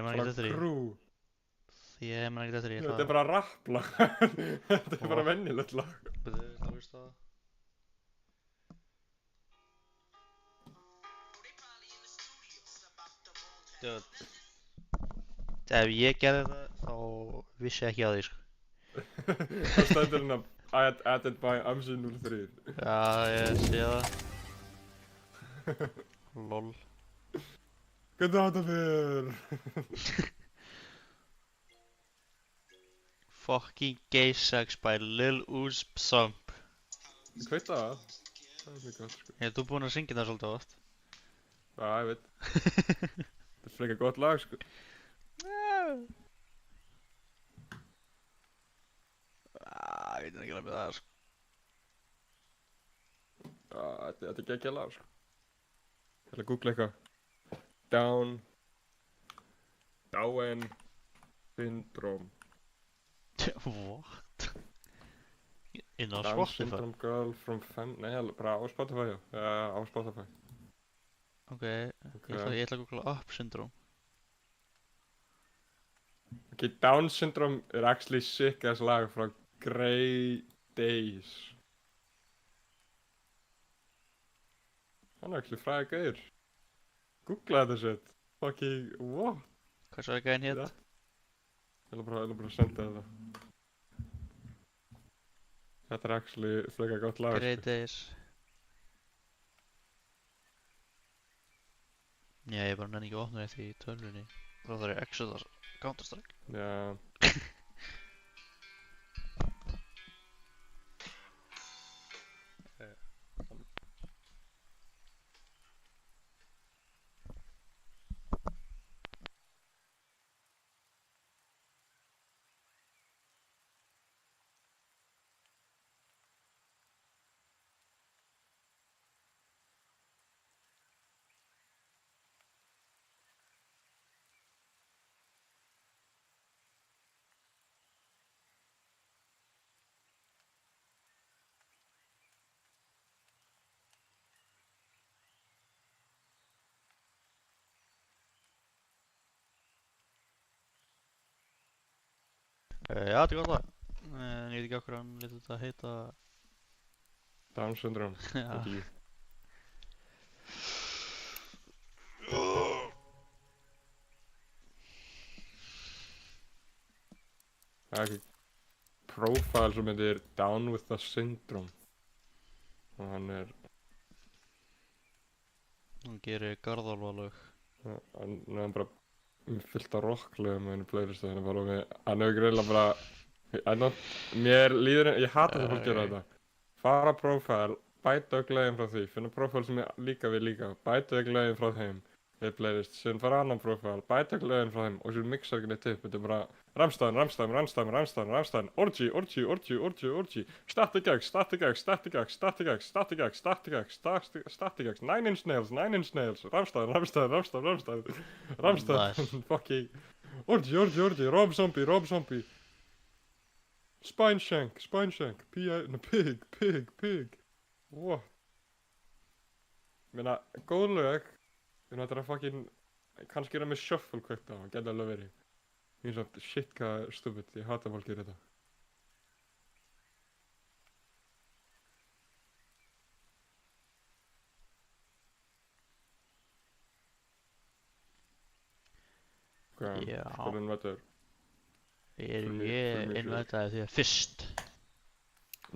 man ekki eftir því. Crew. Ég man ekki eftir því. Þetta er bara rapplag. Þetta er bara venjulegt lag. Það veist það. Dude. Ef ég gerði það, þá vissi ég ekki á því, sko. Það stendur hérna added by Amsi03. Já, ég sé það. Lol. Get out of here. Fucking gay sex by Lil Uzi Vert. Ég veit það. Það er mjög gott, sko. Ég þú búinn að syngja það svolítið oft. Já, ég veit. Þetta er frekar gott lag, sko. Ég veit ekki alveg með það, sko. Já, þetta er geggjað lag, sko. Ég ætla að googla eitthvað. Down syndrome. What? Inn á Down Spotify? syndrome girl from Nei, bara á Spotify, já. Á Spotify. Ok, ég ætla að googla Up Syndrome. Ok, Down syndrome er actually sick ass lag frá Grey Days. Hann er actually fræði gauður. Googla þetta shit. Fucking, what? Hvað svo er gæðin hér? Ég ætla bara að senda þetta. Þetta er actually frekar gott lag. Grey Days. Já, ég bara nenni ekki að opna þetta í tölvunni. Þá þarf ég Exodus Counter-Strike. Já. Já, þetta er gott lag. En ég veit ekki okkur hann lítið þetta heita... Down syndrome. Já. Ekki. Það er ekki profile sem heitir Down with the Syndrome. Og hann er... Hann gerir garðálfalög. Hann er bara fyllt af rocklögum á einu playlistu, þannig bara hann hefur greinilega bara mér líður, ég hata þess að fólk gera þetta. Fara á profile, bæta öll lögin frá því, finna profile sem ég líka við líka, bæta öll lögin frá þeim við playlist, síðan fara á annan profile, bæta öll lögin frá þeim og síðan mixa ekki neitt upp. Þetta er bara Rammstein, orgy, Static-X, Nine Inch Nails, Rammstein, fucking orgy, Rob Zombie, Spineshank, Pig, what? Ég meina, góð lög, þetta er að fucking, kannski er það með shuffle kveikt á, það geta alveg verið. Ég er svona, shit hvað er stupid, ég hata fólk gerir þetta. Hvað, Já. skoðum þetta? Ég Fyrir mig innvætaði því að fyrst.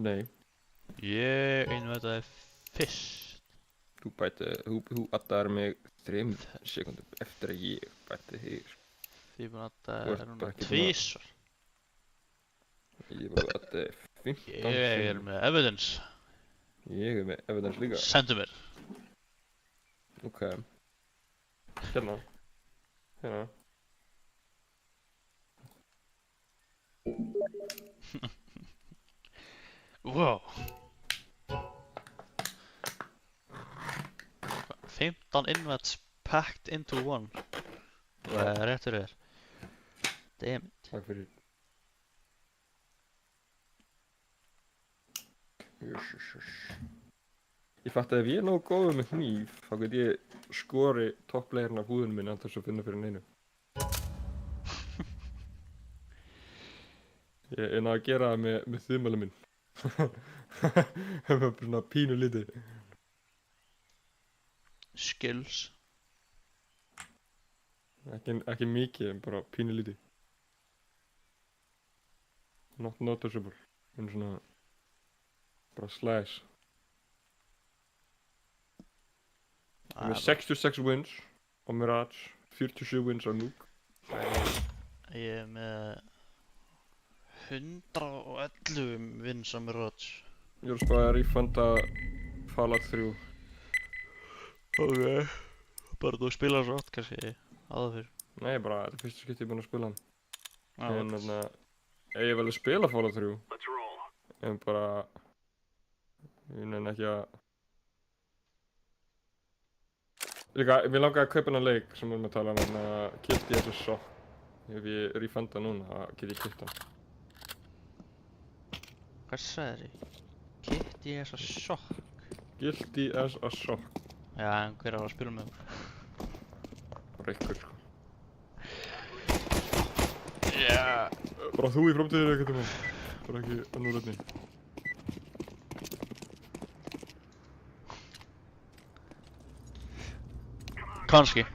Nei, Ég innvætaði fyrst. þú addaðir mig 3 sekundum eftir að ég bætti þig. Því búinn að Þú það ert er núna bara ekki búinn að- tvísvar. Ég bara addaði 15 Ég er með evidence. Ég er með evidence líka. Sendu mér. Ok. Hérna. Wow. 15 invites packed into one. Það er réttur þér. Damn it. Takk fyrir. Ég fatt að ef ég er nógu góður með hníf, þá get ég skori topplegirinn af húðunum minni án þess að finna fyrir neinu. Ég náði að gera það með þumalinn minn. Það var bara svona pínu lítið. Skills. Ekki mikið, en bara pínu lítið. Not noticeable. En svona bara slash. Með 66 wins á Mirage, 47 wins á Nuke. Ég er með 111 wins á Mirage. Ég er að spáði að refunda Fallout 3. Ok. Bara þú spilar svo oft kannski áður fyrr. Nei, bara þetta er fyrsta skipti ég er búinn að spila hann. Já, En þarna, ég vel að spila Fallout 3. En bara, ég nenni ekki að... Líka, mér langaði að kaupa hennar leik sem við erum að tala um, þannig að keypti ég þessu sokk. Ef ég refunda núna, þá get ég keypt hann. hvað sagðir ég? Keypti ég þessa sokk? Guilty as a sock. Já, en hver á að spila með mér? Bara ykkur, sko. Já. Bara þú í framtíðinu eitthvað tíma. Bara ekki önnur röddni. Kannski.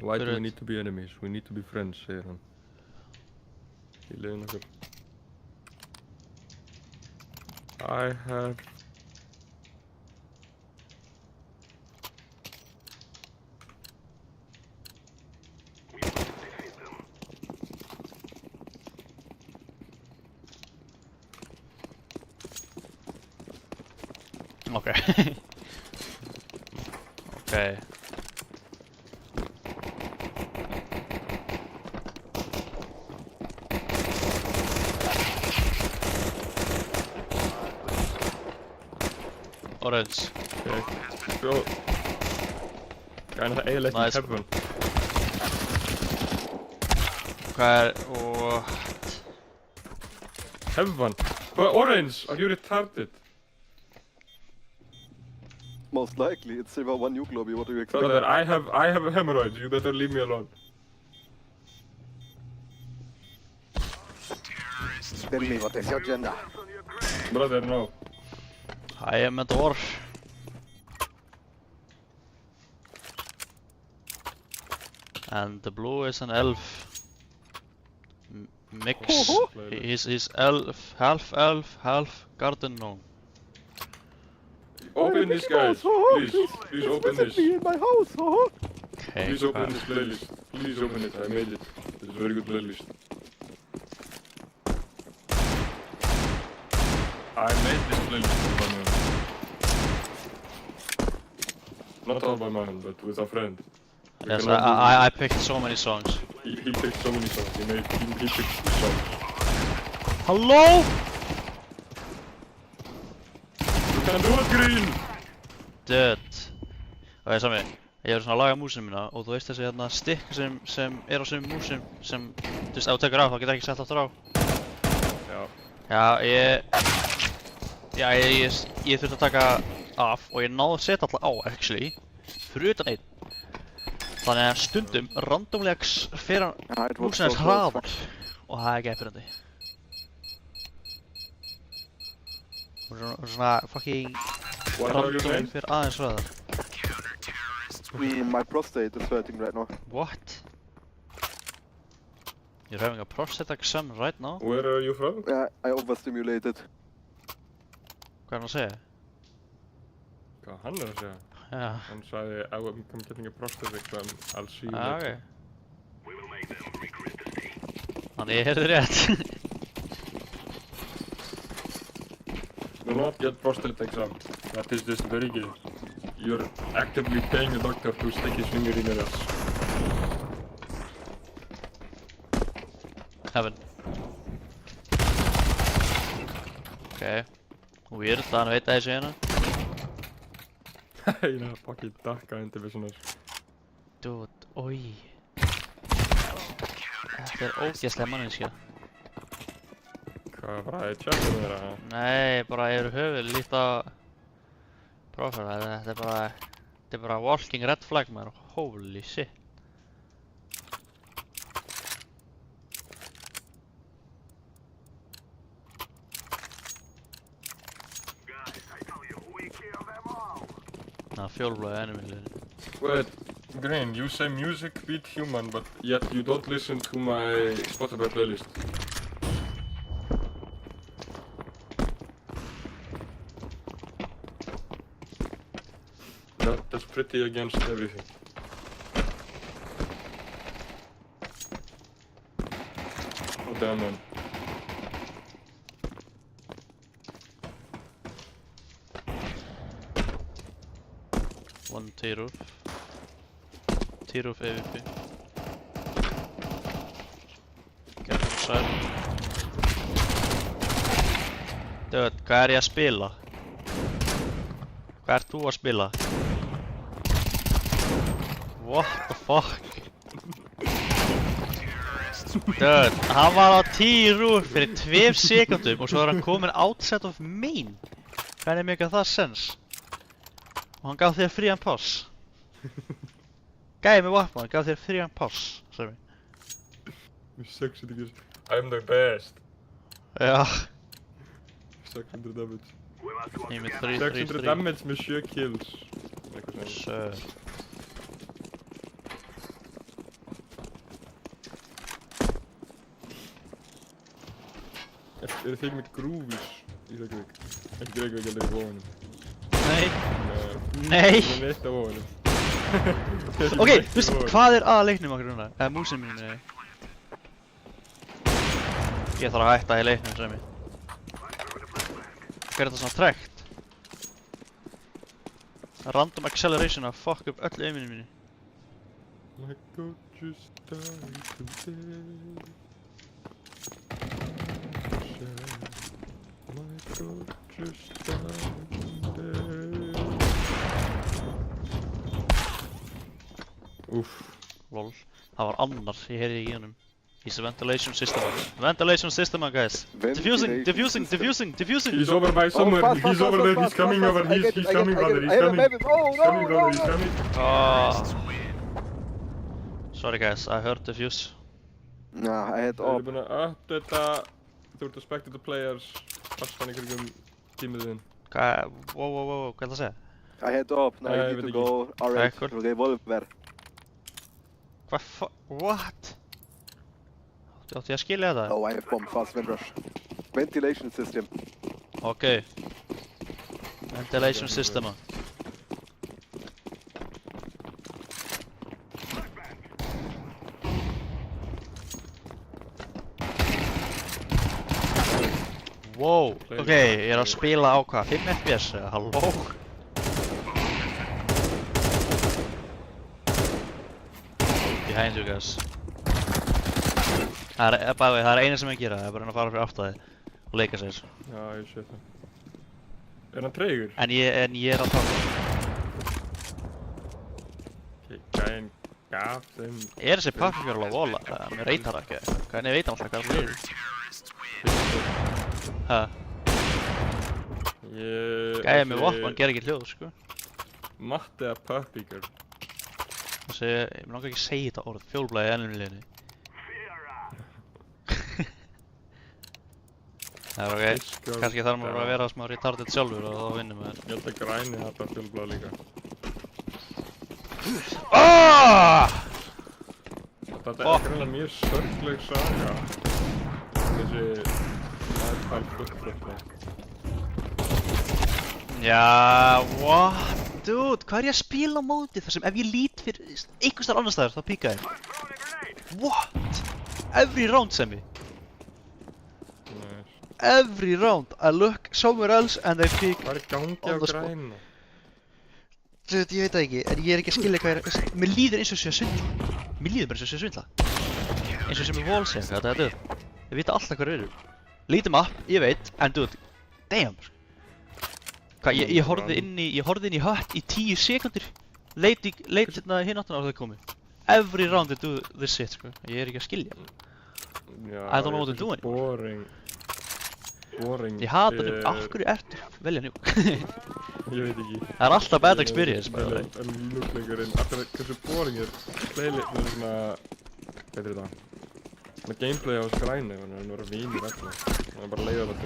Why do we Fyrir- need to be enemies? We need to be friends, segir hann. Í leiðin okkur. I have... Ok. Ok. Orange. Okay. Go. Gæna það eiginlega Nice. ekki Heaven. Hvað er... What? Heaven? But Orange, are you retarded? Most likely, it's Silver 1 nuke lobby, what do you expect? Brother, I have a hemorrhoid. You better leave me alone. Tell me, what is your agenda? Brother, no. I am a dwarf. And the blue is an elf. Mix. He's elf, half garden gnome. Open this, guys. Please open this. Me in my house, huh? Okay. Please open this playlist. Please open it. I made it. It's a very good playlist. I made this playlist all by my own. Not all by my own, but with a friend. We Yes, can all do- I picked so many songs. He picked so many songs. He picked songs. Hello? You can do it, Green! Dude. Ok, Sami, ég er svona að laga músinu mína og þú veist þessi hérna stikk sem er á sem músum sem, þú veist, ef þú tekur af þá getur ekki sett aftur á. Já. Já, ég þurfti að taka af og ég náði að setja alltaf á, actually, fyrir utan einn. Þannig að stundum, randomlega fer hann Ja, it was músinu hans close. hraðar og það er ekki eppirandi. Og svona fucking What are you random saying? fyrir aðeins hraðar. My prostate is hurting right now. What? You're having a prostate exam right now? Where are you from? Yeah, I overstimulated. Hvað er hann að segja? Hvað hann er að segja? Já. Hann sagði, I'm getting a prostate exam, I'll see you Ah, later. ok. Þannig ég heyrði rétt. Do not get prostate exam. That is just very gay. You're actively paying a doctor to stick his finger in your ass. Heaven. Ok. Weird, hann veit að þessu hérna. Eina fucking dakka indivisionals. Dude, oi. Þetta er ógeðslega manneskja. Hvað, bara í chatinu þeirra? Nei, bara yfir höfuð líta prófæra. Þetta er bara walking red flag, maður. Holy shit. fjólblóði enemy liðinu. Wait, Green, you say music beat human, but yet you don't listen to my Spotify playlist. That's pretty against everything. Oh damn man. One T-roof. T-roof AVP. Get inside. Dude, hvað er ég að spila? Hvað ert þú að spila? What the fuck? Dude, hann var á T-roof fyrir 2 sekundum og svo er hann komin outside of main. Hvernig make það sense? Og hann gaf þér frían pass. Gæði með vapna, hann gaf þér frían pass, sagði mér. You 600 I'm the best. Já. 600 damage. Ég er með 3, 600 damage með 7 kills. Eitthvað svona. Eru þið með groovies í Reykjavík? Ekki Reykjavík, heldur í Vóðunum. Nei. Nei! Það er neitt á Vóðunum. Ok, þú veist, hvað er að leiknum okkur núna? Eða músin mínu, nei. Ég þarf að hætta í leiknum, segir mér. Hvað er þetta svona trekt? Random acceleration að fuck upp öllu aiminu mínu. My God just died today. My God just died today. Úff. Lol. Það var annar, ég heyrði í honum. He's a ventilation system. Ventilation system, guys. Diffusing, diffusing, diffusing, diffusing. He's over by somewhere. fast, He's fast, over fast, there. fast, He's coming fast, over. fast. He's I coming, get brother. it, He's I have a coming. baby. Oh, He's coming, no, brother. no, He's no. coming. Sorry guys, I heard diffuse. Nah, I had Við erum op. búin að updata. Þú ert að spectate players. Fastan í kringum tímið þinn. Hvað, wow, hvað er það að segja? I had op. Now I you need weet to go R8 Ekkur. revolver. What? Átti ég að skilja þetta? Oh, I have bomb fast vent rush. Ventilation system. Ok. Ventilation system. Wow, ok, ég er að spila á hvað? 5 FPS eða? Halló? Behind you guys. Það er eina sem ég gera, það er bara að fara fyrir aftæði og leika sér. Já, ég sé það. Er hann treygur? En ég er að taka. Gæinn gaf þeim... Er þessi pappíkjörl á vola? Mér reytar það ekki. Hvernig veit hann alltaf hvað það er? Hæ? Gæði með vopn ger ekki hljóð, sko. Matti eða Puppy Girl? Ég langar ekki að segja þetta orð, fjólblæði ennumliðinni. Það er ok, kannski þarf maður að vera smá retarded sjálfur og þá vinnum við þér. Ég held að græni hata fjólblað líka. Þetta er greinlega mjög sorgleg saga. Þessi meðfæl fullfrötta. Já, what? Dude, hvað er ég að spila á móti þar sem ef ég lít fyrir einhvers þar annar staðar þá píka ég? What? Every round sem ég. Every round I look somewhere else and I peek. Hvað er gangi á græna? Dude, ég veit það ekki, en ég er ekki að skilja hvað er. Mér líður eins og sé að svindla. Mér líður bara eins og sé að svindla. Eins og sé með wall sem þetta er dude. Ég veit alltaf hvað eru. Lítið mapp, ég veit, en dude, damn. Hvað, ég horfði inn í hött í 10 sekundur. Leit hérna hinn áttan á það komið. Every round they do this shit, sko. Ég er ekki að skilja. I don't know what to do anymore. Boring. Ég hata nú, af hverju ertu velja njú? Ég veit ekki. Það er alltaf bad experience, by the way. En núkleikurinn, aftur hversu boring er playlist með svona, hvað er þetta? Svona gameplay á þessu græni, þannig að hann var að víni vegna. Það er bara að leiða það að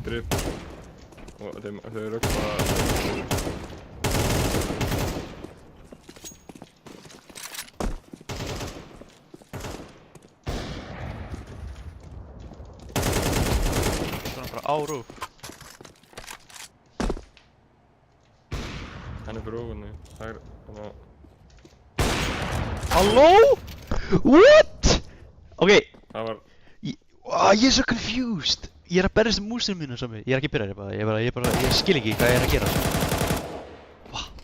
drepa. Og þau eru öll að... bara á rúf. Hann fyrir ofunni. Það þannig Halló? What? Ok, það var... ég er svo confused. Ég er að berjast músinu mínu sami. Ég er ekki byrjar, ég skil ekki hvað ég er að gera. What?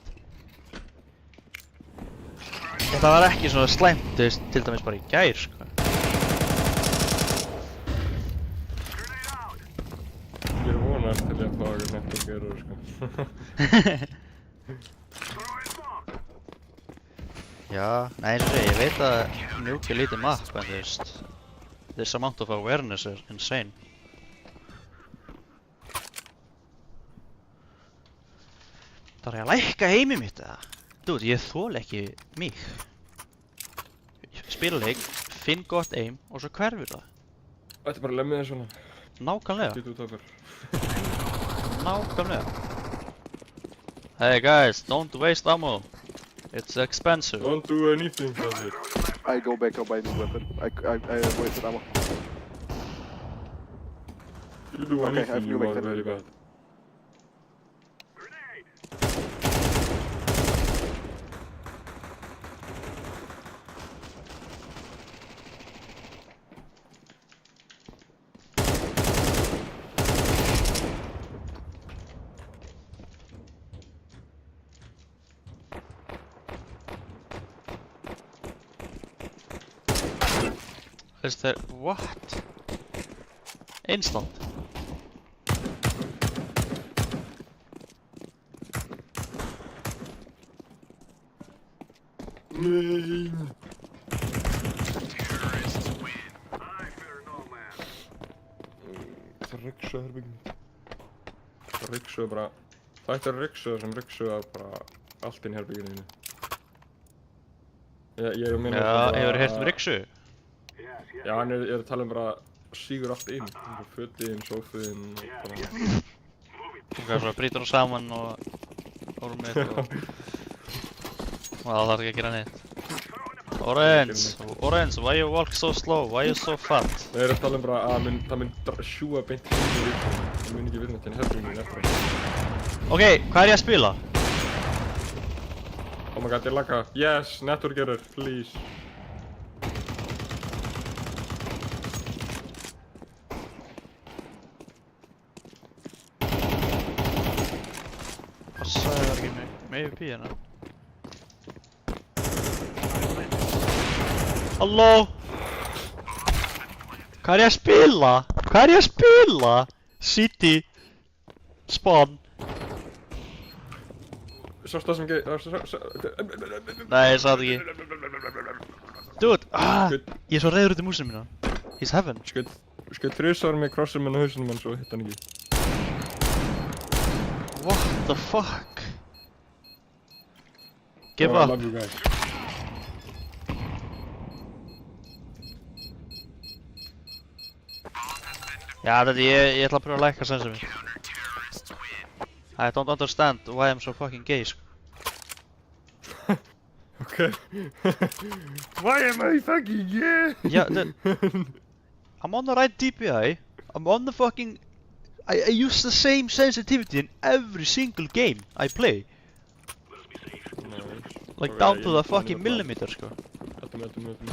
Þetta var ekki svona slæmt, þú veist, til dæmis bara í gær, sko. Ég er vonast til að fá eitthvað nefnt að gera, sko. Já, nei, eins og ég veit að Nuke er lítið map, en þú veist, this amount of awareness er insane. Það er að lækka heimið mitt, eða? Dude, ég þoli ekki mig. Ég spila leik, finn gott aim, og svo hverfur það. Þetta er bara lemmið þér svona. Nákvæmlega. Skýt út af þér. Nákvæmlega. Hey guys, don't waste ammo. It's expensive. Don't do anything, that's it. I go back and buy a new weapon. I wasted ammo. You do Okay, I have anything you new want weapon. very bad. Is there... what? Instant. Nei. Það er ryksuga herbygging. Það er ryksuga bara... Það er ryksuga sem ryksuga bara allt inn í herbygginu. Ég er að minna Já, hefur heyrt Riksu? Já, hann er að tala bara sígur allt inn. Fötin, sófin og bara... Þú kannski bara brýtur hún saman og... rúmið og... það þarf ekki að gera neitt. Orange, why you walk so slow? Why you so fat? Það er að tala bara að það mun sjúga beint inn í ryksuga. Það mun ekki vinna til herbygginu eftir. Ok, hvað er ég að spila? Oh my god, ég lagga. Yes, network error, please. Passaði það ekki með AVP hérna? Halló? Hvað er ég að spila? Hvað er ég að spila? City. Spawn. Sástu það sem ekki... Nei, ég sá það ekki. Dude, ég er svo reiður út í músinu mína. He's heaven. Skaut þrisvar með krossum með hausunum en svo hitt hann ekki. What the fuck? Give I up. love you guys. Já, þetta ég ætla að pröfa að lækka sensor minn. I don't understand why I'm so fucking gay, sko. Okay. Why am I fucking gay? Yeah, I'm on the right DPI. I'm on the fucking... I use the same sensitivity in every single game I play. Like down to the fucking millimeter, sko. Öllum.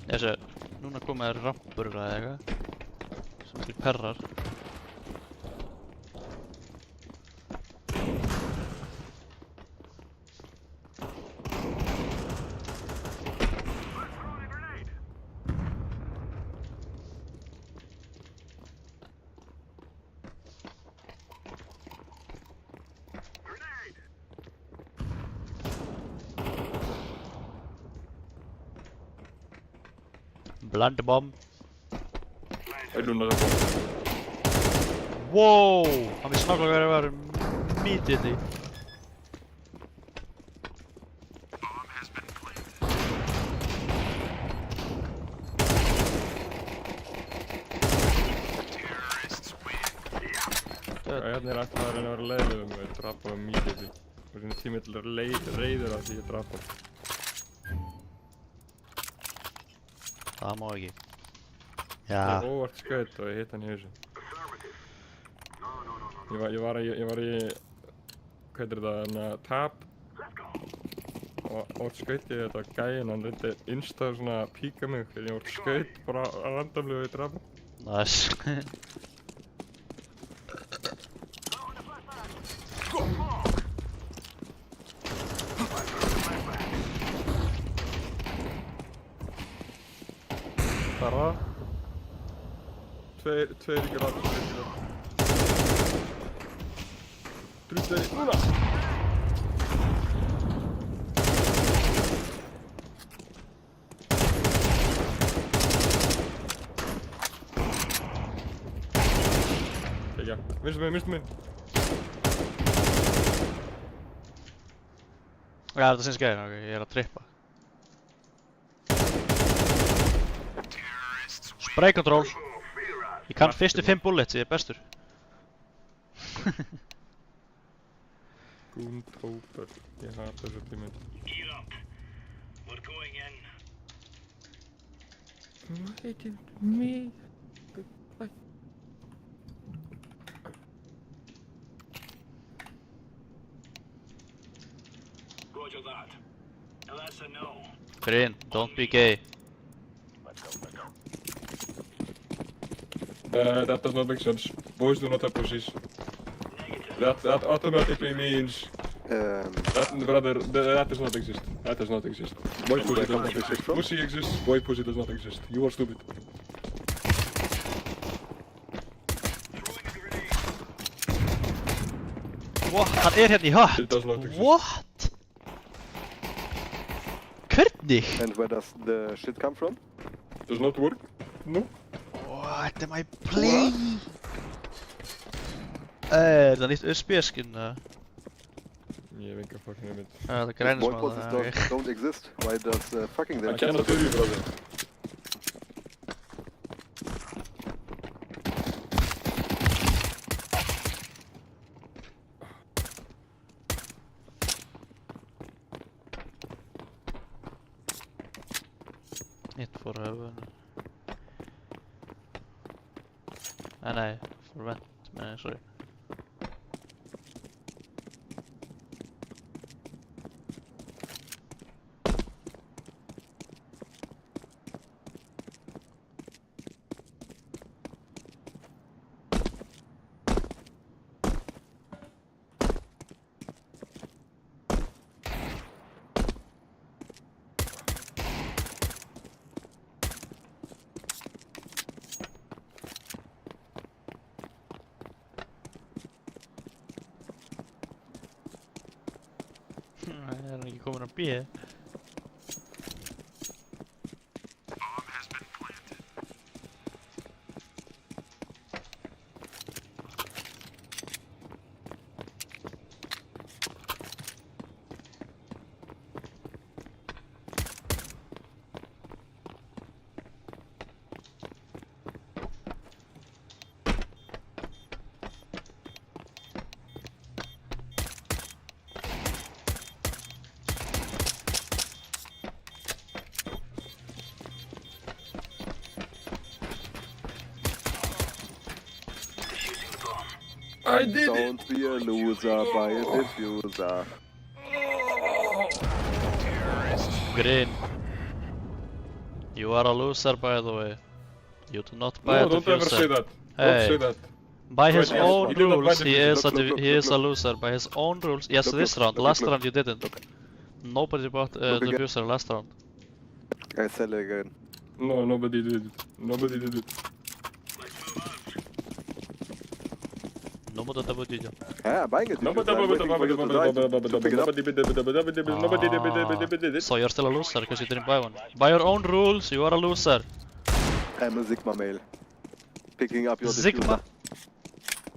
Þessi, núna koma þér rampur eða eitthvað. Sem til perrar. Blunt bomb. I do not have Wow! Hann við snakla verið að vera immediately. Hérna er alltaf að reyna að vera leiðið og ég draf hann immediately. Og svona tími til að reiður að því ég draf hann. Það má ekki. Ég Já. óvart skaut og ég hitt hann í hausin. Ég var í, hvað heitir þetta, tap. Og óvart skaut ég þetta gæinn, hann reyndi innstæður svona að píka mig þegar ég óvart skaut bara randomlega við drapa. Nice. Bara. Tveir ekki rata, tveir ekki rata. Drulleri, núna! Kekja, vinstu minn. Já, þetta er sinns gæðin, ok, ég er að trippa. Spray control. Ég kann fyrstu 5 bullets, ég er bestur. Goontober, ég hata þessu tíminn. Gear up. We're going in. Why did me? Roger that. That's a no. Green, don't be gay. That does not make sense. Boys do not have pussies. That automatically means that does not exist. That does not exist. Boy pussy does not exist. Pussy exists. Boy pussy does not exist. You are stupid. What? Hann er hérna í hatt. It does not exist. What? Hvernig? And where does the shit come from? Does not work. No. What am I playing? Er það nýtt USB-skin? Ég hef enga fucking hugmynd. Það If grænir boy smá pussies það. don't exist, why does fucking them I cannot hear you, brother. Hit for heaven. Nei, for vent, men sorry. Er hann ekki komin að B? I did it! Don't be a loser, buy a diffuser. Green. You are a loser, by the way. You do not buy No, a don't ever say diffuser. that. Hey. Don't say that. By his Yes, own he did not buy rules, the he diffuser. is a loser. By his own rules. Yes, Look, this look, round. look, Last look. round you didn't. Nobody bought Look again. diffuser last round. I sell again. No, nobody did it. Nobody did it. Nobody double did it. Yeah, I'm buying a diffuser. Nobody I'm waiting for you to die to pick it up. did it. So you're still a loser because you didn't buy one. By your own rules, you are a loser. I'm a Sigma male. Picking up your Sigma?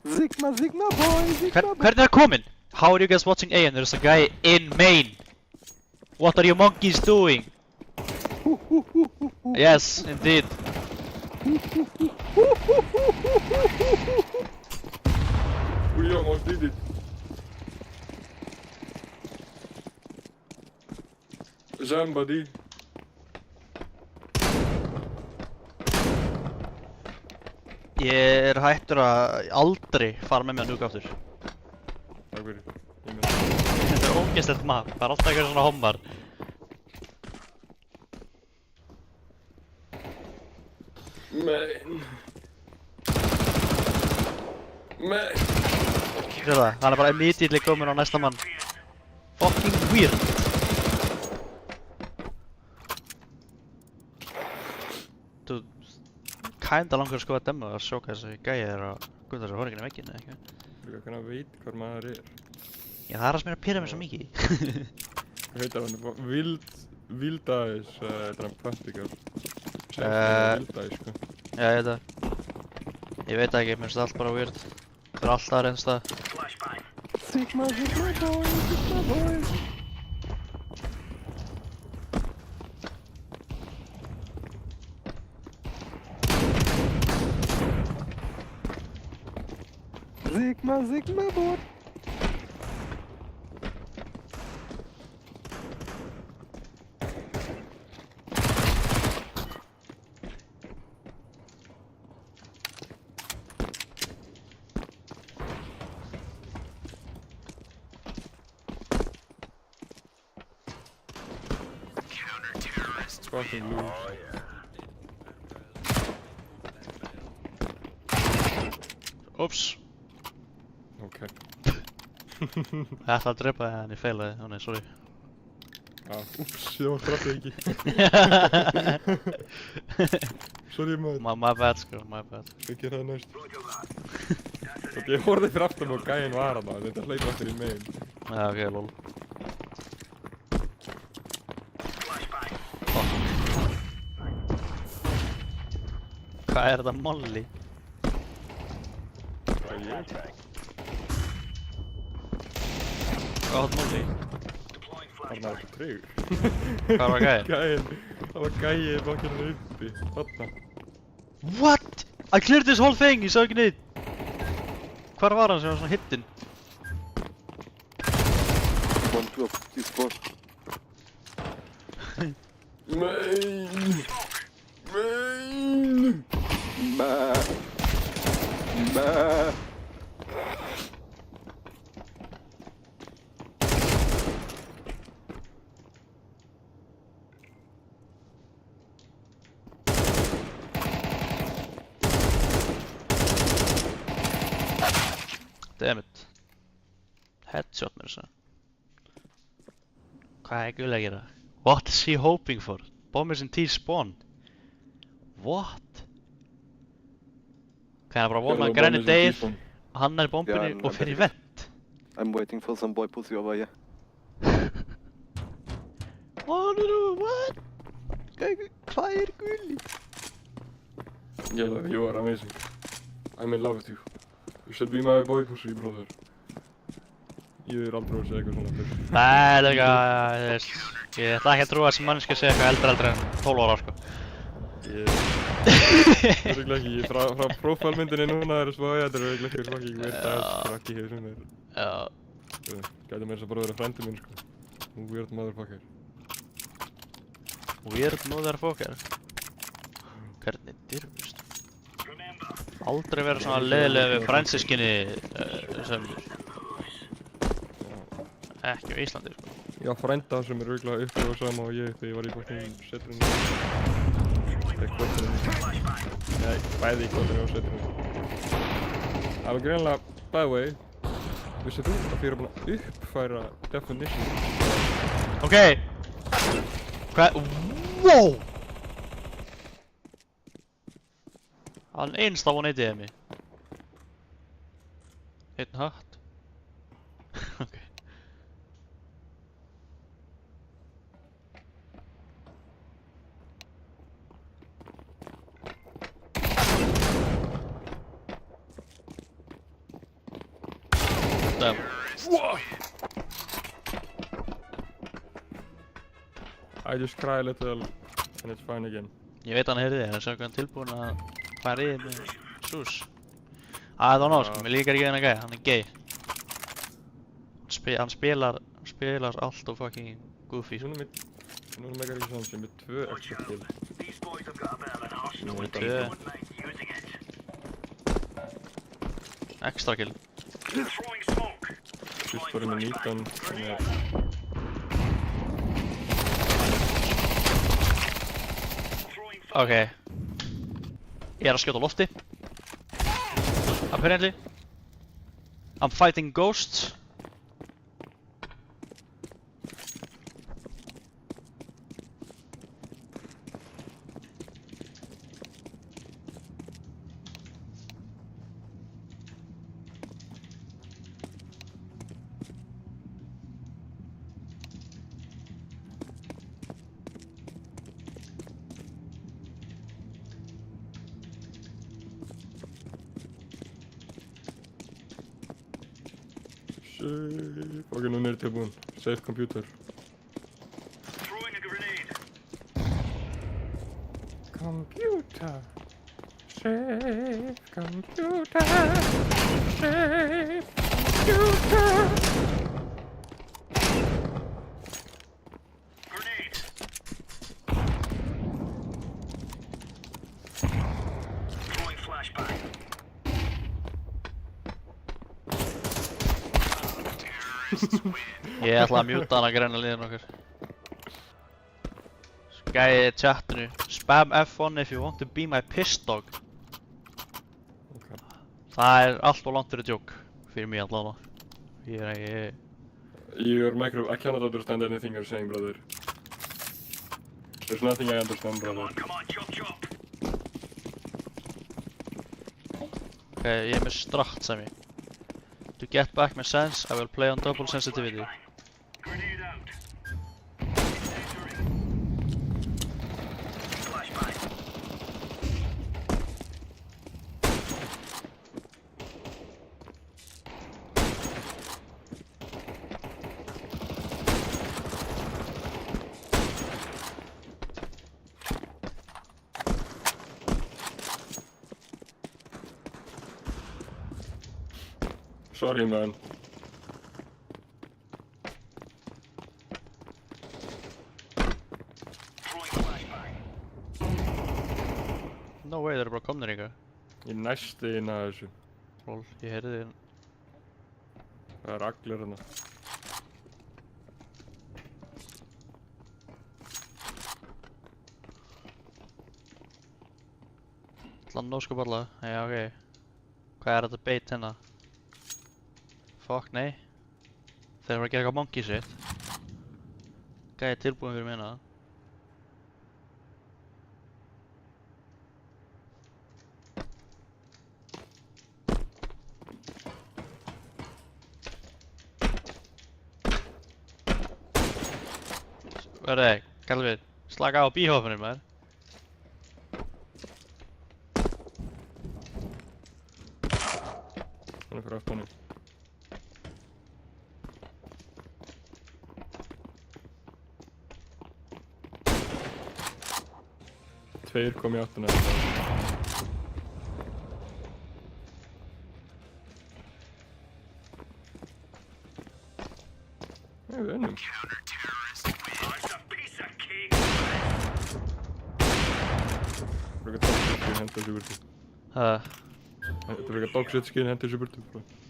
diffuser. Sigma boy, Sigma boy. Hvernig er það komin? How are you guys watching A and there's a guy in main? What are you monkeys doing? Yes, indeed. We almost did it. Somebody. Ég hættur að aldrei fara með mig að núka aftur. Takk fyrir. Þetta ógeðslegt map, það alltaf eitthvað svona hommar. Sér það, hann bara immediately komin á næsta mann. Fucking weird. Þú kinda langar að skoða demo að sjóka þessi gæi að gunda þessi horringin í vegginu, ekki? Líka hvernig að veit hvar maður er. Já, það að sem að pyrra mér svo mikið. Hvað heitir hann? Vildæs, þetta er hann Pöttikar. Vildæs, sko. Já, ég veit það. Ég veit ekki, mér finnst það allt bara weird. Það er alltaf reynst það. Sigma boy. Sigma boy. Fucking loose. Úps. Ok. Ég ætla að drepa það en ég feilaði, ó nei, sorry. Úps, ég var straffið ekki. Sorry maður. My bad sko, my bad. Ég gera það næst. Ég horfði fyrir aftan og gæinn var að það, þetta hleypa aftur í megin. Já, ok, lol. Hvað er þetta molly? Það er ég. Hvað var molly? Það var trygg. Hvað var gæinn? Gæinn. Það var gæinn bakkinn uppi. Þarna. What? I cleared this whole thing, ég sá ekki neitt. Hvar var hann sem var svona hittin? 1, 2, he's 4. Main! Damn it. Headshot mér þess að. Hvað er Gulli að gera? What is he hoping for? Bombers in T-spawn. What? Hvað er hann bara að vona að grenni Dave? Hann er í bombunni og fer í vent. I'm waiting for some boy pussy over here. What? Hvað er Gulli? Yeah, you are amazing. I'm in love with you. You should be my boy pussy, brother. Ég er aldrei að segja eitthvað svona fyrst. Nei, það er eitthvað, þú veist, ég ætla ekki að trúa að þessi manneski að segja eitthvað eldri en 12 ára, sko. Það er ekki, frá prófálmyndinni núna er það svo að þetta er ekki fucking weird ass krakki hér sem er. Já. Gæti mér þess að bara vera frændi minn, sko. Weird motherfucker. Weird motherfucker. Hvernig dyrfust? Aldrei vera svona leiðilega við fransískinni sem ekki á Íslandi, sko. Ég á frænda sem er auðvitað uppi og sama og ég þegar ég var í fucking setrinu. Eða kvöldinu. Nei, bæði í kvöldinu og setrinu. Það var greinlega, by the way, vissið þú að ég er búinn að uppfæra definition? Ok! Hvað? Wow! Hann einst á hann eittiði mig. Einn hatt. Ok. Damn. I just cry a little and it's fine again. Ég veit hann heyrði þig, hann er svo tilbúinn að fara í með sús. I don't know, sko, mér líkar ekki þennan gæi, hann er gay. Hann spilar allt og fucking goofy, sko. Núna megar ekki sanns, ég er með 2 extra kill. These boys have got a bit of an arsenal Númer and 2. they wouldn't mind using it. Extra kill. Throwing smoke. Fyrst bara með 19. Þannig að Throwing Ok. Ég að skjóta á lofti. Apparently. I'm fighting ghosts. Safe. Ok, núna er ég tilbúin. Safe computer. Throwing a grenade. Computer. Safe computer. Safe computer. Grenade. Throwing flashbang. Ég ætla að mjúta hana græna liðin okkar. Gæði í chatinu. Spam F1 if you want to be my piss dog. Ok. Það allt og langt fyrir djók. Fyrir mig allavega. Ég ekki... Your micro, I cannot understand anything you're saying, brother. There's nothing I understand, brother. Come on, chop chop. Ok, ég er með strakt sem ég. To get back my sense, I will play on double sensitivity. Grenade out. Incendiary. Flashbang. Sorry, man. Throwing flashbang. No way, þeir eru bara komnir ykkar. Ég næsti inn að þessu. Lol, ég heyrði þér. Það er allir hérna. Allan nóskap alla. Já, ok. Hvað er þetta bait hérna? Fuck, nei. Þeir eru að gera eitthvað monkey shit. Gæði tilbúin fyrir minna. Verði, Galvin, slaka á bíhófinu maður. Hann er fyrir aftan í. Tveir kom í áttina. Nei, við unnum. Oh, it's a piece of cake. Það er eitthvað dogshit skin, henda þessu burtu.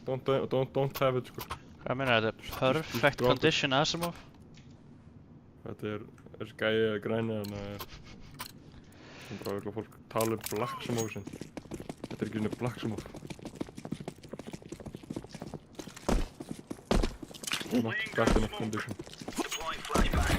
Þetta er eitthvað dogshit skin, henda þessu burtu. Don't have it, sko. Hvað meina þetta? Perfect condition Asimov? Þetta er þessi gæi að græna þannig að það er bara eitthvað fólk tala Black Smoke sinn. Þetta er ekki svona Black Smoke. Not bad enough condition. Deploying flashbang.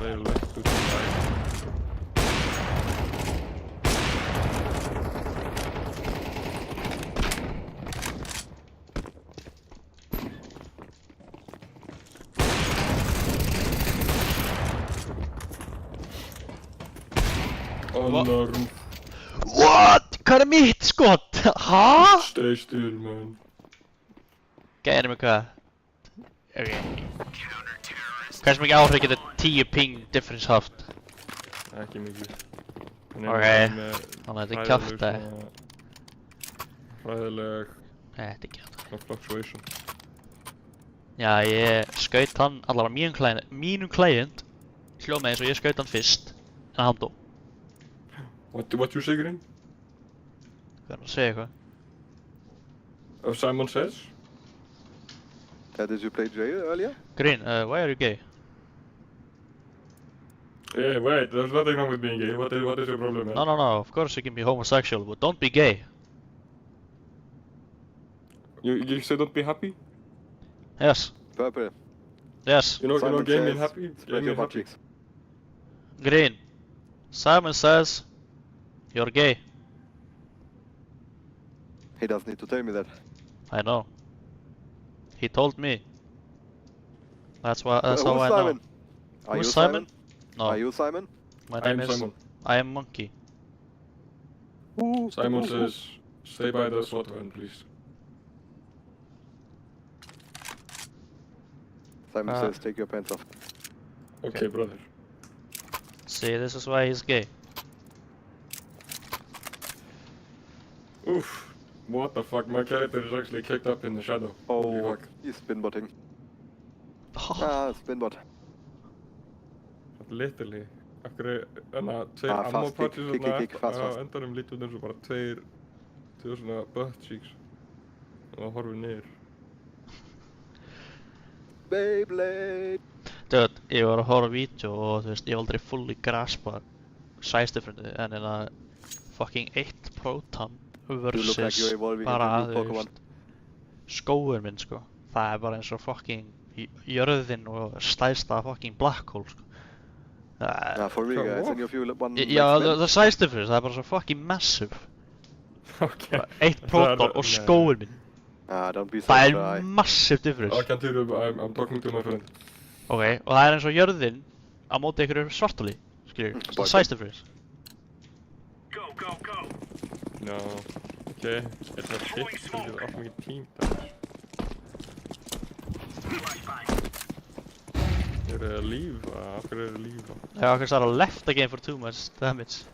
They left to the side. Alarm. What? Hvað er mitt skot? Hæ? Stay still, man. Gæði mig hvað? Ok. Hversu mikið áhrif getur 10 ping difference haft? Ekki mikið. Ok. Þannig að þetta er kjaftaði. Hræðileg Nei, þetta er kjaftaði. fluctuation. Já, ég skaut hann allavega mínum client hljómaði eins og ég skaut hann fyrst en hann dó. What you say, Green? Hvað er að segja eitthvað? If Simon says? Did you play Jay earlier? Green, why are you gay? Hey, wait, there's nothing wrong with being gay. What is your problem, man? No, of course you can be homosexual, but don't be gay. You say don't be happy? Yes, Purple. yes. You know Simon gay mean says, happy? Gay spread mean your butt happy. cheeks. Green. Simon says you're gay. He doesn't need to tell me that. I know. He told me. That's how Who's I know. Simon? Are Who's you Simon? No, Are you Simon? my I am name is Simon. I am Monkey. Simon says, stay by the SWAT van, please. Simon says, take your pants off. Okay, brother. See, this is why he's gay. Oof. What the fuck? My character is actually kicked up in the shadow. Holy Oh, fuck. he's spinbotting. Ah, spinbot. Literally. Af hverju, þannig að tveir Ah, ammo fast, patches kick, kick, þarna fast, á fast. endanum lítið út eins og bara tveir svona butt cheeks. Og það horfið niður. Beyblade! Dude, ég var að horfa á vídeo og þú veist, ég hef aldrei fully graspa size difference en en að fucking 1 proton You look like versus you're evolving bara into a þú new Pokemon. veist skóur minn sko. Það er bara eins og fucking jörðin og stærsta fucking black hole sko. Nah, for real guys, What? and if you one Já, makes the size difference, það er bara svo fucking massive. Okay. Bara 1 proton og skóur minn. Ah, don't be so Það er shy. massive difference. I can't hear you, I'm talking to my friend. Ok, og það er eins og jörðin á móti einhverju svartoli, skiljur, Boy, size difference. Go, go, go. No. Okay. It's a shit. This is off my team. Flashbang. Þeir eru að lífa. Af hverju eru að lífa? Já, kannski það er að left the game for too much damage.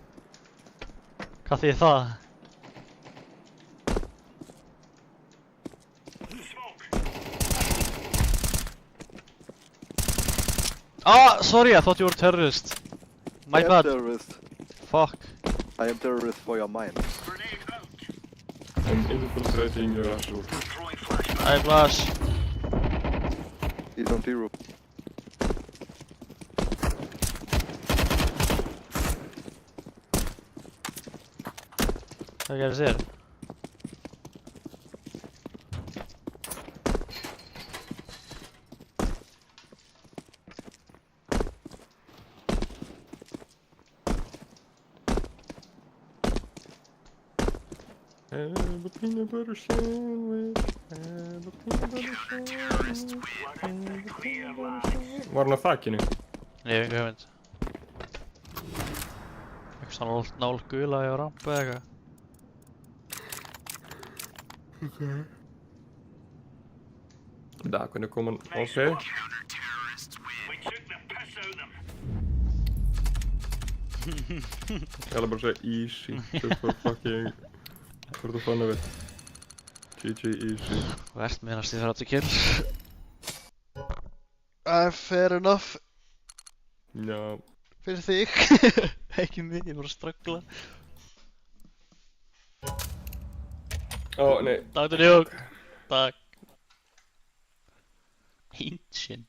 Hvað þýðir það? Smoke. Ah, sorry, I thought you were terrorist. My I am bad. terrorist. Fuck. I am terrorist for your mind. Grenade out. I'm infiltrating your asshole. Throwing flashbang. I flash. He's on zero. Hvað gerir þér? Have a peanut butter sandwich. Have a peanut butter sandwich. Var hann á þakinu? Ég hef ekki hugmynd. Eitthvað svona nál gula á rampu eða eitthvað. Da, hvernig kom hann? Nice Ok. work. We took the piss out of them. Ég ætla bara að segja easy. Just for fucking... For the fun of it. GG easy. Verst minnast í 30 kills. Fair enough. Já. Fyrir þig. Ekki mig, ég var að struggla. Ó, nei. Dr. Duke. Takk. Ancient.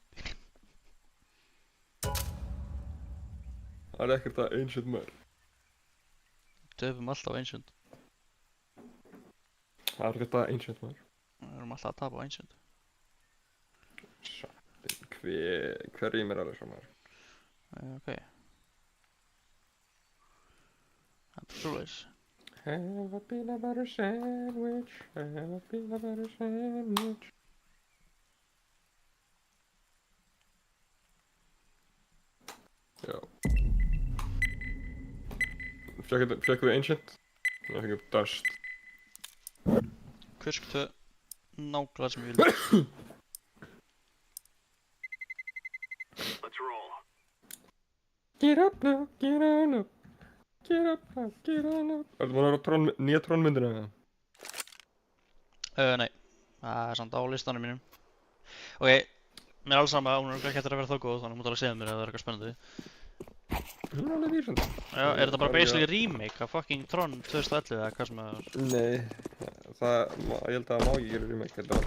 Það er ekkert að ancient maður. Döfum alltaf Ancient. Það er ekkert að ancient maður. Við erum alltaf að tapa á Ancient. Hverjum er alveg saman? Ok. Það er svoleiðis. Have a peanut butter sandwich. Have a peanut butter sandwich. Já. Fekk við ancient? Það fekk upp dust. Kursk 2. Nákvæmlega sem ég vil. Let's roll. Get up now, get on up. Get up now, get on up. Ertu búin að vera nýja trónmyndina eða? Nei. Það er samt á listanum mínum. Ok, mér er alls sama, hún er ekki hættir að vera þá góð, þannig hún mútt alveg segja mér ef það er eitthvað spennandi. Hún er alveg decent. Já, er þetta bara basically remake af fucking Tron 2011 eða hvað sem það er? Nei, ég held að það má ekki gera remake, það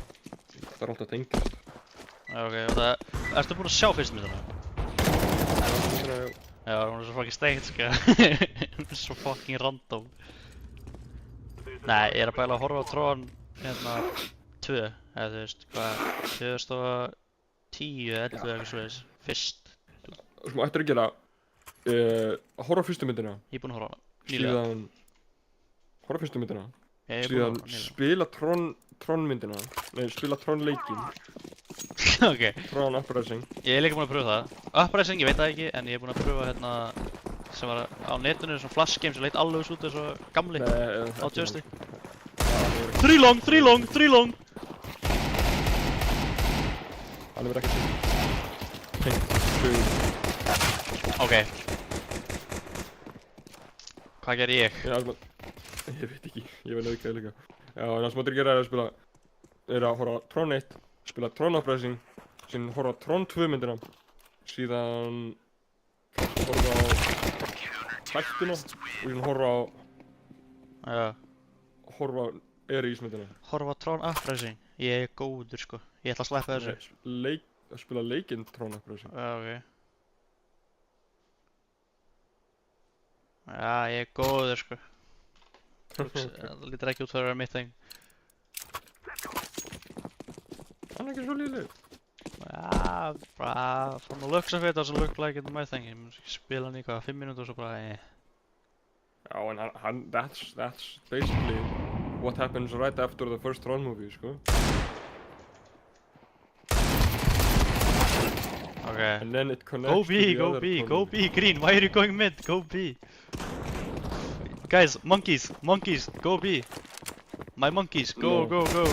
er alltaf tengist. Já, ok, og það, ertu búinn að sjá fyrstu myndina? Já, hún er svo fucking steikt, sko. Hún er svo fucking random. Nei, ég er að bæla að horfa á Tron, hérna, 2, eða þú veist, hvað, 2010, 11 eða eitthvað svoleiðis, fyrst. Sem þú ættir að gera, horfa á fyrstu myndina, Ég er búinn að horfa á hana, nýlega. síðan horfa á fyrstu myndina, Ég er búinn að síðan horfa á hana, nýlega. spila Tron myndina, nei, spila Tron leikinn, Ok, Tron Uprising. ég er líka búinn að pröfa það. Uprising, ég veit það ekki, en ég er búinn að pröfa hérna, sem var á netinu, svona flash game sem leit alveg út eins og gamli. Á tjóðsti. 3 long, 3 long, 3 long! Hann er ekki tengt sögur. Ok. Hvað ger ég? Já, ég veit ekki, ég veit auðvitað líka. Já, en það sem þú ættir að gera er að horfa á Tron 1, spila Tron Uprising, síðan horfa á Tron 2 myndina, síðan horfa á hættuna og síðan horfa á Ares myndina. Horfa á Tron Uprising. Ég er góður, sko. Ég ætla að sleppa þessu. Spila leikinn Tron Uprising. Já, ok. Já, ég er góður, sko. Það lítur ekki út fyrir að vera mitt þeng. Hann er ekki svo líðilegur. Já, bara from the looks of it doesn't look like it's my thing. Ég mun spila hann í hvað, 5 mínútur og svo bara Já, en that's basically what happens right after the first Tron movie, sko. Okay. And then it connects Go to B, the go other B, Tron go movie. B, green. Why are you going mid? Go B. Guys, monkeys, go B. My monkeys, go, No. go, go. I'm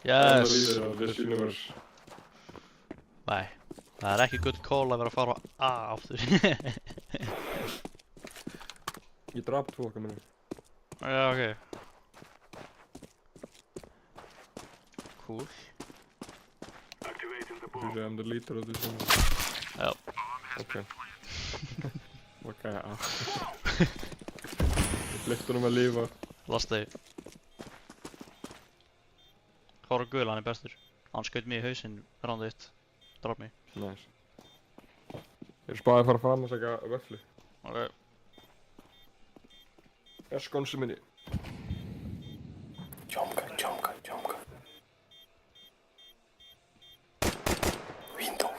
the Yes. leader of this universe. Nei, það er ekki good call að vera að fara á A aftur. Ég draf 2 okkar minni. Já, ok. Cool. Activating the You bomb. say I'm the leader of this universe. Já. Okay. Ok, já. Ég flytti honum að lifa. Last day. Hóra gul, hann er bestur. Hann skaut mig í hausinn round 1. Drop mig. Nice. Ég er spáðið að fara að fara að segja vöflu. Ok. Eskon minni. Jumka. Window.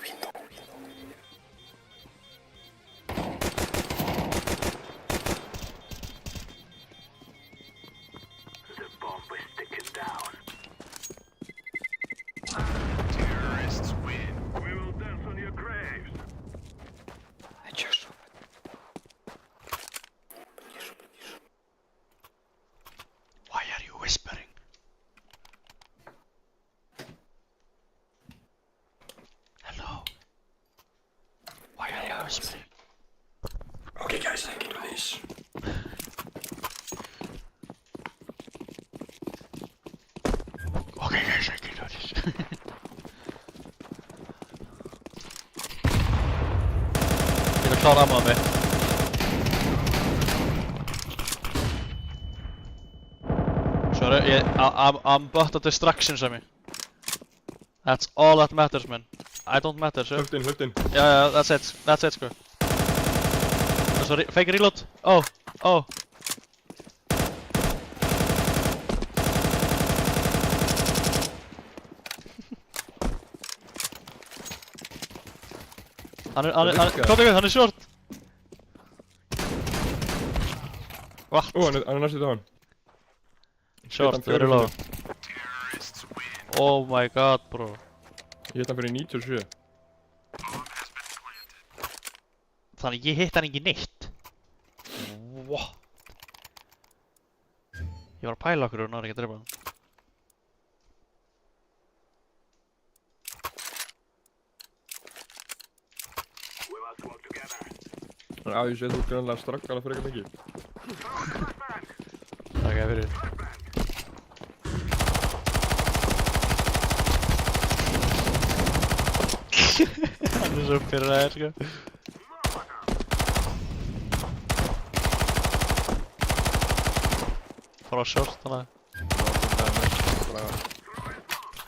The bomb is ticking down. We will dance on your graves. Why are you whispering? Hello? Why are you whispering? Okay, guys, I can do this. Okay guys, I can do this. Ég er að klára ammaða mig. Sorry, I'm but a distraction, Sammy. That's all that matters, man. I don't matter, sir. Hlöpt inn. Yeah, that's it, sko. Sorry, fake reload. Oh. Hann er short. What? Ó, hann er næstu það hann. Short, Fjórum very low. Oh my god, bro. Ég hitt hann fyrir 97. Þannig ég hitt hann ekki neitt. What? Ég var að pæla okkur og náður ekki að drepa hann. We must work together. Já, ég sé þú grannlega straggala fyrir ekki mikið. Takk fyrir. er svo pirraðir, sko. Fara á short, þannig að. Bara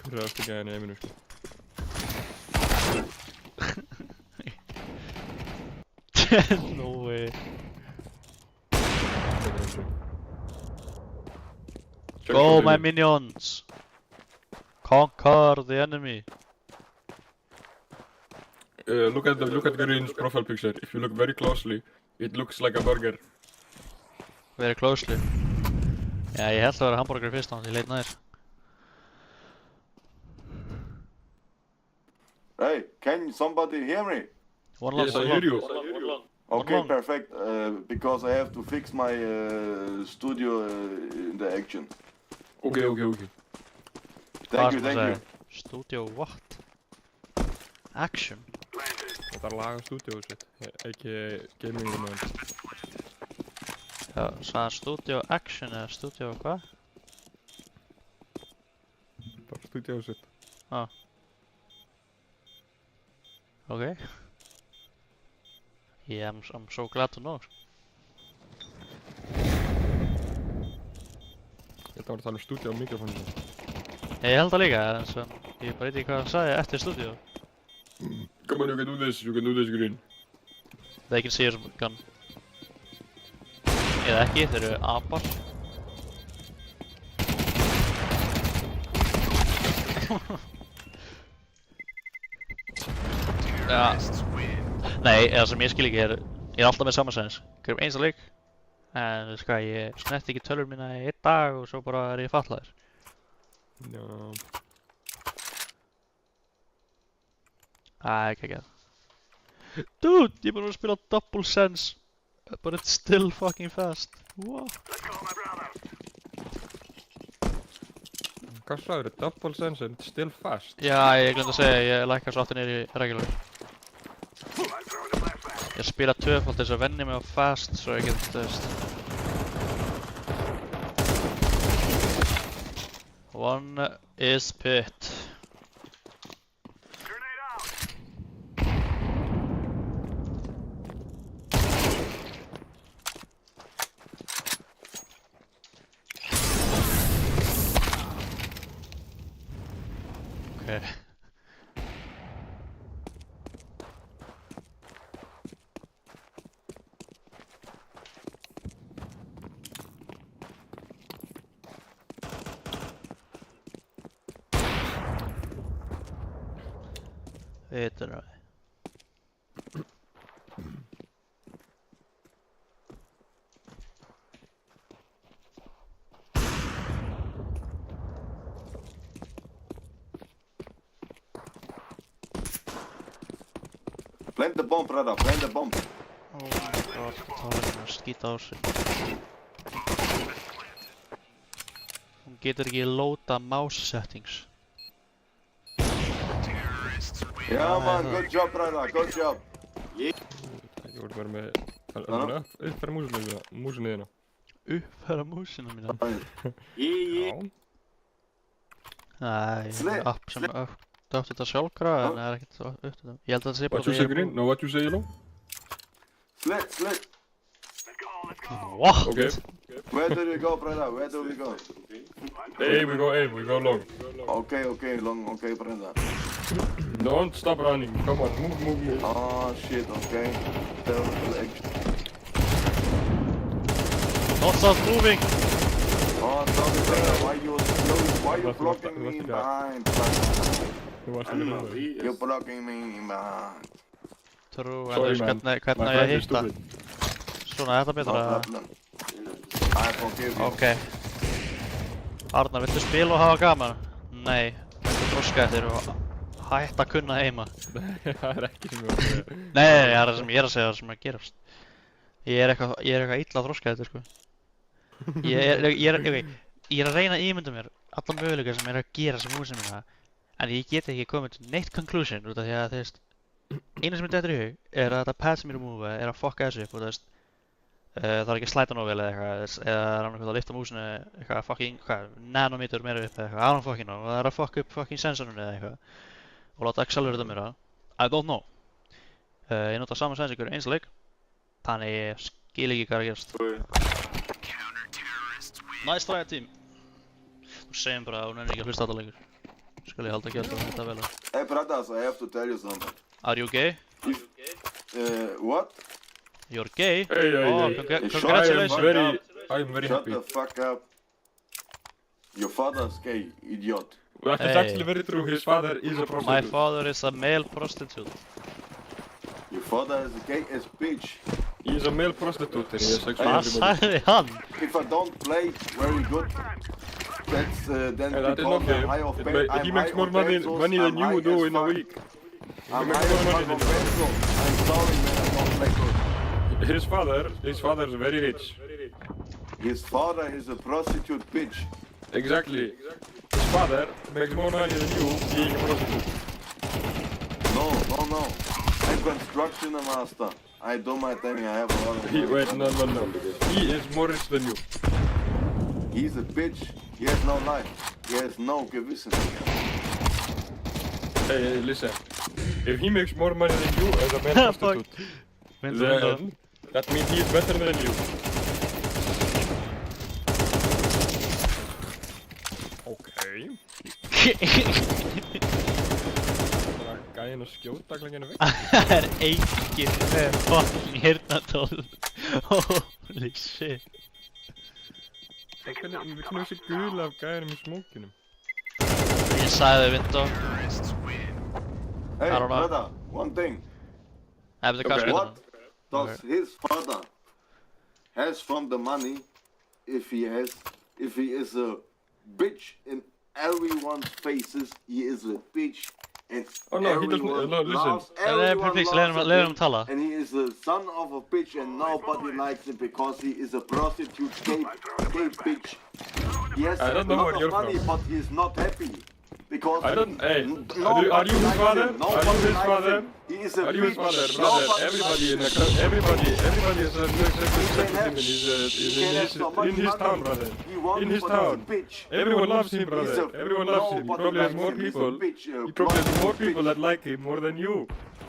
kurraðast ekki aðeins í heiminu, sko. No way. Go, my minions! Conquer the enemy. Look at Green's profile picture. If you look very closely, it looks like a burger. Very closely. Já, ég held að vera hamburger fyrst án, ég leit nær. Hey, can somebody hear me? One long, Yes, I one hear long. you. Okay, long? perfect. Because I have to fix my studio in the action. Okay. Thank you. Studio what? Action? Þetta laga stúdíóið sitt, ekki gamingum með hann. Já, sagði studio action eða studio hvað? Bara stúdíóið sitt. Okay. Yeah, I'm so glad to know. Þetta var að tala stúdíó á mikrofónu. Ég held það líka, en svo ég bara veit ekki hvað hann sagði eftir studio. Come on, you can do this, Green. They can see us gun. Eða ekki, þeir eru apar. Ja. Nei, það sem ég skil ekki er, ég er alltaf með samansæðins. Greiðum eins að leik. En veist hvað, ég snerti ekki tölur mína í einn dag og svo bara er ég fatlaður. Já. Ekki ekki. Dude, ég er búinn að spila Double Sense. But it's still fucking fast. What? Hvað sagður þið? Double sense and still fast? Já, ég glemt að segja, ég lækka svo aftur niður í regular. Ég spila tvöfald þess að venja mig á fast svo ég get, þú veist. One is pit. Okay. Vet du det? Plant the bomb, brother. Plant the bomb. Oh my god, talar að skýta á sig. Hún getur ekki loada mouse settings. Yeah, man. Good job, brother. Good job. Ég voru bara með... Uppfæra músinu þína. Uppfæra músina mína? Já. Nei, ég er app sem uppdöft þetta sjálfkrafa en það er ekkert uppdöft. Ég held að það sé bara What you say, Green? No, what you say, Yellow? Slit. What? Okay. Where do we go, brother? Where do we go? A, we go long. Okay, long. Okay, brother. Don't stop running. Come on, move. Oh, shit. Okay. Terrible action. Not stop moving! Oh, sorry, brother. Why you blocking me behind? Þú varst að vinna það. You're blocking me behind. Trú, en þú Sorry, veist man. hvernig á ég að hitta. Svona, þetta No betra. problem. I forgive you. Ok. Arnar, viltu spila og hafa gaman? Nei, viltu þroska eftir og hætta að kunna heima? Það er ekki sem ég var að segja. Nei, það er það sem ég er að segja, það sem er að gerast. Ég er eitthvað illa að þroska þetta, sko. Ég er að reyna að ímynda mér alla möguleika sem er að gera sem músinu mína. En ég get ekki komið til neitt conclusion út af því að, þú veist, eina sem er dettur í hug er að þetta pad sem ég er að múfa er að fucka þessu upp og, þú veist, það er ekki að slæta nóg vel eða eitthvað, eða það er annað að lifta músinu eitthvað fucking, nanometer meira upp eða eitthvað, I don't fucking know, og það er að fucka upp fucking sensorinu eða eitthvað og láta accelerata mér það. I don't know. Ég nota saman sensingur eins leik. Þannig ég skil ekki hvað er að gerast. Nice try team. Þú segir bara að hún er ekki að hlusta alla lengur. Skal ég halda kjöld og þetta vel að. Hey, brothers, I have to tell you something. Are you gay? What? You're gay? Hey, Oh, congratulations. I'm very Shut happy. the fuck up. Your father's gay, idiot. That is Hey. actually very true. His father is a My prostitute. father is a male prostitute. Your father is a gay as bitch. He is a male prostitute and he is sexually Hvað everybody. sagði hann? If I don't play very good, that's then Hey, that is because not I'm him. high of He I'm makes high more on money pencils, than I'm high you do as in a fuck. week. I'm makes high more as money fuck on than you. pencils. I'm sorry, man, I don't play good. His father is very rich. His father is a prostitute bitch. Exactly. His father makes more money than you being a prostitute. No. I'm construction master. I do my thing, I have a lot of money. Wait, no. He is more rich than you. He's a bitch. He has no life. He has no gewissen. Hey, listen. If he makes more money than you as a male Fuck. prostitute, then that means he is better than you. Okay. Bara gæinn að skjóta klinginu vekk. Það er enginn með fucking heyrnartól. Holy shit. Við finnum þessi gula af gæðinum í smókinum. Ég sagði Vindó. Hey, I don't know. brother, one thing. Ef þið kannski What does his father has from the money if he is a bitch in everyone's faces, he is a bitch and Oh, no, he doesn't- everyone no, listen. loves, everyone Please, loves let him him, tala. and he is the son of a bitch and nobody likes him because he is a prostitute gay bitch. He has I a don't know lot where of you're money from. but he is not happy. Because I don't- hey, nobody are you his likes father? him. Are you Nobody his likes father? him. He is a Are you his bitch. father, brother? Nobody Everybody in likes the him. everybody is a sex with him He in can have so much in his money town, brother. he wants, In his but he's a town. bitch. Everyone loves him, He's brother. a- Everyone loves him. He nobody probably has likes more him. He's a people. bitch, He probably has more prostitute people bitch. that like him more than you.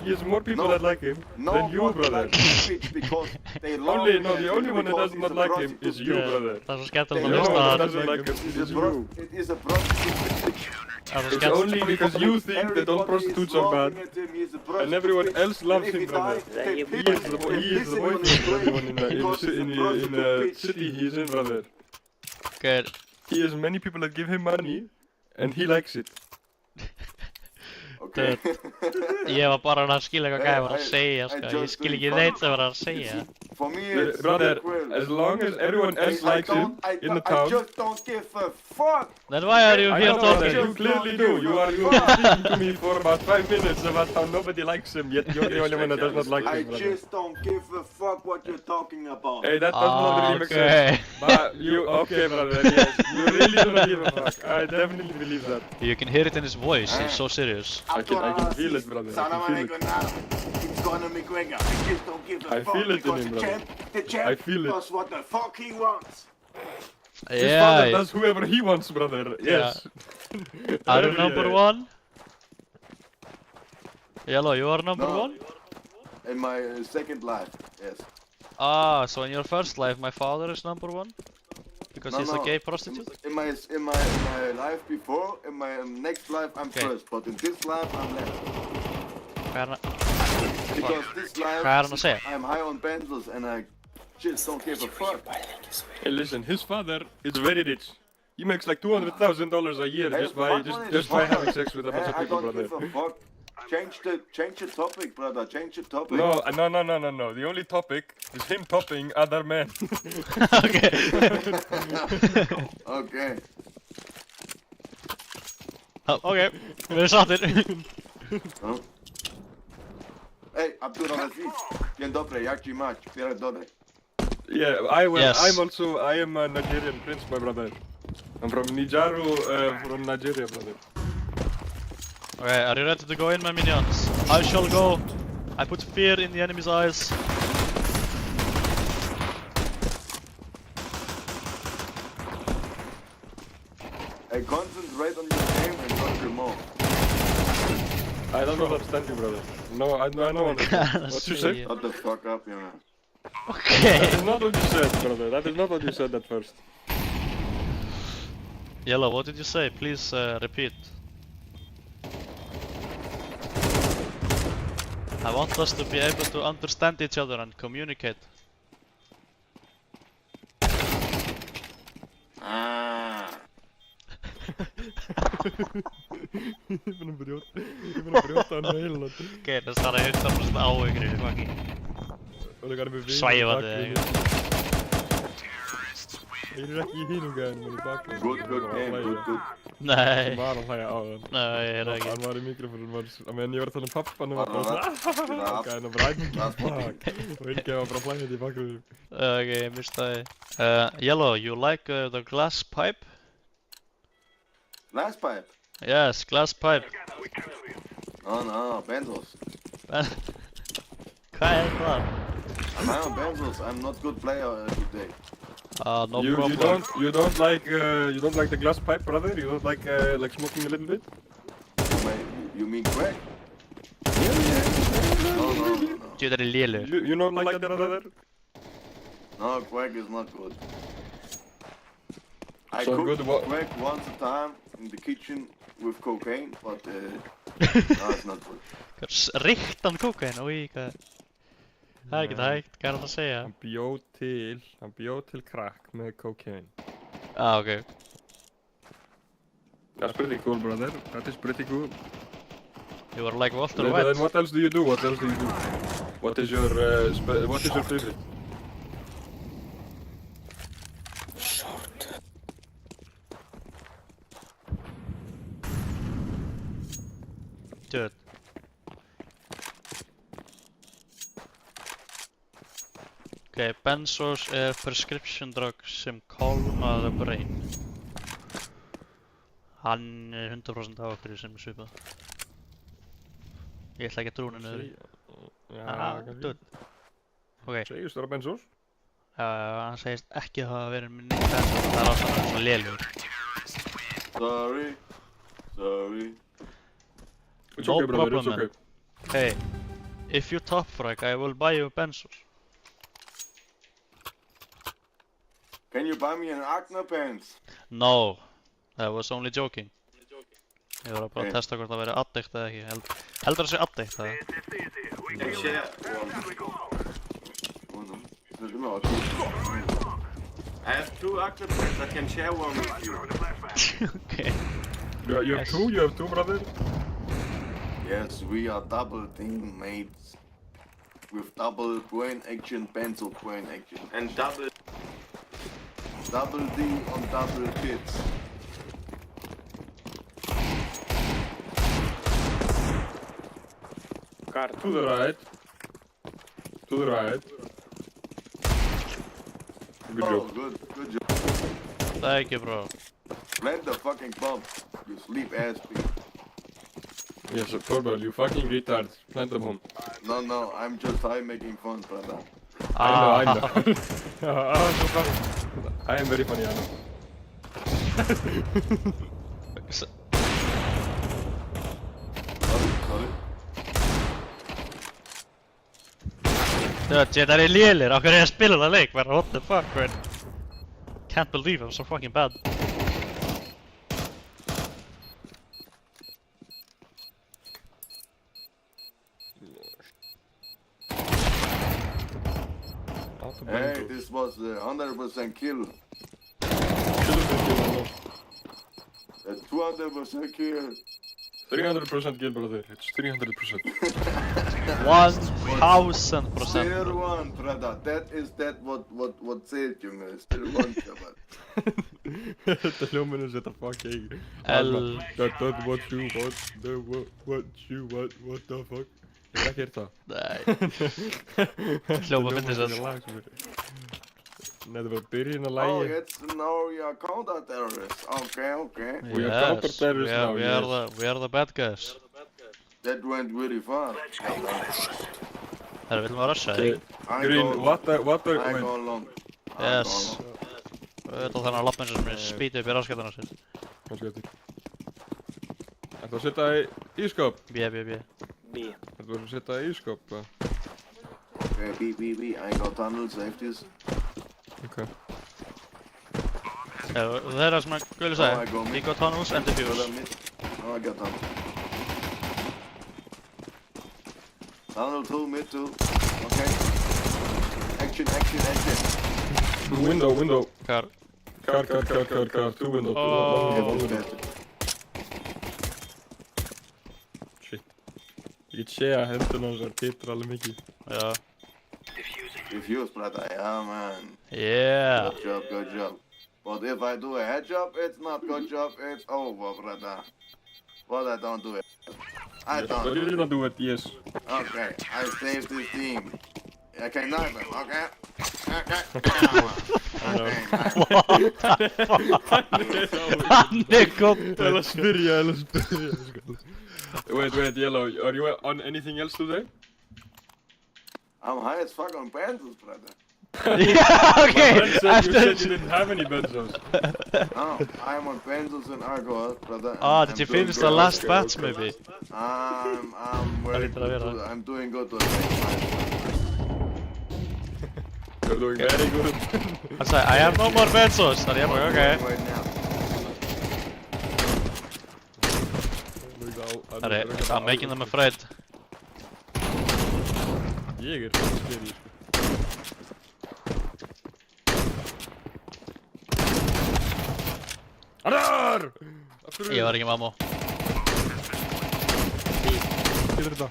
He has more people No. that like him than you, Nobody brother. likes this bitch because they love Only, him no, the only one that because does he's not a like him is prostitute. you, Yeah, brother. Það er svo skemmtilegt The að only hlusta one á that hann. doesn't like him He's is a you. it is a prostitute bitch. Það er svo It's skemmtilegt. only because you think that all prostitutes are bad, and everyone else loves him, brother. He is the boyfriend of everyone in the city he is in, brother. Good. He has many people that give him money, and he likes it. Okay. Ég var bara að skilja hvað gæði var að I- segja, I sko. Ég just skil think ekki fun. neitt sem var að segja. For me, it's Brother, well. as long as everyone else I likes him in the I town, just don't give a fuck. Then why are you I here know that talking? you clearly do. You are speaking to me for about 5 minutes about how nobody likes him, yet you're the only one that does not like I him, brother. just don't give a fuck what you're talking about. Hey, that does not really make sense. Okay. But you, okay, brother, yes. You really do not give a fuck. I definitely believe that. You can hear it in his voice. He's so serious. I can feel it, brother. Son I of can a feel it. McGregor. It's Conor McGregor. I just don't give a I fuck feel it in because him, the brother. champ I feel it. does what the fuck he wants. His father Yeah. does whoever he wants, brother. Yes. Are you Every number day. one? Yellow, you are number No. one? In my second life, yes. Ah, so in your first life, my father is number one? Because No, he's a no. gay prostitute? In my life before, in my next life, I'm Okay. first, but in this life, I'm left. Hvað er hann? Because this life, Hvað er hann að segja? I'm high on pencils and I just don't give a fuck. Hey, listen, his father is very rich. He makes like $200,000 a year Hey, just by fuck on just his by father. having sex with a bunch of I people, don't brother. give a fuck. Change the topic, brother. Change the topic. No. The only topic is him topping other men. Okay. Okay. Okay, við erum sattir. Huh? Hey, Abdurrahman, dzień dobry, jak ci mać? Pierdolę. Yeah, Yes. I am a Nigerian prince, my brother. I'm from Nijaru, from Nigeria, brother. Okay, are you ready to go in, my minions? I shall go. I put fear in the enemy's eyes. Hey, concentrate on your game and not your mouth. I don't understand you, brother. No, I don't understand. What you say? Shut the fuck up, you know. Okay. That is not what you said, brother. That is not what you said at first. Yellow, what did you say? Please repeat. I want us to be able to understand each other and communicate. Ah. Ég er búinn að brjóta hann með heilan. Ok, það starra 100% á ykkur í fucking svæfandi eða eitthvað. Þeir eru ekki í hinum gæðinum en í bakgrunn. Good game, good. Nei, Hann var að hlæja á þann. nei, ég er ekki. Hann var í mikrofónum, á meðan ég var að tala um pappan og var Bara bara rapp. gæðin að bara ætla fuck. Og Ingi var bara að hlæja þetta í bakgrunum. Ok, ég mista þið. Yellow, you like the glass pipe? Last pipe. Yes, glass pipe. Oh no, Benzos. Hvað er það? I'm on Benzos. I'm not good player today. No You problem. don't like the glass pipe, brother? You don't like smoking a little bit? You mean crack? No. Djú, það er lélugur. You don't like that, brother? No, crack is not good. I So cooked good, what- crack once a time in the kitchen with cocaine, but no, it's not good. Ríktan kókain, úi, hvað? Það er ekki það hægt, hvað er það að segja? Hann bjó til crack með cocaine. Ok. That's pretty cool, brother. That is pretty cool. You were like Walter Then White. what else do you do? What is your favorite? Dude. Ok, benzos er prescription drug sem kólna the brain. Hann er 100% á okkur sem er svipað. Ég ætla ekki að trúna niður. Dude. Ok, Segist það á benzos? hann segist ekki hafa verið með neitt benzos, það er alltaf svona lélugur. Sorry. It's No okay, brother. problem, It's okay. Hey, if you top frag, I will buy you benzos. Can you buy me an Agna pants? No, I was only joking. Ég var bara að Okay. testa hvort það væri addict eða ekki. Heldur það sé addict eða? It's easy. We Yeah. can Share I have two Agna pants. I can share one with you. Ok. You have two? You have two, brother? Yes, we are double team mates. With double brain action, pencil brain action. And double D on double kids. Car to the right. To the right. Good Oh, job. good job. Thank you, bro. Plant the fucking bomb. You sleep ass pig. Yes, of course, brother. You fucking retard. Plant the bomb. No, I'm just high making fun, brother. I know. So funny. I am very funny, I know. Sorry. Dude, þetta er lélir, okkur er ég að spila það leik, bara what the fuck, man. Can't believe I'm so fucking bad. Hey, this was a 100% kill. 200% kill. 300% kill, brother. It's 300%. 1000%. Still one, brother. That is what said you, man. Still one, brother. Þetta hljóminn er þetta fucking That's not what you want, what you want, what the fuck. Ég hef ekki heyrt það. Nei. Hljóma fyndið Þetta sér. lag sem er Nei, þetta var byrjun að Oh, lægi it's now you're counter-terrorist. Okay. We are counter-terrorists now, We are the bad guys. That went really far. Herra, viljum við að rusha, eða? Green, what the, I wait. go along. Yes. Þetta þannig að lappin sem er spýtið upp í raskatana sér. Kannski eftir. Ættu að setja í ískáp? B. Ættu að setja í ískáp? Okay, B. I got tunnel safeties. Ok. Það er það sem að Gulli sagði. He got tunnels and defuse. Oh, I got tunnel. Tunnel 2, mid 2. Okay. Action. Window. Car. Car. Two window. Shit. Ég get sé að hendurna hans titra alveg mikið. Já. Defuse, brother. Yeah, man. Yeah. Good job. But if I do a head job, it's not good job. It's over, brother. But I don't do it. I But don't. you did not do it, yes. Okay, I saved this team. Okay, knife him, okay? Okay. Hann er góður. Eða spyrja. Wait, Yellow, are you on anything else today? I'm high as fuck on benzos, brother. Yeah, okay. You said you didn't have any benzos. No, I'm on benzos and alcohol, brother. Ah, and did I'm you doing finish good. the last batch maybe? I'm very hlýtur að good. vera. I'm doing good to the You're doing very good. Hann sagði, I have no more benzos. Þannig ég bara, okay. right now. Sorry, I'm making them afraid. Ég skeri, sko. Arrar! Ég var ekki með ammo. Getur þetta?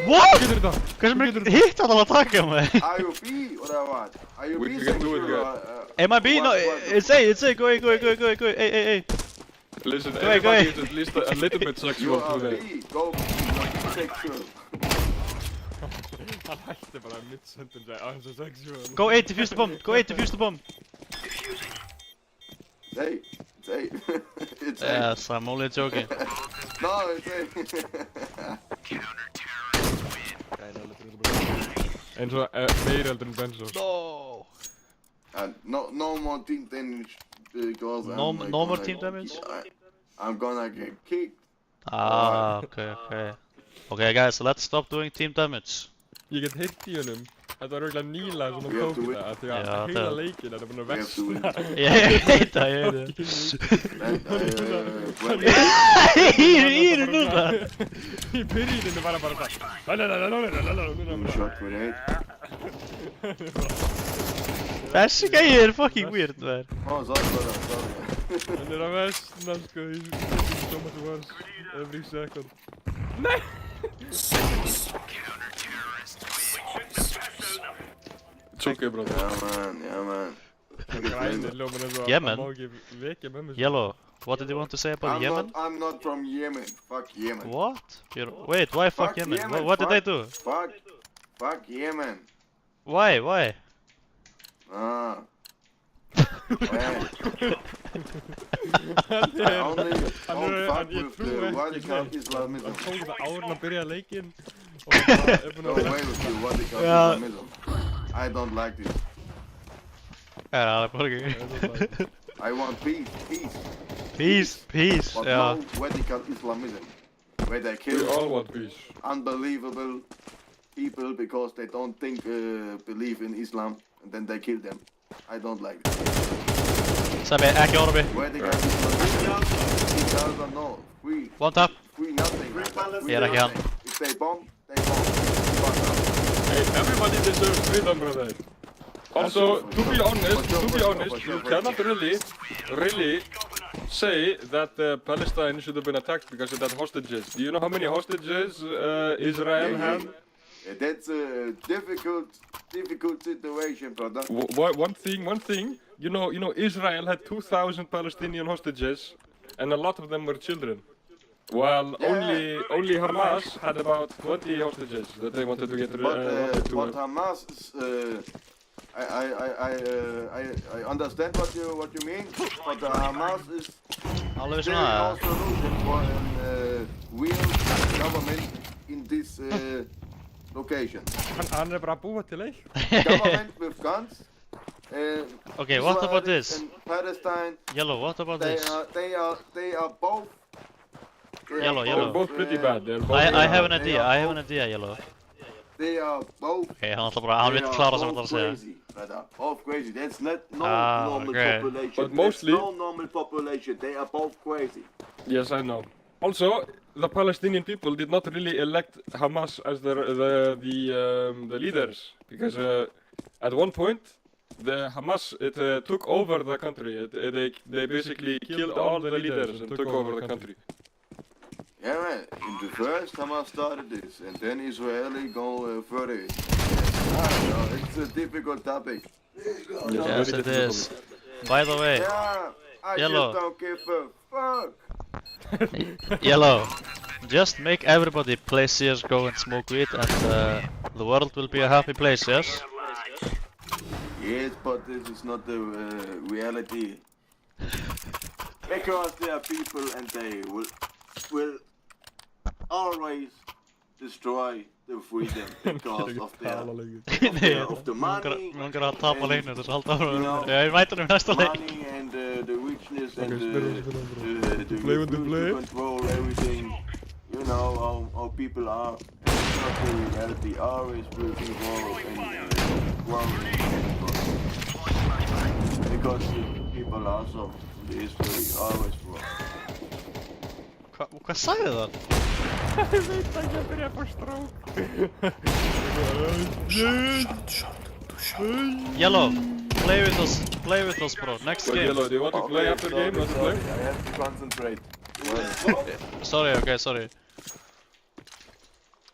What? Getur þetta? Hversu mörg hitt hann að taka mig? Are you B or what? Are you We B can do it, sexual? yeah. Am I B? No, it's A, go A. Hey. Listen, Go everybody away. is at least a little bit You sexual are today. B. Go B. Not sexual. Hann hætti bara mid-sentence að hans er sexual. Go A, defuse the bomb. It's A. It's A. It's A. Yes, I'm only joking. No, it's A. Eins og meiri heldur en benzos. No. No more team damage because No I'm like more gonna- team damage? I'm gonna get kicked. Ah, okay. Okay guys, let's stop doing team damage. Ég get heyrt í honum. Þetta var auðvitað nýla sem We hún have tók to þetta. win. Af því Já, að heila það- leikinn er búin að We have to win. versna. Ég veit það. Íru núna. Í byrjuninu var hann bara það. Shot grenade. Þessi gæi er fucking weird, man. Oh, sorry, sorry. Hann er að versna, sko. He's so much worse every second. It's okay, brother. Yeah, man. Grænir ljóman eins og Yemen? hann má ekki vekja með mér. Yellow, what did you want to say about Yemen? I'm not from Yemen. Fuck Yemen. What? Wait, why fuck Yemen? What did they do? Fuck Yemen. Why? Ah. Hann I only Hann don't fuck ég with trúi the ekki radical neitt. Islamism. Hann tók það árun að byrja leikinn og hann bara er búin No að way with the radical Yeah. Islamism. I don't like this. Það er bara I want peace. Peace, But já. no radical Islamism. Where they We kill all want peace. unbelievable people because they don't believe in Islam, and then they kill them. I don't like it. Sæmi, ekki orða mig. Radical Islamism. It doesn't know. One tap. Free nothing. Ég er ekki hann. If they bomb, they bomb. Fuck up. Hey, everybody deserves freedom, brother. Also, to be honest, you cannot really say that Palestine should have been attacked because it had hostages. Do you know how many hostages Israel had? That's a difficult situation, brother. One thing. You know, Israel had 2,000 Palestinian hostages, and a lot of them were children. While Yeah. only Hamas had about 20 hostages that they wanted to get rid But of. Hamas is, I understand what you mean, but Hamas is Alveg still svona. no solution for a real government in this location. Hann er bara að búa til eitt. Government with guns. Okay, what about Israel this? and Palestine, Yellow, what about this? they are both Yellow, They're yellow. both pretty bad. They're both I have an They idea, are I have an both- idea, Yellow. They are both. Ok, hann vill klára sem hann var að segja. crazy, brother. Both crazy. That's not no Ah, normal okay. population. But mostly- That's no normal population. They are both crazy. Yes, I know. Also, the Palestinian people did not really elect Hamas as the leaders because at one point the Hamas took over the country. They basically killed all the leaders and took over the country. Yeah, man. In the first, Hamas started this, and then Israeli go further. It's a difficult topic. Yes, it is. By the way, Yeah, I Yellow. just don't give a fuck. Yellow, just make everybody play CSGO and smoke weed and the world will be a happy place, yes? Yes, but this is not the reality. Because there are people and they will always destroy the freedom because of Nei, of the money, langar að tapa and, leiknum þess að halda áfram. you know, Já, ég mæti hann næsta leik. money and the richness and Okay, the Play with the ability play. to control everything. You know how people are. And it's not the reality. Always will be war and war because the people are so. The history always war. Hvað sagði það? Ég veit ekki að byrja að fá strák. Yellow, play with us bro, next But game. Yellow, do you want to play after game? Want to play? I have to concentrate. Sorry, okay, sorry.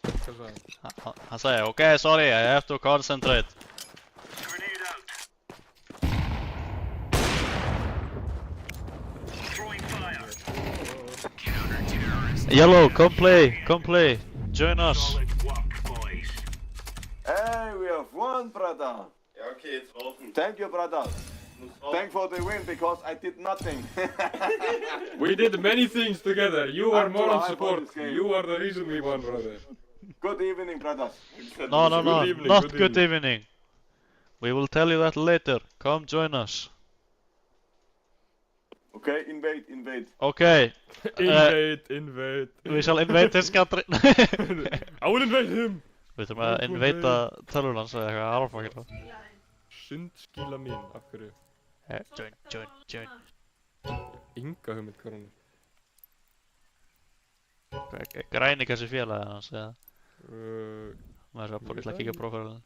Hvað sagði hann? Hann sagði, okay, sorry, I have to concentrate. Grenade out. Throwing fire. Yellow, come play, join us. Solid work, boys. Hey, we have won, brother. Ja, okay, jetzt rauchen. Thank you, brother. Muss rauchen. Thank for the win because I did nothing. We did many things together. You are I'm more too on high for support. this game. You are the reason we won, brother. Good evening, brothers. No, Good evening, not good good evening. We will tell you that later. Come join us. Okay, invade. Okay, Invade. we shall invade his country. I will invade him. Við þurfum að invita tölvun hans eða eitthvað alfakir. Sundskíla mín, af hverju? Join. Inga hugmynd hvað hún Græni kannski félagið hans eða er. maður skal bara ætla að kíkja á prófælun.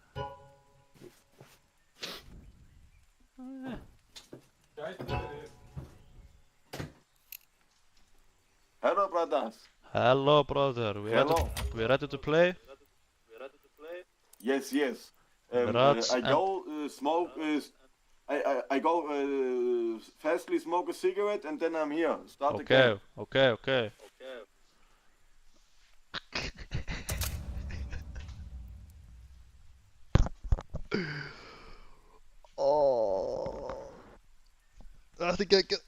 Hello, brothers. Hello brother, Hello. we ready to play? Yes. Rats I and- go smoke. I go fastly smoke a cigarette and then I'm here. Start the game. Okay. Oh, þetta er geggjað.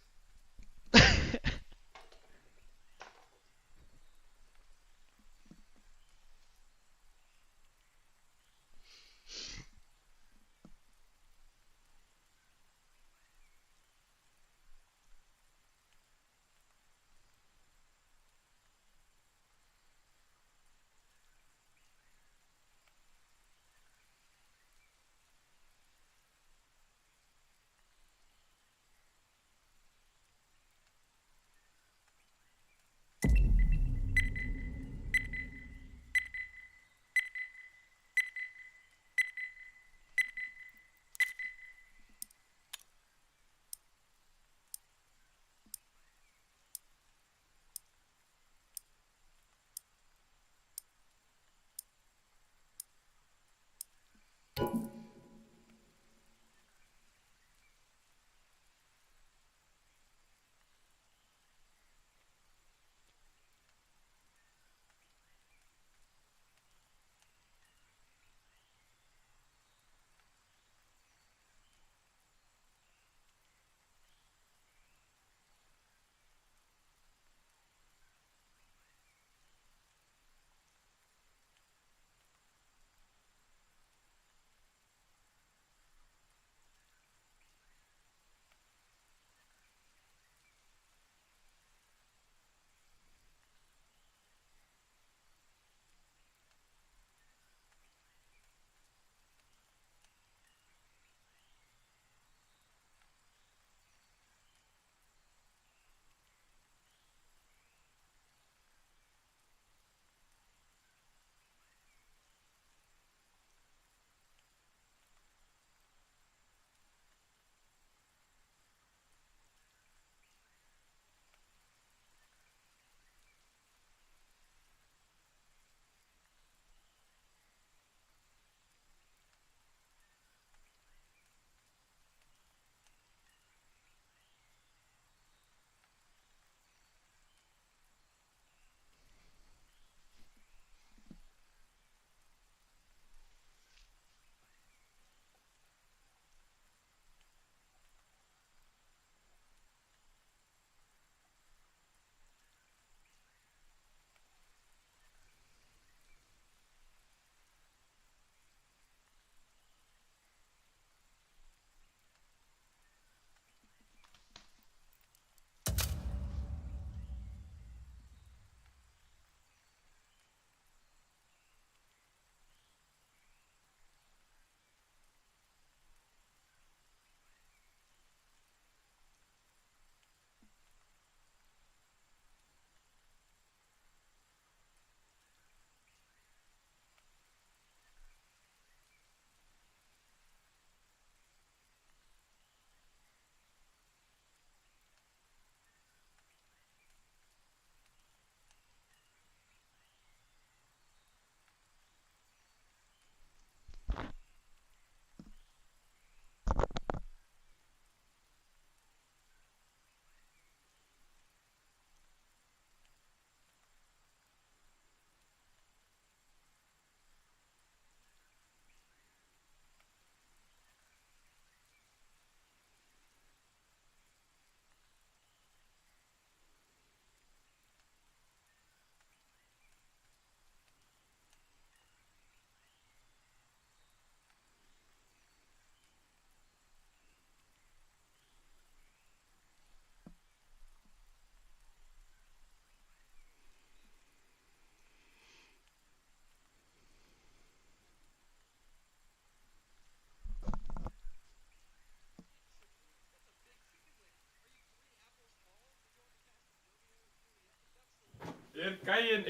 Gæinn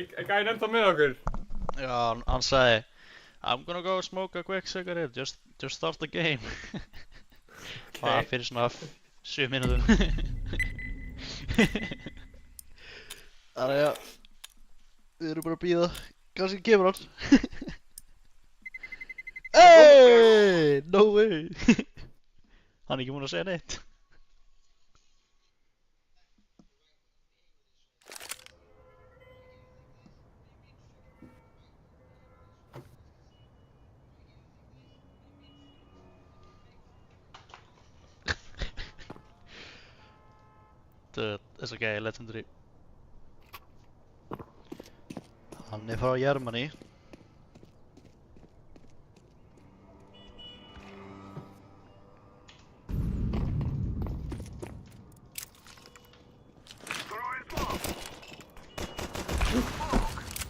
ennþá með okkur? Já, hann sagði I'm gonna go smoke a quick cigarette, just start the game. Það fyrir svona 7 mínútum. Þannig að við erum bara að bíða, kannski kemur hann. Hey, no way. Hann er ekki múinn að segja neitt. Dude, it's okay, legendary. Hann er frá Germany.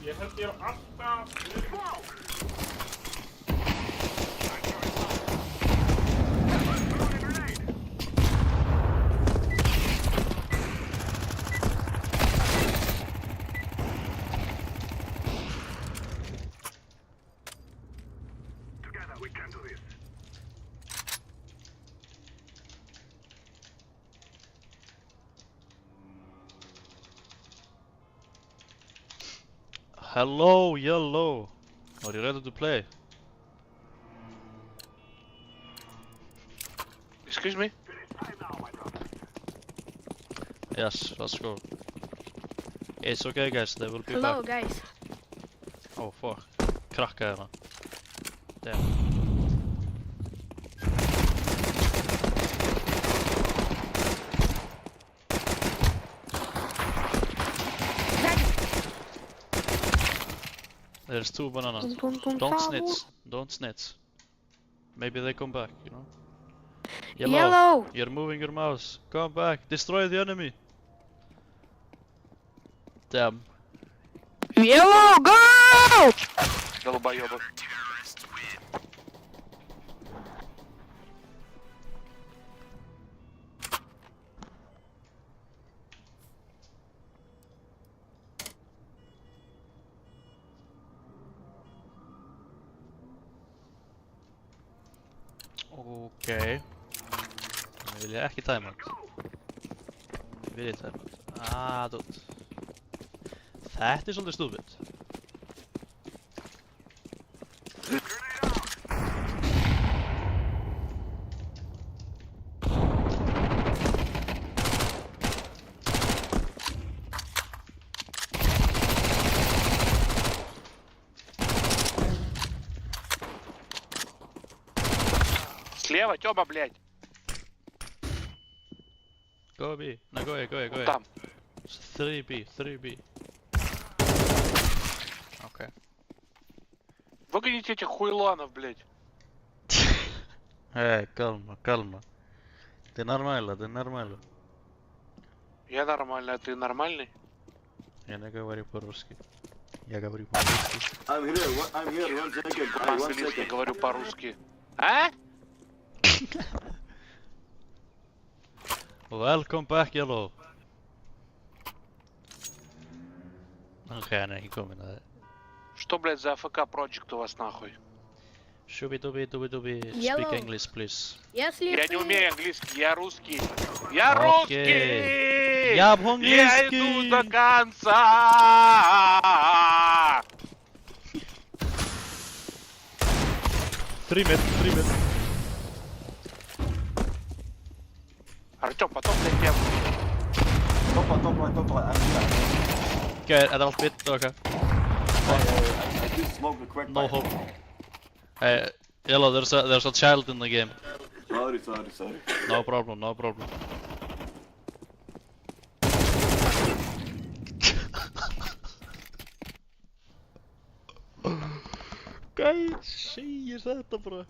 Ég held ég alltaf... Together we can do this. Hello, yellow. Are you ready to play? Excuse me? Yes, let's go. It's okay, guys. They will be Hello, back. guys. Oh fuck. Krakka hérna. Damn. There's 2 bananas. Don't snitch. Don't snitch. Maybe they come back, you know? Yellow. You're moving your mouse. Come back. Destroy the enemy. Damn. Yellow, go! Долбоёбы. Okay. Ég vil ekki timeout. Vil ég timeout? Dude. Þetta er svolítið stúpid. Слева, Тёма, блядь. Go B. No, go A, go A, go A. Там. 3B, 3B. Okay. Выгоните этих хуйланов, блядь. Calma, calma. Ты нормально, ты нормально. Я нормальный, а ты нормальный? Я не говорю по-русски. Я говорю по-русски. I'm here, 1 second. One По-английски second. говорю по-русски. А? Welcome back, yellow. Okay, hann er ekki kominn að það. Что, блядь, за АФК Project у вас нахуй? Shubi-dubi-dubi-dubi. Speak Yellow. English, please. Если Я ты... не умею английский, я русский. Я Окей. русский! Я по-английски! Я иду до конца! 3 mid, 3 mid. Артём, потом, блядь, я... Top one. I'm here. Okay, þetta er allt mid, okay. I just smoked a crack No pipe. hope. Hey, yellow, there's a child in the game. Sorry. No problem, no problem. Gæt, segir þetta bara.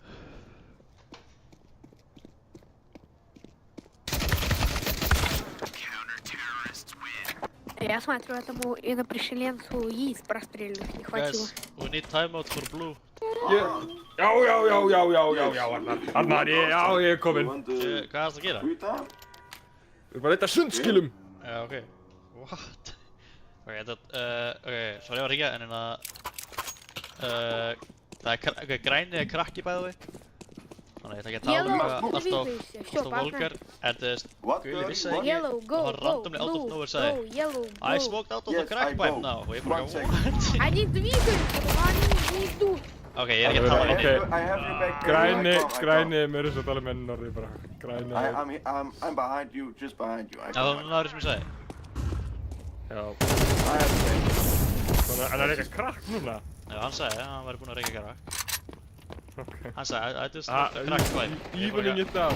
Я смотрю, этому инопришеленцу яиц простреливать не хватило. Guys, we need timeout for blue. Já, Arnar, ég er kominn. Want Hvað er það að gera? free time? Við erum bara að leita sundskilum. Já, ok. What? sorry ég var ekki en það græni krakki bæði við. Þannig ég ætla ekki að tala Двигайся, всё, alltaf volgar, en þú veist, What? Gulli vissi það ekki. Yellow, go, Og hann go, randomly out of blue, nowhere sagði, go, yellow, I go. smoked out of the Yes, crack I pipe go. now. Og ég One bara, second. what? Они двигаются, но они не идут. Ok, ég er ekki að tala um Okay. I have your back. Græni, mér er svo að tala með norði bara. Græni. I'm behind you, just behind you. Já, það var náður sem ég sagði. Já. I have your back. Þannig að hann er eitthvað krakk núna. Já, hann sagði að hann væri búinn að reykja krakk. Ok. Hann sagði, I just smoked a crack pipe. Evening it up.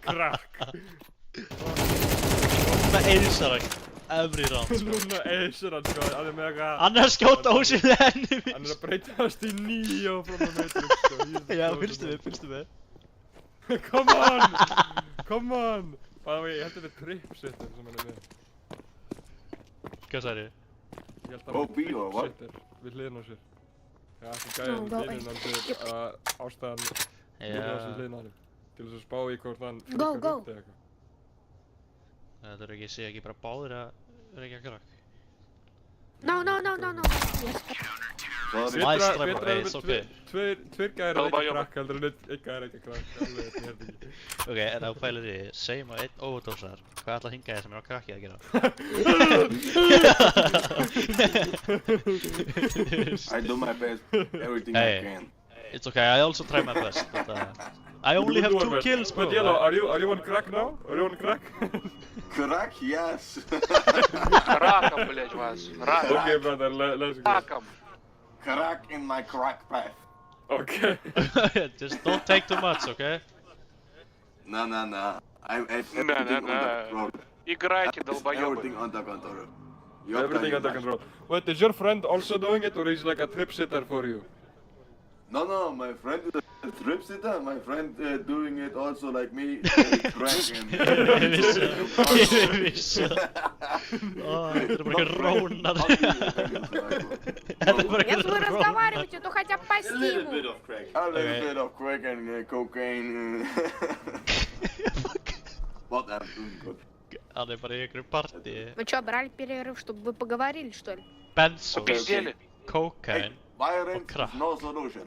Krakk. Það eilsar hann, every round, sko. Núna eisir hann sko, hann er með eitthvað. Hann er að skjóta húsið með henni Hann er minnst. að breytast í 9 frá Matrix sko. Já, fylgstu með. Come on! Come on! By the way, ég held að þetta er tripsitter sem hann er með. Hvað sagði ég? Ég held að Oh, B or what? tripsitter við hliðin á sér. Já, það gæði go, hliðin á sér að ástæðan hliðin á sér Já, hliðin á sér. Til þess að spá í hvort hann Go, flikkar go. upp eða eitthvað. þetta er ekki, sé ekki bara báðir að reykja krakk. No, no, no, no, no. Yes. Sorry. Nice Betra try, bro. að Hey, vera it's okay. tveir gæðir að Alba, leika Alba. krakk heldur en einn gæðir að leika krakk. Alveg, ég held ekki. Ok, en ef þú pælir í, segjum að einn overdosar, hvað ætla hingaði sem er á krakki að gera? I do my best, everything Hey. I can. It's okay, I also try my best, but I only have 2 kills, bro. But Yellow, are you on crack now? Are you on crack? Crack, yes. Раком, блядь, вас. Раком. Okay, brother, let's go. Раком. Crack in my crack path. Okay. Just don't take too much, okay? Nah. I have everything Nah, under nah. control. Играйте, долбоёбы. Everything under control. Everything under control. Wait, is your friend also doing it, or is he like a trip sitter for you? No, my friend is a trip sitter. My friend doing it also like me, crack and... Ég vissi það. Ó, þetta er bara ekki rónar. Þetta er bara ekki Если вы rónar. разговариваете, то хотя бы по A little bit стиму. of crack. A little Okay. bit of crack and cocaine. But I'm doing good. Hann er bara í einhverju partí. Вы что, брали перерыв, чтобы вы поговорили, что ли? Benzos, Пиздели. cocaine. Violence crack. is no solution.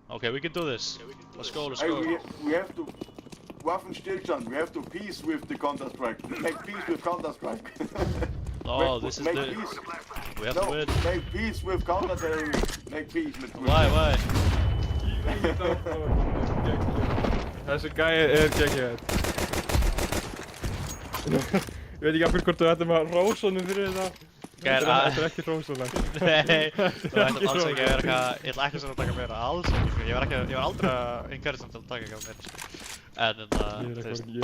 Okay, we can do this. Let's go, let's Hey, go. we have to... Waffenstillstand. We have to peace with the Counter-Strike. Make peace with Counter-Strike. Oh, this is make the... peace. We have to No, win. make peace with counter-terrorism. Make peace with... Why? Þessi gæi er geggjaður. Ég veit ekki af hverju hvort þú ættum að rósa honum fyrir þetta. Þetta er ekki rósalegt. Nei, þú ættum alls ekki að vera eitthvað... Ég ætla ekki að taka meira, alls ekki, sko. Ég var aldrei að encourage hann til að taka eitthvað meira, sko. En Ég er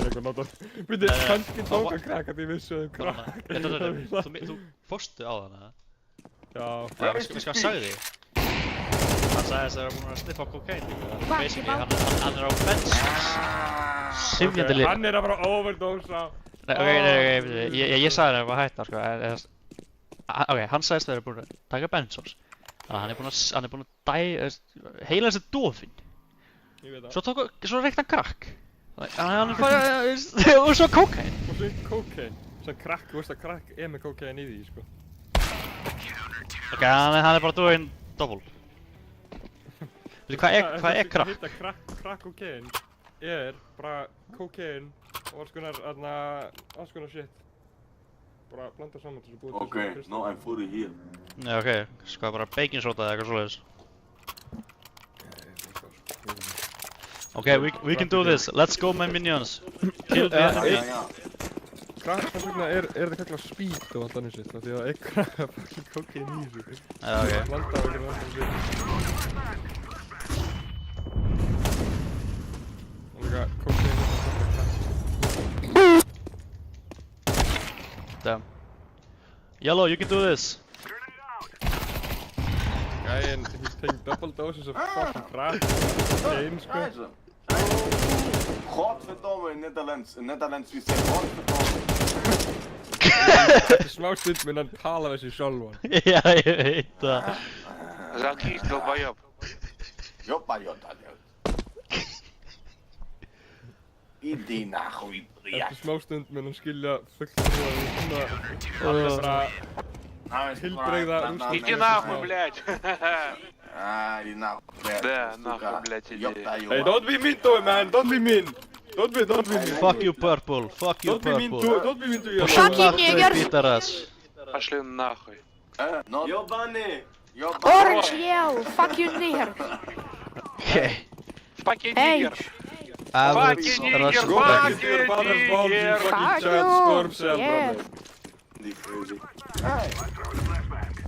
eitthvað náttúrulega... Býttu, Nei, kannski tók var- hann krakk að ég vissi um krakk. Þú fórstu á hana. Já. Veistu hvað hann sagði? Hann sagði þess að það var búinn að sniffa kokain. Basically, hann er á bensins. Sifjandi lið. Hann er að fara að overdosa. Nei, ég sagði hann að það var hættar, sko. Ok, hann sagðist að það er búinn að taka bensins. Þannig að hann er búinn að heila þessi dofinn. Ég veit það. Svo reykti hann krakk. Hann er bara... Og svo kokain. Og svo kókain. Svo krakk, þú veist að krakk er með kókain í því, sko. Ok, hann er bara doing double. Veitu, hvað er krakk? Þetta krakk kókain er bara kókain og alls konar shit. Bara blanda saman til þess að búið til Okay, now I'm fully here. Já, ok. Sko bara bakingsóta eða eitthvað svoleiðis. Okay, we can do this. Let's go, my minions. Kill the enemy. Ja. Þess vegna er þetta kallað speed og allt annað shit, af því að eitthvað er fucking kókain í þessu. Já, ok. Blanda á einhverjum annan shit. Og líka kókain er fucking Damn. Yellow, you can do this. Gæinn, he's taking double doses of fucking crack. Cocaine, sko. Nice. Godverdomme in Netherlands. In Netherlands we say godverdomme. Þetta er smá stund minn að tala við sig sjálfan. Já, ég veit það. Заткнись, долбоёб. Joppa. Idi nahoi, Eftir smá stund mun hann skilja fullkomlega svona alveg bara tilbreyða rúst. Иди нахуй, блядь. Иди нахуй, блядь. Да, нахуй, блядь, иди. Hey, don't be mean to him, man. Don't be mean. Don't be mean. Fuck you purple, fuck you Don't be mean purple. to yellow. Fuck you, Fuck nigger. Pítaras. Пошли нахуй. Ёбаный! Orange yell. Fuck you, nigger. Okay. Fucking Hey. nigger. Average Fucking nigger, Russian Go back fucking. into your father's balls, you Fuck fucking you. child sperm cell, Yeah. brother. Hey!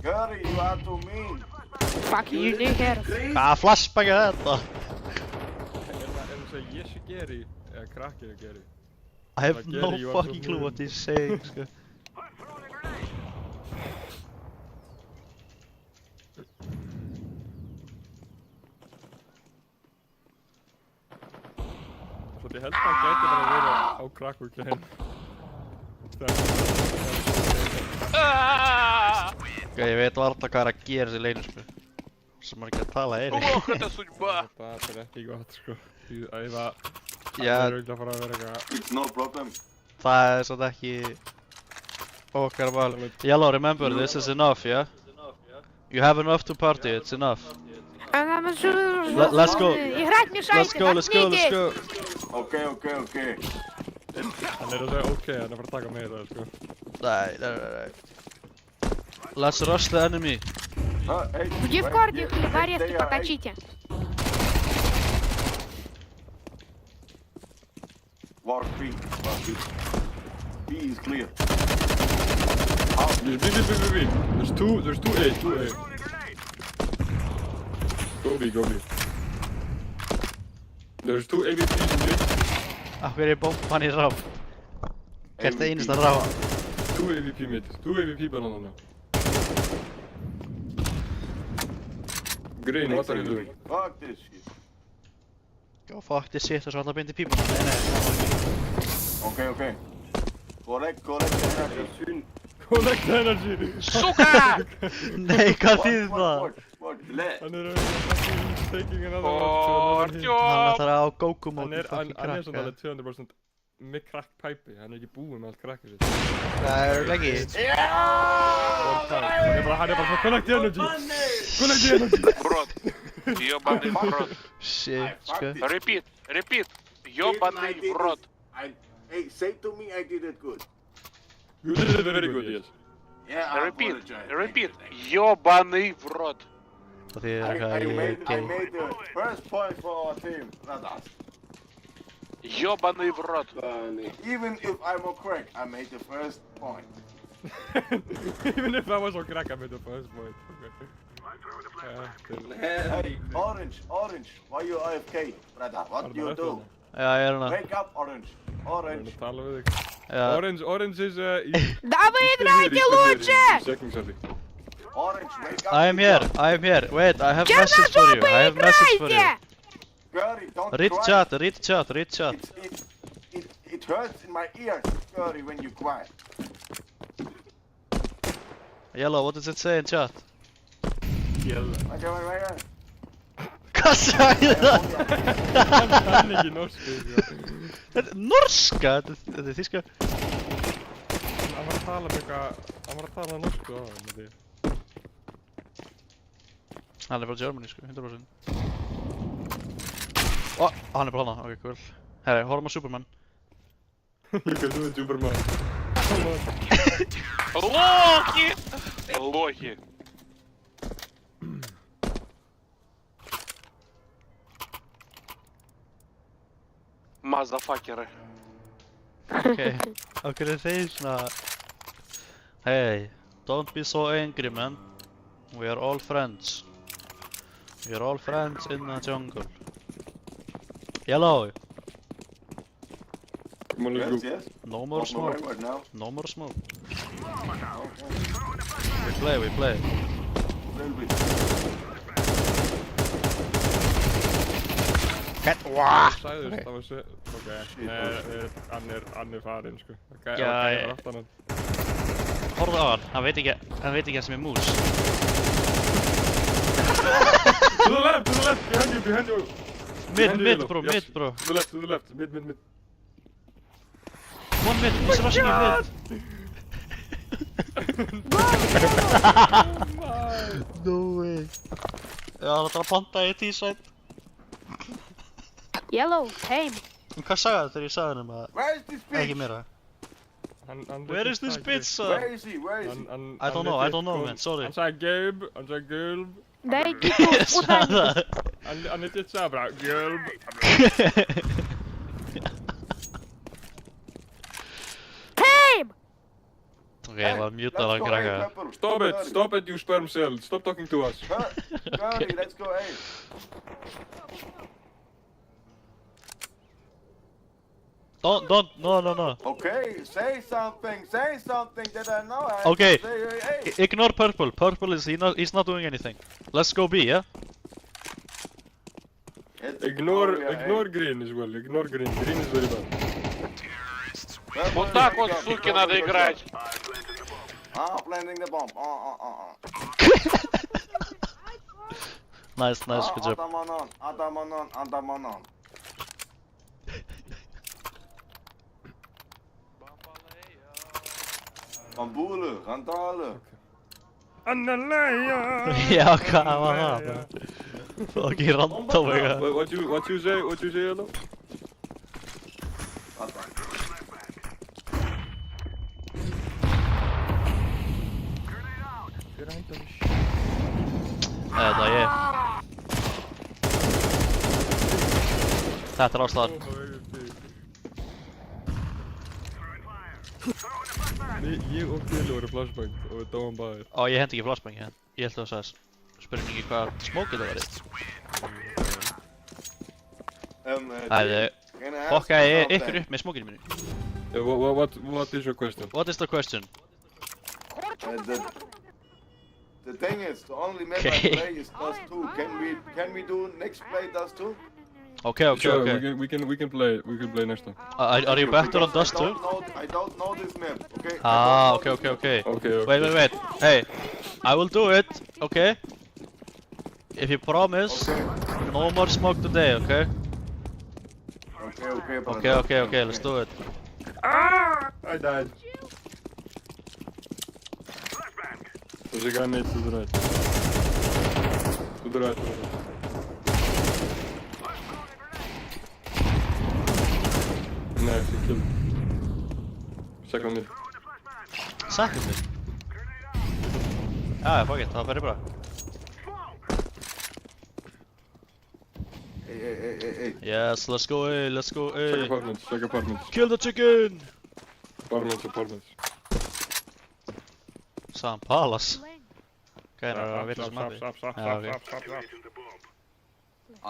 Curry, you are too mean. Fuck you, nigger. Hvaða flashback er þetta? En þú segir Jessu Geri, eða krakkið Geri. I have Gary, no you are fucking so clue what he's saying, sko. Svo ég held að hann gæti bara að vera á krakkvökinn. Ok, ég veit varla hvað er að gera þessi leynisspil. Sem maður ekki að tala einu. Ох, это судьба. Það er ekki gott, sko. Það Já, er auðvitað að fara að vera eitthvað. It's no problem. það er svona ekki okkar val. Yellow, remember, this is enough, yeah? You have enough to party, it's enough. Let's go. Играть мешайте, Let's go, let's go, let's go. Okay. Hann er að segja ok, hann er að fara að taka meira, sko. Nei. Let's rush the enemy. Hey, Где в корде хлеборезки поточите? War B. B is clear. B. There's two A. Go B. There's two AVPs in mid. Af hverju er bomban í rám? Hvert er einasta rám? Two AVP mid. Two AVP banana. Green, what are you doing? Fuck this shit. Go fuck this shit og svo alltaf bindi pípuna. Nei. Okay. Correct energy. Collect energy! Сука! Nei, hvað þýðir það? What? Let. Hann er taking another О, one to another hit. Hann Артём! ætlar á Hann Goku-móti er fucking svona krakka. alveg 200% með crackpæpi, hann er ekki búinn með allt crackið sitt. Það er lengi. Hann er bara svo collect energy! Collect energy! В рот. Ёбаный в рот. Shit, sko. Repeat. Ёбаный в рот. Hey, say to me I did it good. You did it very good, yes. Yeah, I Repeat. Ёбаный в рот. Það þýðir I eitthvað made the first point for our team, brothers. Ёбаный в рот. Even if I'm a crack, I made the first point. Even if I was on crack, I made the first point. Hey, Orange, why you AFK, brother? What do you do? Já, ég er hana. Wake up, Orange. Hann er að tala við þig. Já. Orange is... Да вы играете лучше! Checking something. Orange, wake up. I am here. Wait, I have message for you. I have message for you. Играйте! Curry, don't Read cry. chat. It hurts in my ears, Curry, when you cry. Yellow, what does it say in chat? Okay. Hvað sagði það? Hann er ekki norsku, sko. Þetta er norska? Þetta er þýska? Hann var að tala um eitthvað... Hann var að tala norsku á hann, því. Hann er frá Germany, sko, 100%. Ó, hann er bara hana, ok, cool. Herri, horfum á Superman. You can do it, Superman. Лохи. Мазафакеры. Ok, okkur er þeir svona... Hey, don't be so angry, man. We are all friends. We are all friends in the jungle. Yellow, Come on, let's go. Yes. no more What's my smoke. word now? No more smoke. We play. Little bit. Sæður, það var svo... Ok, nei, hann er farinn, sko. Ok, Já, það var aftan hann. Horfðu á hann, hann veit ekki að sem er mús. To the left, behind you. Mid, bro. To the left, mid. One mid, he's rushing in mid. No way. Já, hann ætlar að planta í T-side. Yellow, same. En hvað sagði það þegar ég sagði hann að Where is this ekki bitch? meira? Hann Where is this bitch, sir? Where is he? Where is he? I don't know, man, sorry. Hann sagði Gabe, hann sagði Gulb. Дай киту, Ég sagði куда-нибудь. það. Hann eitthvað sagði bara Gulb. Same! Ok, ég var mjútað að krakka. Stop it, you sperm cell. Stop talking to us. Curly, let's go A. No. Okay, say something that I know. I Okay. Say, hey. Ignore purple. Purple is he's not doing anything. Let's go B, yeah? Ignore green as well. Ignore green. Green is very bad. Вот так вот, суки, надо играть. Planting the bomb. Nice, good job. Adamanon. Bambule, Randale. Annaleia! Já, hvað var það? Fucking random eitthvað. What you say, Yellow? Það er ég. Þetta er ástæðan. Ég og Gulli voru flashbang og við dáum báðir. Ó, ég hendi ekki flashbang hérna. Ég held að það sagðist. Spurning ekki hvað smókið það verið. Æði, fokkaði ykkur upp með smókinu mínu. What is your question? What is the question? The thing is, the only map I Okay. play is Dust 2. Can we do next play Dust 2? Okay. Sure, we can play next time. Are you better on Dust 2? I don't know this map, okay? Ah, okay. Okay. Wait. Hey, I will do it, okay? If you promise, no more smoke today, okay? Okay, let's do it. I died. There's a guy made to the right. To the right. Nice, he killed. Second mid. Second mid. Ah, fuck it, það verður bara. Hey. Yes, let's go A. Check apartments. Kill the chicken! Apartments. Sam Palace. Gæðir að vitla sem mappi. Stop. Já, ok.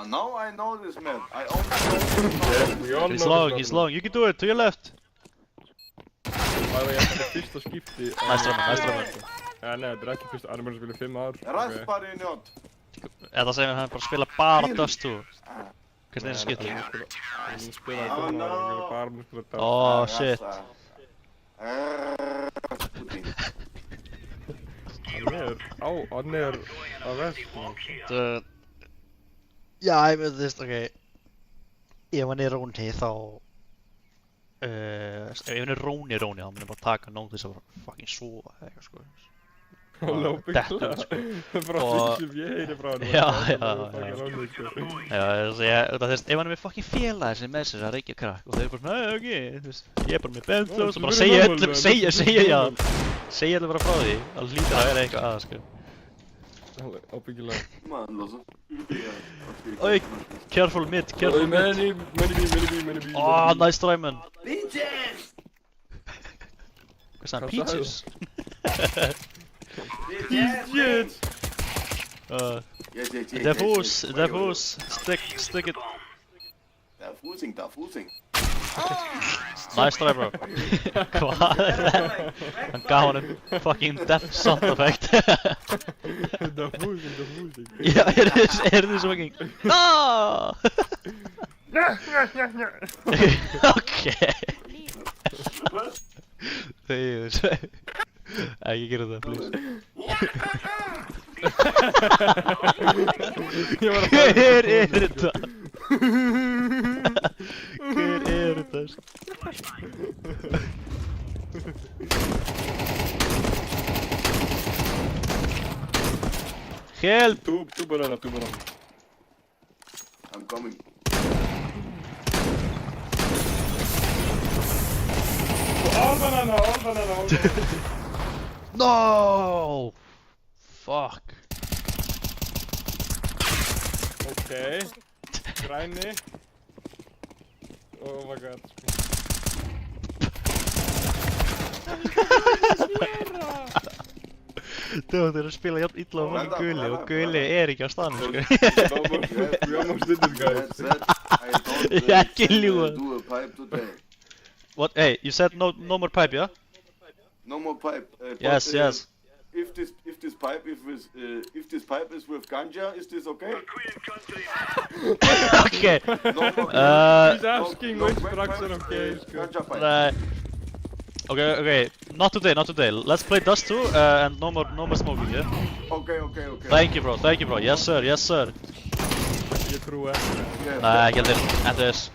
Now I know this map. I only know We all He's know long. You can do it, to your left. Það var ég fyrsta skipti. Nice drömmur. Ja, nei, þetta er ekki fyrsta. Hann er bara að spila 5 ár. Raspar í njótt. Eða segir hann bara spila bara Dust 2. Hvernig er það skipti? Hann spilaði 5 ár. Hann er bara að spila Dust. Oh, shit. Hann er á vest. Já, ég veit þess, ok. Ef hann er Róni þá... ef hann er Róni, þá mun ég bara taka nóg þess að bara fucking sofa eða eitthvað sko. Detta út, sko. Bara því sem ég heyri frá hann. Já. Já. Já, ef hann er með fucking félagi sem með sér að reykja krakk og þau er bara svona, ok, þú veist, ég er bara með Bentlo og bara segja öllum, segja öllum bara frá því. Það hlýtur að vera eitthvað aða, sko. Ábyggilega. Man, losa. Oi, careful mid. Many B. Oh, nice try, man. Bitches! Hvað sagði hann? Peaches? Bitches! Yes. Diffuse, stick it. Diffusing. Nice try, bro. Hvað er það? Hann gaf honum fucking death sound effect. Diffusing. Já, er þið svo fucking... No! Ok. Þegar ekki gera það, please. Hver er þetta? Hver er þetta? Help! Two banana. I'm coming. All banana. No! Fuck. Okay. Græni. Oh my god. Þú þeir að spila jafn illa á honum Gulli og Gulli ekki á staðnum, sko. We almost did it, guys. That's it. I don't Yeah, kill you. do a pipe today. What? Hey, you said no more pipe, yeah? No more pipe. But, Yes, yes. If this pipe is with ganja, is this okay? Okay. No more. He's asking which drugs are okay. Ganja pipe. Right. Okay. Not today. Let's play Dust 2 and no more smoking, yeah? Okay. Thank you, bro. Yes, sir. Ég trúi ekki. Yes. Nei, ekki heldur. Endurins.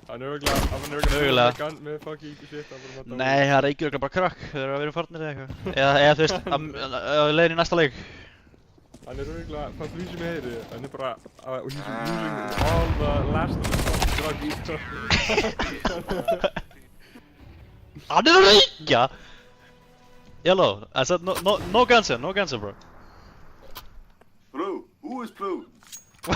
Hann er örugglega með fucking shit að bara mata. Nei, það reykir örugglega bara krakk. Þeir eru að vera farnir eða eitthvað. Eða þú veist, leiðin í næsta leik. Hann er örugglega, hvað því sem ég heyri, hann er bara he's using all the last of the drug. Hann er að reykja! Yellow, I said no cancer, bro. Blue. Who is blue? I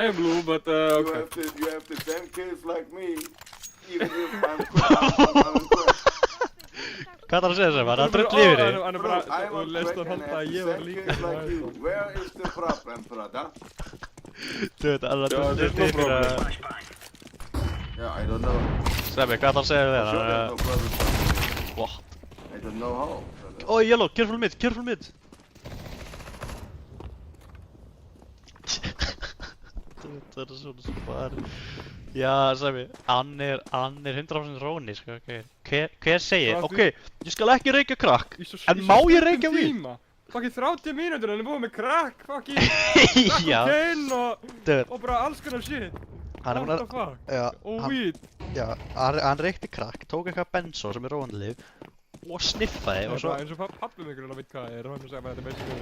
am blue, but okay. You have the same kills like me. Even if I'm quick. Hvað er það að segja sem? Hann er að drull yfir þig. Hann er bara, þú leist hann halda að ég var líka like you. Where is the problem, brother? Þú veit, hann er að drull yfir þig að... Yeah, I don't know. Sveppi, hvað er það að segja við þér? Sure, there's no problem. What? I don't know how. Oh, yellow, careful mid. Það er svona spari. Já, Sveppi, hann er 100% róni, sko, ok. Hver segir? Ok, ég skal ekki reykja krakk, en má ég reykja vín? Fucking 30 mínútur, hann er búinn með crack, fucking Já. cocaine og bara alls konar shit. Hann What the fuck? Já, Og weed. Já, hann reykti krakk, tók eitthvað benzo sem er rónlif og sniffaði og svo... Eins og pappum ykkur veit hvað það er, hann segir að þetta er basically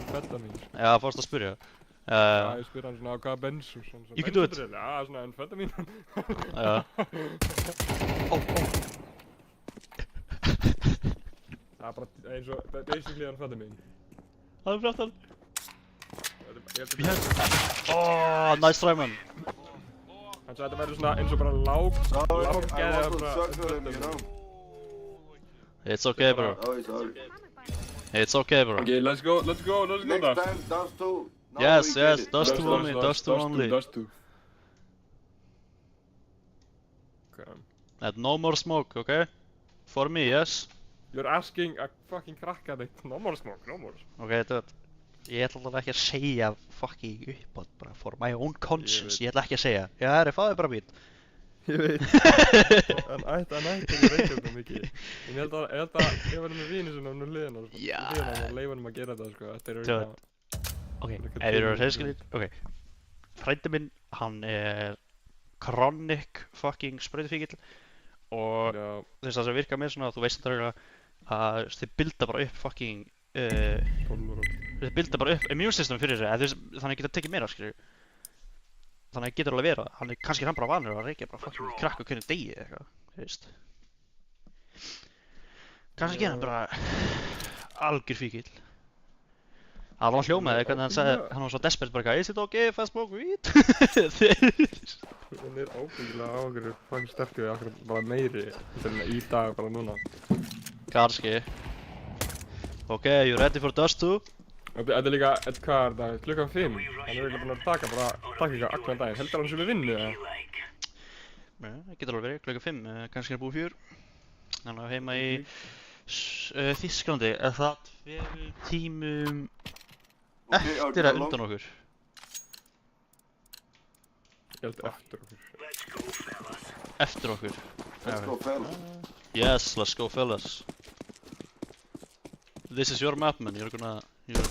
amfetamin. Já, fórst að spyrja. Já, ég spyr hann svona á hvaða benzo. You can do it. Já, svona amfetamin. Já. Það er bara eins og basically amfetamin. Það er frættan. Ég held Oh, nice try, man. Hann sagði að þetta væri svona eins og bara lág I geði want to bara circle him, you know. It's okay, bro. Oh, sorry. It's okay, bro. Okay, let's go Next time, Dust 2. Now Yes, we get it. Dust 2 only, Dust 2 only. Dust 2. Okay. And no more smoke, okay? For me, yes? You're asking a fucking crack addict. No more smoke. Okay, dude. Ég ætla alveg ekki að segja fucking uppátt bara for my own conscience. Ég ætla ekki að segja. Já, herri, fáðu bara vín. Ég veit. Hann ætti ekki að reykja þetta mikið. En ég held að ég var með víni sem hann hliðina og Já. leifa hann að gera þetta, sko. Þetta er Dude. Ok, ef þið eru að segja skilja. Ok. Frændi minn, hann er chronic fucking sprautufíkill og Já. þú veist það sem virkar með svona, þú veist þetta að þið builda bara upp fucking þið builda bara upp immune system fyrir þessu, þannig að geta tekið meira, skilju. Þannig að getur alveg vera, kannski er hann bara vanur að reykja bara fucking krakk og hvernig degi eða eitthvað, þú veist. Kannski er hann bara algjör fíkill. Það var hljómaði hvernig hann sagði, hann var svo desperate bara is it okay if I smoke weed? Hann er ábyggilega á okkur fucking sterkur við okkur bara meiri en í dag bara núna. Kannski. Ok, you ready for Dust 2? Þetta er líka, hvað er það, klukkan 5. Hann er eiginlega búinn að taka eitthvað allan daginn. Heldur hann sem við vinnu, eða? Nei, það getur alveg verið, klukkan 5, kannski er búið 4. Hann er heima í Þýskalandi, er það 2 tímum eftir að undan okkur? Ég held eftir okkur. Eftir okkur? Let's go, fellas. Yes, let's go, fellas. This is your map, man. You're gonna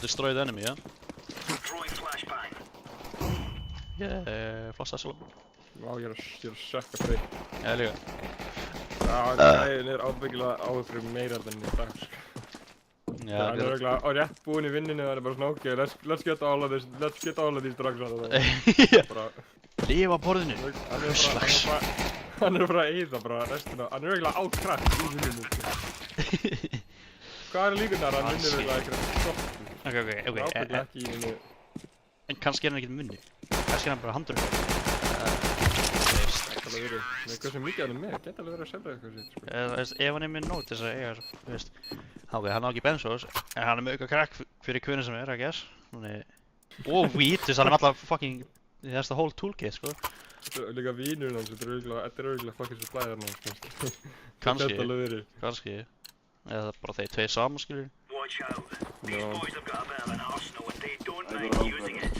destroy the enemy, yeah? Yeah, flossa Asylum. Vá, ég er að sökka fyrir. Já, líka. Já, gæðin er ábyggilega áður fyrir meira enn í dag, sko. Já, Hann er örugglega á rétt búinn í vinninu og hann er bara svona ok, let's get all of these drugs out of there. Bara, lifa á borðinu. hann er bara að eyða bara restina, hann er örugglega á krakk í vinninu. Hvað er líkunar að hann vinnur við eitthvað stopp? Ok. Ábyggilega ekki í henni. En kannski er hann ekkert munni. Kannski er hann bara handröð. Geta alveg verið, með hversu mikið hann er með, geta alveg verið að selja eitthvað sitt, sko. Ef hann er með nót þess að eiga, þú veist. Ok, hann á ekki bensós, en hann er með auka crack fyrir hvernig sem er, I guess. Og weed, þú veist, hann er með alla fucking, that's the whole toolkit, sko. Líka vínurinn hans, þetta er örugglega fucking supplyðar hans, kannski. Kannski. Geta alveg verið. Kannski. Eða bara þeir tveir saman, skilur. Watch out. These boys have got a bit of an arsenal and they don't I mind go using wrong. it.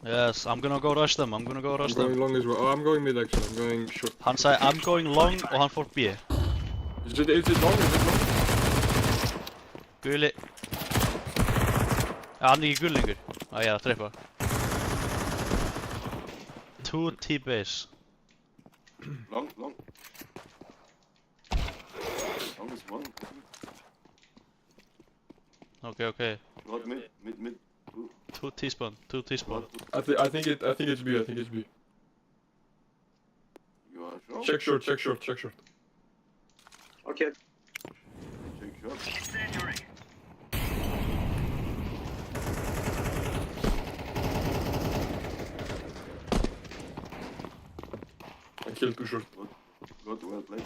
Yes, I'm gonna go rush them, I'm going long as well. Oh, I'm going mid actually, I'm going short. Hann sagði, I'm going long og hann fór B. Is it long? Guli. Ja, hann er ekki gul lengur. Ég er að treffa. 2 T-base. Long. Long is one. Ok. Not mid. 2 T-spawn. I think it's B, You are sure? Check short. Okay. Check short. Incendiary. I killed too short. Good, well played.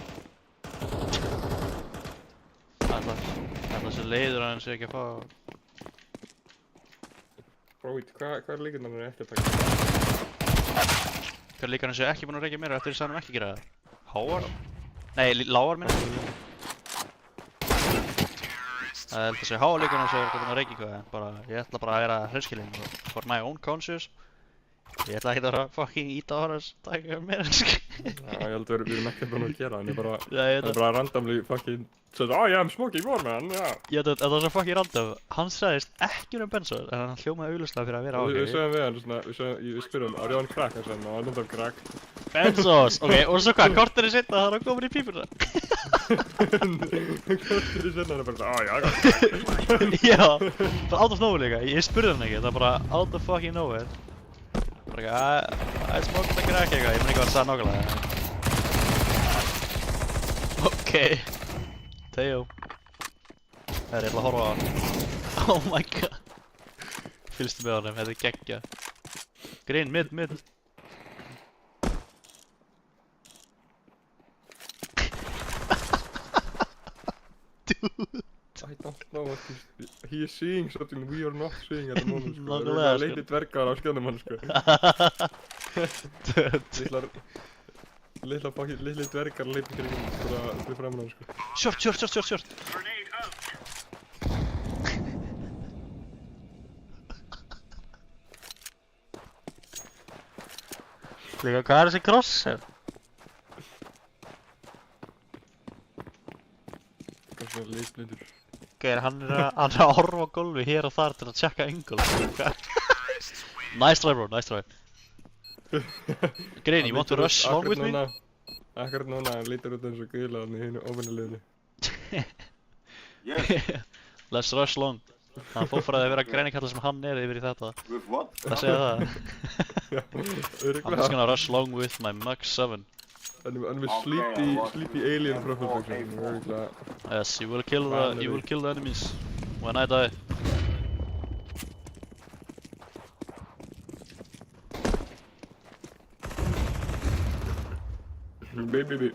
Það sé leiður að hann sé ekki að fá. Bro, hvað er líkunar hann ekki að taka? Hver líka hann sé ekki búinn að reykja mér eftir þess að hann ekki gera það? Háar? Nei, lágar minna. Það held að sé háar líka hann sé ekki búinn að reykja eitthvað, en bara, ég ætla bara að vera hreinskilinn for my own conscious. Ég ætla ekki að vera fucking íta á hann að taka mér, sko. Já, ég held að við erum ekki búin að gera, hann er bara, Já, ég veit hann er bara randomly fucking said, oh yeah, I'm smoking more man, yeah. Ég veit að það var svo fucking random. Hann sagðist ekki um bensón, en hann hljómaði augljóslega fyrir að vera á Við sögum við hann svona, við spyrum, are you on crack? Hann sagði, no, I don't have crack. Bensós, ok, og svo hvað, kortinu setna það er hann komin í pípuna. Kortinu senna hann er bara, oh yeah, I got crack. Já, bara out of nowhere líka, ég spurði hann ekki, það er bara out of fucking nowhere. Bara ekki, I smoked the crack eitthvað, ég man ekki hvað hann sagði nákvæmlega. Ok. Theo. Það er eitthvað að horfa á hann. Oh my god. Fylgstu með honum, þetta er geggja. Green, mid. Dude. I don't know what he is seeing something we are not seeing at the moment, sko. Það Nákvæmlega, eru sko. leiti dvergar á skjánum hann, sko. Lilli dvergar leipi fyrir minn, sko, fyrir framan hann, sko. Short. Grenade out. Líka, hvað er þessi crosshair? Hvað svona leikblindur. Gauðir, hann er að horfa á gólfi hér og þar til að tjekka angle. Nice try, bro, nice try. Green, you want to rush long with me? Akkurat núna, hann lítur út eins og guðla hann í hinu óvinnuleginu. Yes. Let's rush long. Hann fófraði að vera greinikalla sem hann er yfir í þetta. With what? Það segja það. Já, I'm just örugglega. gonna rush long with my Mach 7. Hann er með sleepy alien profile picture, örugglega. Yes, you will kill the enemies when I die. Baby.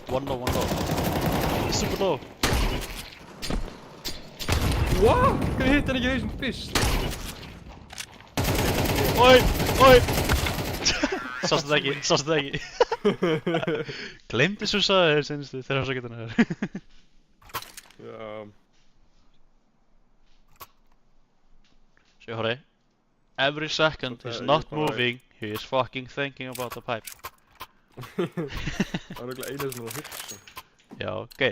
One low. He's super low. What? Hvernig hitt hann ekki hausinn fyrst? Oi! Sástu það ekki? Gleymdi svo sagði þér senstu þegar svo getur hann hér. Já. Sjö horri. Every second Þetta he's er not bara- moving, he is fucking thinking about the pipes. Það er örugglega einu sem hann að hugsa. Já, ok.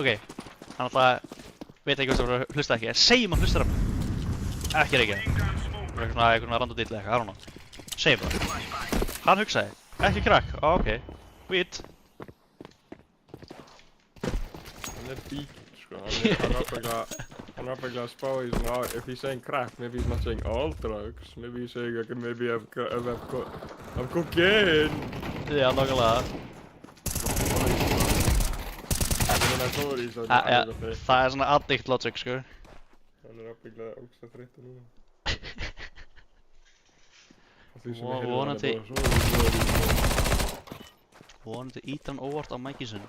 Ok, hann alltaf veit ekki hvað sem verður að hlusta ekki, en segjum hann hlustar á mig. Ekki reykja. Eitthvað random dill eitthvað, I don't know. Segjum það. Hann hugsaði, ekki crack, ok. Weed. sko. Hann var ábygglega að spá í svona, if he's saying crack, maybe he's not saying all drugs. Maybe he's saying, like, maybe I've cocaine. Já, nákvæmlega. Það er svona addict logic, sko. Hann er ábygglega ógsta þreyttur núna. Vonandi ítir hann óvart á mækið sinn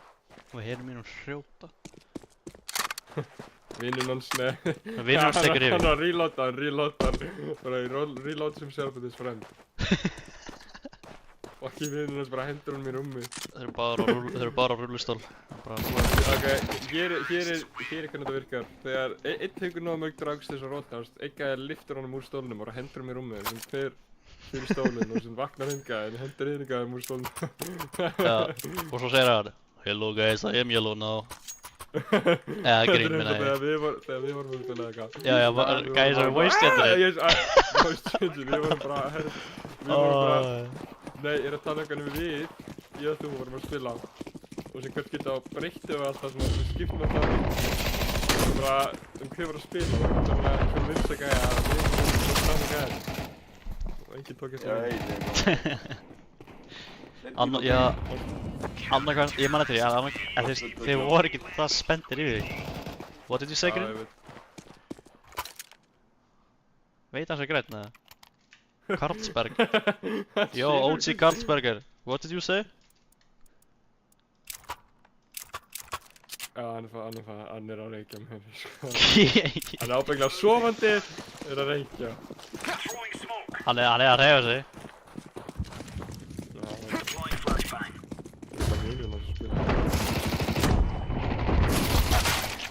og heyrir mínum hrjóta. Vinnun hans, nei. Vinnur hans tekur yfir. Hann reloadar. Bara reloads himself with his friend. Og ekki vinnun hans bara hendur hann í rúmi. Þeir eru bara á rullustól. Ok, hér er hvernig þetta virkar. Þegar einn tekur nógu mörg drugs til þess að rótast, einn gæði liftur honum úr stólnum og hendur hann í rúmi sem fer fyrir stólinn og sem vaknar hinn gæðin og hendur hinn gæðin úr stólnum. Já, og svo segir hann hello guys, I am yellow now. Eða grín minna ég. Þegar við vorum að spila eitthvað. Já, guys are voice changer. Voice changer, við vorum bara nei, ég er að tala eitthvað við og þú vorum að spila og sem hvert geta breyttu við alltaf svona við skiptum alltaf og bara hver var að spila og þannig að hver vinst að gæja að við vorum að saman gæja og enginn tók eftir Annarkvæm, ég man eftir því, en þeir voru ekki það spenntir yfir því. What did you say, Green? Veit hans er grænn, eða? Karlsberg. Yo, OG Karlsberger. What did you say? Já, hann er að reykja með henni, sko. Hann er ábygglega sofandi, er að reykja. Hann er að hreyfa sig.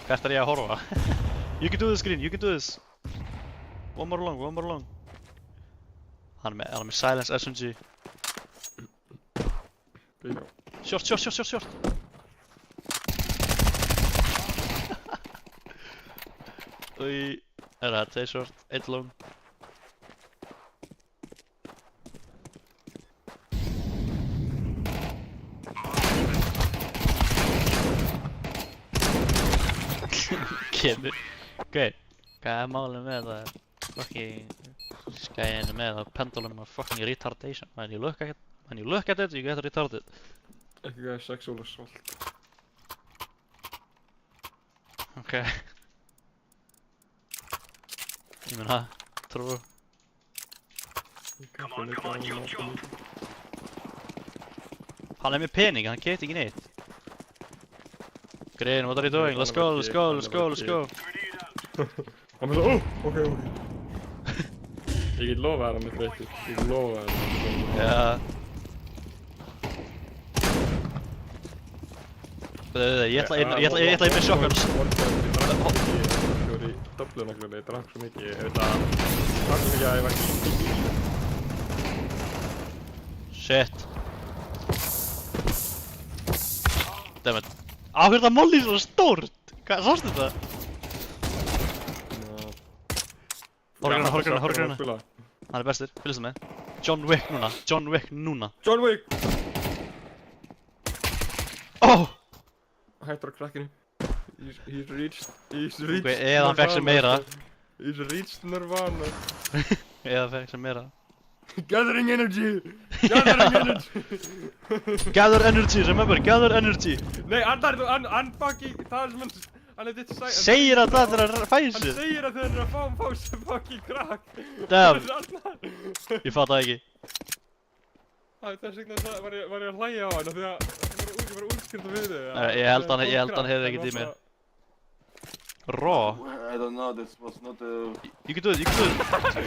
Hvert er ég að horfa? You can do this, Green, you can do this. One more long. Hann er með silence SMG. Short. Úi, það 2 short, 1 long. Kemur. Ok, hvað er málið með það? Fucking skæðinu með það pendulum of fucking retardation. When you look at it, you get retarded. Ekki gæði sexual assault. Ok. Ég meina, trú. Hann er með pening, hann keypti ekki neitt. Green, what are you doing? Let's go. Hann bara, ok. Ég get lofa hann með þreyttur. Já. Ég ætla inn með shotguns. Ég var í döflunarklunni, ég drakk svo mikið. Ég drakk svo mikið að ég var ekki. Shit. Dammit. Á, hvernig það molli svona stórt? Hvað, sástu þetta? Horgrana. Hann er bestur, fylgstu með. John Wick núna. John Wick! Oh! Hættur á krakkinu. He's reached Eða hann fekk sér meira. He's reached Nirvana. Eða hann fekk sér meira. Gathering energy! Gather energy, remember, gather energy. Nei, hann fucking, það er sem hann er ditt sæt. Segir að það er að fæða sér. Hann segir að þeir eru að fá sér fucking krakk. Damn. Ég fatt það ekki. Þess vegna var ég að hlæja á hann, af því að ég var útskrift við þig. Ég held hann hefði ekki tímir. Raw. I don't know, this was not a... You can do it.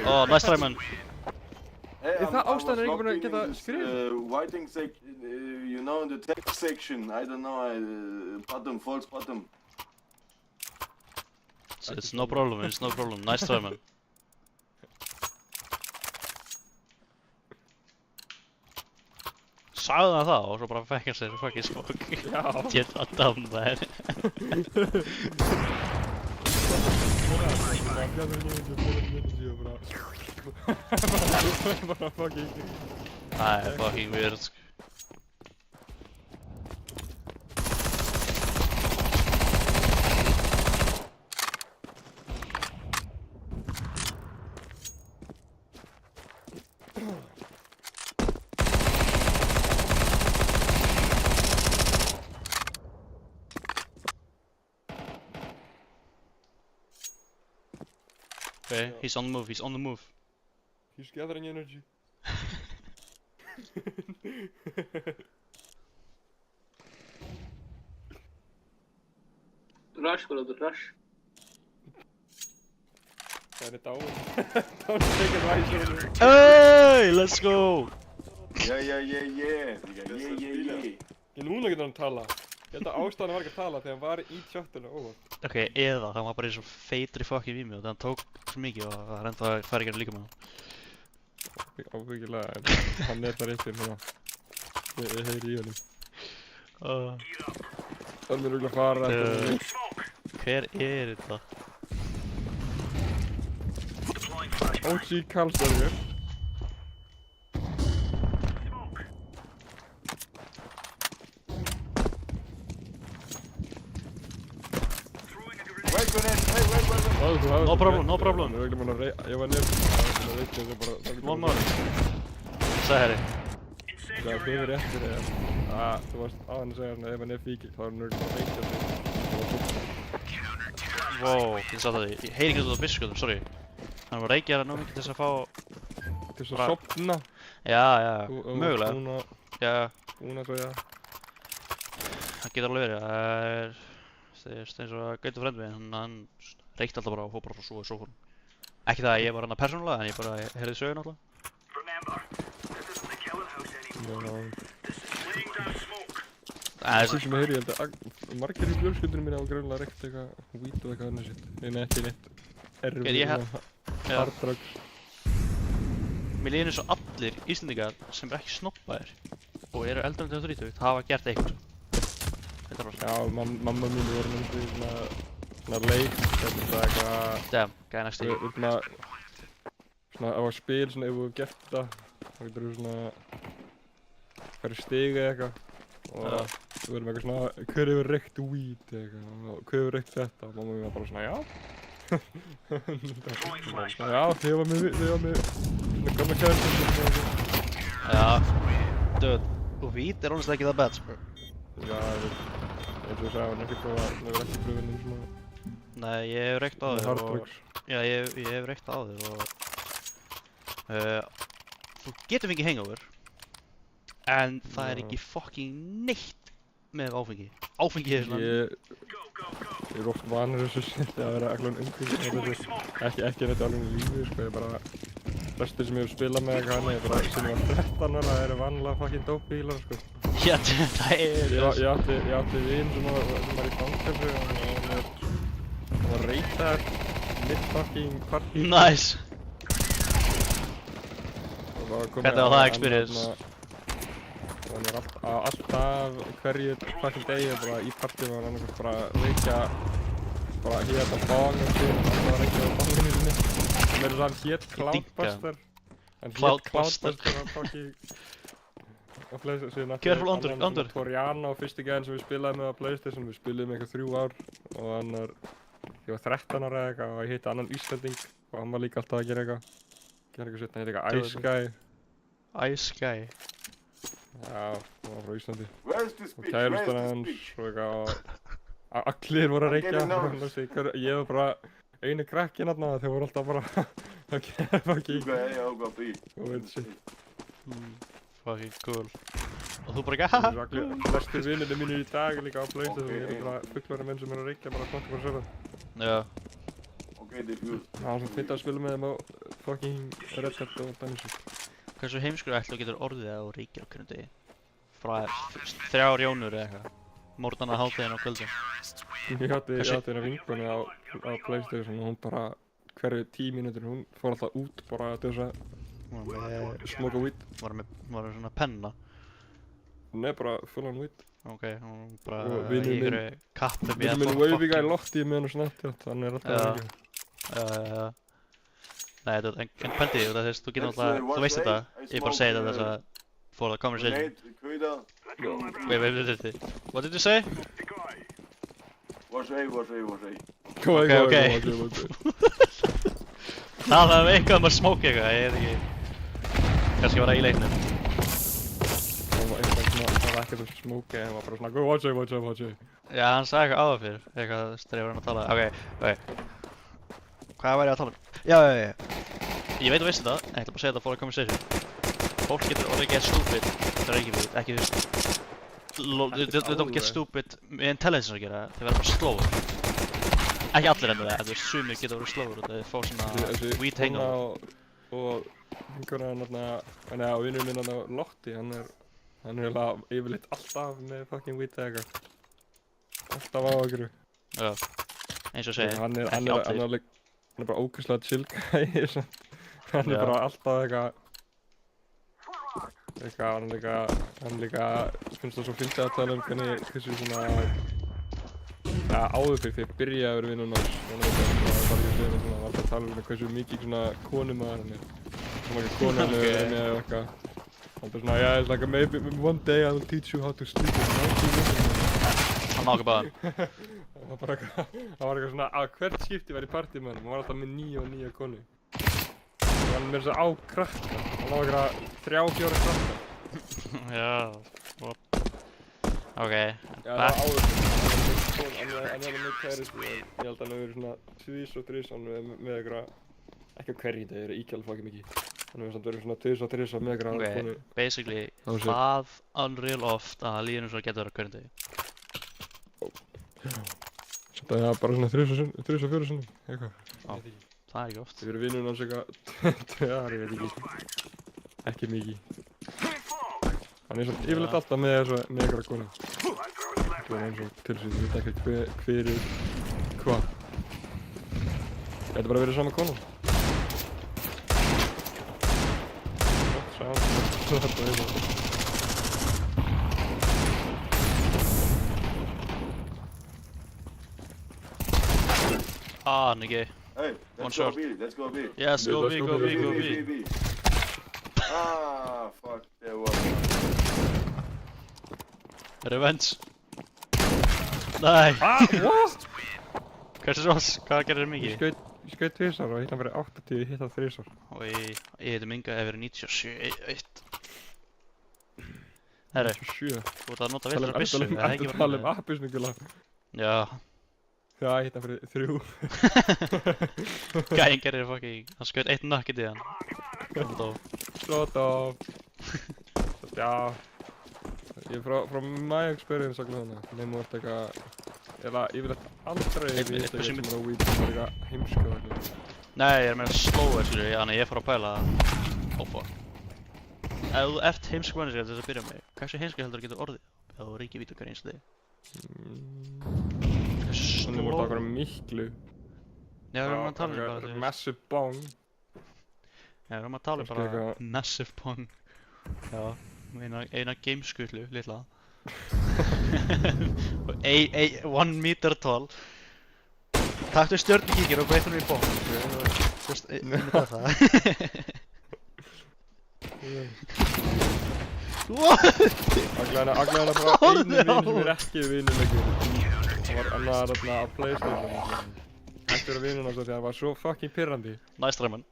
Oh, nice try, man. Hey, Það ástæðan ekki búin að geta skrifið? Writing section, you know, in the text section, I don't know, false bottom. It's no problem, nice try, man. Sagði hann það og svo bara fekk hann sér fucking smók. Já. Get that down there. Bara fucking... Það er fucking weird, sko. Okay, he's on the move, he's on the move. He's gathering energy. Rush, brother, rush. Það er dáin. Don't take advice. Hey, let's go! Yeah. Ég núna getur hann tala. Ég held að ástæðan var ekki að tala þegar hann var í chatinu óvart. Ok, eða hann var bara eins og feitri fucking vími og þannig hann tók svo mikið og það er enda að fara ekki líka með hann. Ábyggilega, en hann er þar eitthvað núna. Ég heyri í honum. Hann er örugglega að fara eftir mig. Hver er þetta? OG Karlsdóttir. No problem, no problem. Ég var nefn. One more. Særi. Það er fyrir eftir að þú varst á hann að segja að ef hann er fíkil þá er hann bara veikja sig. Wow, ég sá það því. Ég heyri ekki út á byssuskjöldum, sorry. Hann var reykjara nóg mikið til þess að fá... Til þess að sopna. Já, mögulega. Já, Búna svo, já. það getur alveg verið. Það er... eins og að Gautur frændi minn, hann reykti alltaf bara og fór bara frá svo í sófanum. Ekki það að ég var hann að persónulega, en ég bara heyrði söguna alltaf. Það sem ég heyri, ég held að margir í fjölskyldunum mín hafa greinilega reykt eitthvað weed og eitthvað annað sitt. En ekki neitt hard drugs. Mér líður eins og allir Íslendingar sem er ekki snobbaðir og eru eldri en 30 hafa gert eitthvað. Já, mamma mín voru myndið svona leik, eitthvað... Damn, gæði næst í. Svona á að spil, svona ef þú hefur gert það, þá getur þú svona... hverju stig eða eitthvað. Og þú verðum eitthvað svona, hver hefur reykt weed eða eitthvað, og hver hefur reykt þetta, og mamma mín var bara svona, já. Já, þið var með svona gamla kærastum og eitthvað. Já, dude, og weed er honestly ekki það bad, sko. Já, eins og þú sagði, hann hefur ekki pröfinn um svona... Nei, ég hef reykt á þér hard og... drugs. Já, ég hef reykt á þér og... Þú getur fengið hangover. En það er ekki fucking neitt með áfengi. Áfengi er svona... Ég er oft vanur þessu shit að vera allan umkring. Ekki neitt alveg í lífi, sko, ég bara... Flestir sem ég hef spilað með eitthvað hana, ég bara sem ég var 13 ára, það eru vanlega fucking dópbílar, sko. Já, það er... Ég átti vin sem var í fangelsi og hann var reytaður mitt fucking partí. Nice! Hvernig var það experience? Og hann er alltaf hverju fucking degi bara í partíum og hann annars bara reykja bara hérna bong og shit, hann var reykjað á bonginu sinni. Mér er það hann hét Cloudbuster. Hann hét Cloudbuster á fucking... á PlayStation. Careful, under. Toriano, fyrsti gæðin sem við spilaði með á PlayStation. Við spilaðum eitthvað 3 ár og hann var... Ég var 13 ára eða eitthvað og ég hitti annan Íslanding og hann var líka alltaf að gera eitthvað. Hann hitti eitthvað Ice Guy. Ice Guy. Já, hann var frá Íslandi. Where's the Og speech? kærustan hans og eitthvað og... Allir voru að reykja. Ég var bara einu krakkinn þarna, þeir voru alltaf bara að gera fucking... og veit shit. Fucking cool. Og þú bara ekki haha? Flestir vinirnir mínir í dag er líka á PlayStation, ég er bara fullorðin menn sem eru að reykja bara 24/7. Já. Það var svo fint að spila með þeim á fucking Red Dead og dæmis shit. Hversu heimskur ætlu getur orðið að þú reykir á hverjum degi? Frá 3 jónur eða eitthvað. Morgnana, hádeginu og kvöldin. Ég átti hérna vinkonu á PlayStation og hún bara hverju 10 mínútur, hún fór alltaf út bara til þess að smoka weed. Var með svona penna. Hún er bara full on weed. Ok, hún bara Og í ykkur kappum í Vinur minn Wavy Guy lotti með hann og Snapchat, hann er alltaf að reykja. Nei, en pældi, þú getur alltaf, þú veist þetta, ég bara segi þetta þess að for the conversation. Wait, what did you say? Okay. Það var eitthvað að smóka eitthvað, ég veit ekki. Kannski var það í leiknum. Það var ekkert að smóka, hann var bara svona watch it. Já, hann sagði eitthvað áður fyrr, eitthvað strefur hann að tala. Ok. Hvað var ég að tala um? Já. Ég veit að veist þetta, en ég ætla bara að segja þetta for a conversation. Fólk getur orðið get stupid, þetta er ekki þú veist. They don't get stupid með intelligence að gera, þeir verða bara slóður. Ekki allir endur það, þú veist, sumir geta verið slóður og þeir fá svona weed hangover. Og einhverjan þarna, og vinnur minn þarna Lotti, hann er eiginlega yfirleitt alltaf með fucking weed eða eitthvað. Alltaf á okkur. Já, eins og segja, Hann ekki allir. er bara ógeðslega chill gæi, hann er bara alltaf hann líka finnst það svo fyndið að tala hversu svona áður fyrir ég byrjaði að vera vinnun hans hann var bara að tala hversu mikið svona konumaður hann er svo mikið konur hann er með eitthvað hann er svona, yeah, it's like maybe one day I will teach you how to sleep Hann má ekki bara. hann var eitthvað svona að hvert skipti var í partí með hann var alltaf með 9 konu og hann með þess að á krakka hann var eitthvað 3-4 krakka Já, what? Ok, Já, það var áður hann er með kæristu ég held að hann hefur verið svona 2 og 3 með eitthvað ekki á hverju það eru íkjálf fucking mikið hann hefur samt verið svona 2 og 3 með eitthvað konu basically, hvað unreal oft að líðinu svo getur verið hverjum degi? Samt að bara svona 3-4 sinnum eitthvað Það er ekki oft. Þið verið vinnun hans eitthvað 2 ári, ég veit ekki mikið hann er svona yfirleitt alltaf með eitthvað konu það er eins og til síðan, ég veit ekki hver hvað Þetta bara verið sama konu Þetta er það Ah, nigga. Hey, One let's shot. go B, let's go B. Yes, go B, go B, go B. B. Ah, fuck, there was. Revenge. Nei. What? Hversu svo? Hvað gerir þér mikið? Ég skaut 2 og hitt hann fyrir 80 hitt hann 3 Og ég heiti Minga ef verið 97-1. Herru, 7 þú ert að nota villur byssu, það er ekki tala appisningula Já, Já, hitt hann fyrir 3 gæinn gerir fucking, hann skaut 1 nugget í hann. Sort of Já Ég er frá my experience að glöðna Nefnum þú ert eitthvað Eða yfirleitt aldrei Eitt við per sem er á weed sem er eitthvað heimsku eða eitthvað Nei, ég er meira slower, skilur, þannig ég fór að pæla Oh fuck. Ef þú ert heimsku manneskja til þess að byrja með, hversu heimsku heldur þú getur orðið? Ef þú ríkir vítu hverju einstu degi? Hversu Þannig voru það slow? okkur miklu Já, við erum að tala um bara, þú veist. Massive bong Já, við erum að tala um Kannski bara eitthvað- massive pong. Já, eina gameskutlu, litla. Og 1 meter tall. Taktu stjörnukíkir og breytum við í bong. Þú veist, ég myndi að það. What? Aglaðan bara einu vinn sem er ekki vinulegur Hann var þarna á Playstation Hættur að vinna hans af því að hann var svo fucking pirrandi Nice Raymond.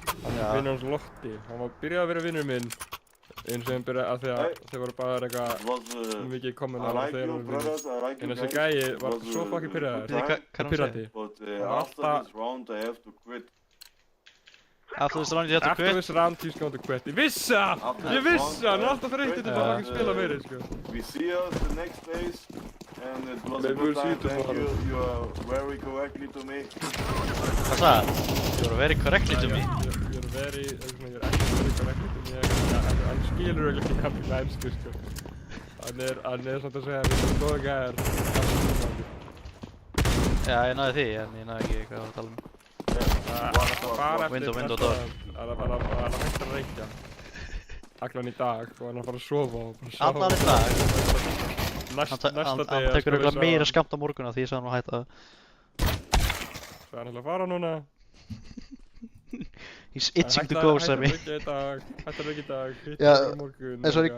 Hann var vinnur hans Lotti Hann var byrjað að vera vinnur minn eins og hann byrjaði að því að þeir voru bara It eitthvað was, mikið I kommunar og like þeir you, voru vinnur brothers, I like you En þessi guys. gæi var Was, svo fucking good pirraður time, Hvað er hann að Pirrandi But var after alltaf- this round, I have to quit. After this round you have to After quit. this round he's going to quit Ég vissi það! After Ég this vissi það! round, Hann er alltaf þreyttur til að Ja. fucking spila meiri sko We see us the next days, and it was a Maybe we'll good see time. you Thank tomorrow. you. You are very correctly to me. Hvað sagði það? You were very correctly to me. You're very, ég er ekki very correctly to me Hann skilur ekki jafnvel einsku sko Hann er svona að segja við erum góða gæðar Já, ég náði því, en ég náði ekki hvað að tala um. Bara Window, eftir door. að hægt að reykja Aglan í dag og hann er að fara að sofa og bara sofa Allan í dag. Næsta Hann degi tekur auðvitað meira skammt á morgun af því ég sagði hann að hætta. Það er hann að fara núna He's itching to go, Sammy. Hægt að reykja í dag, hitt Já, á morgun en sorry.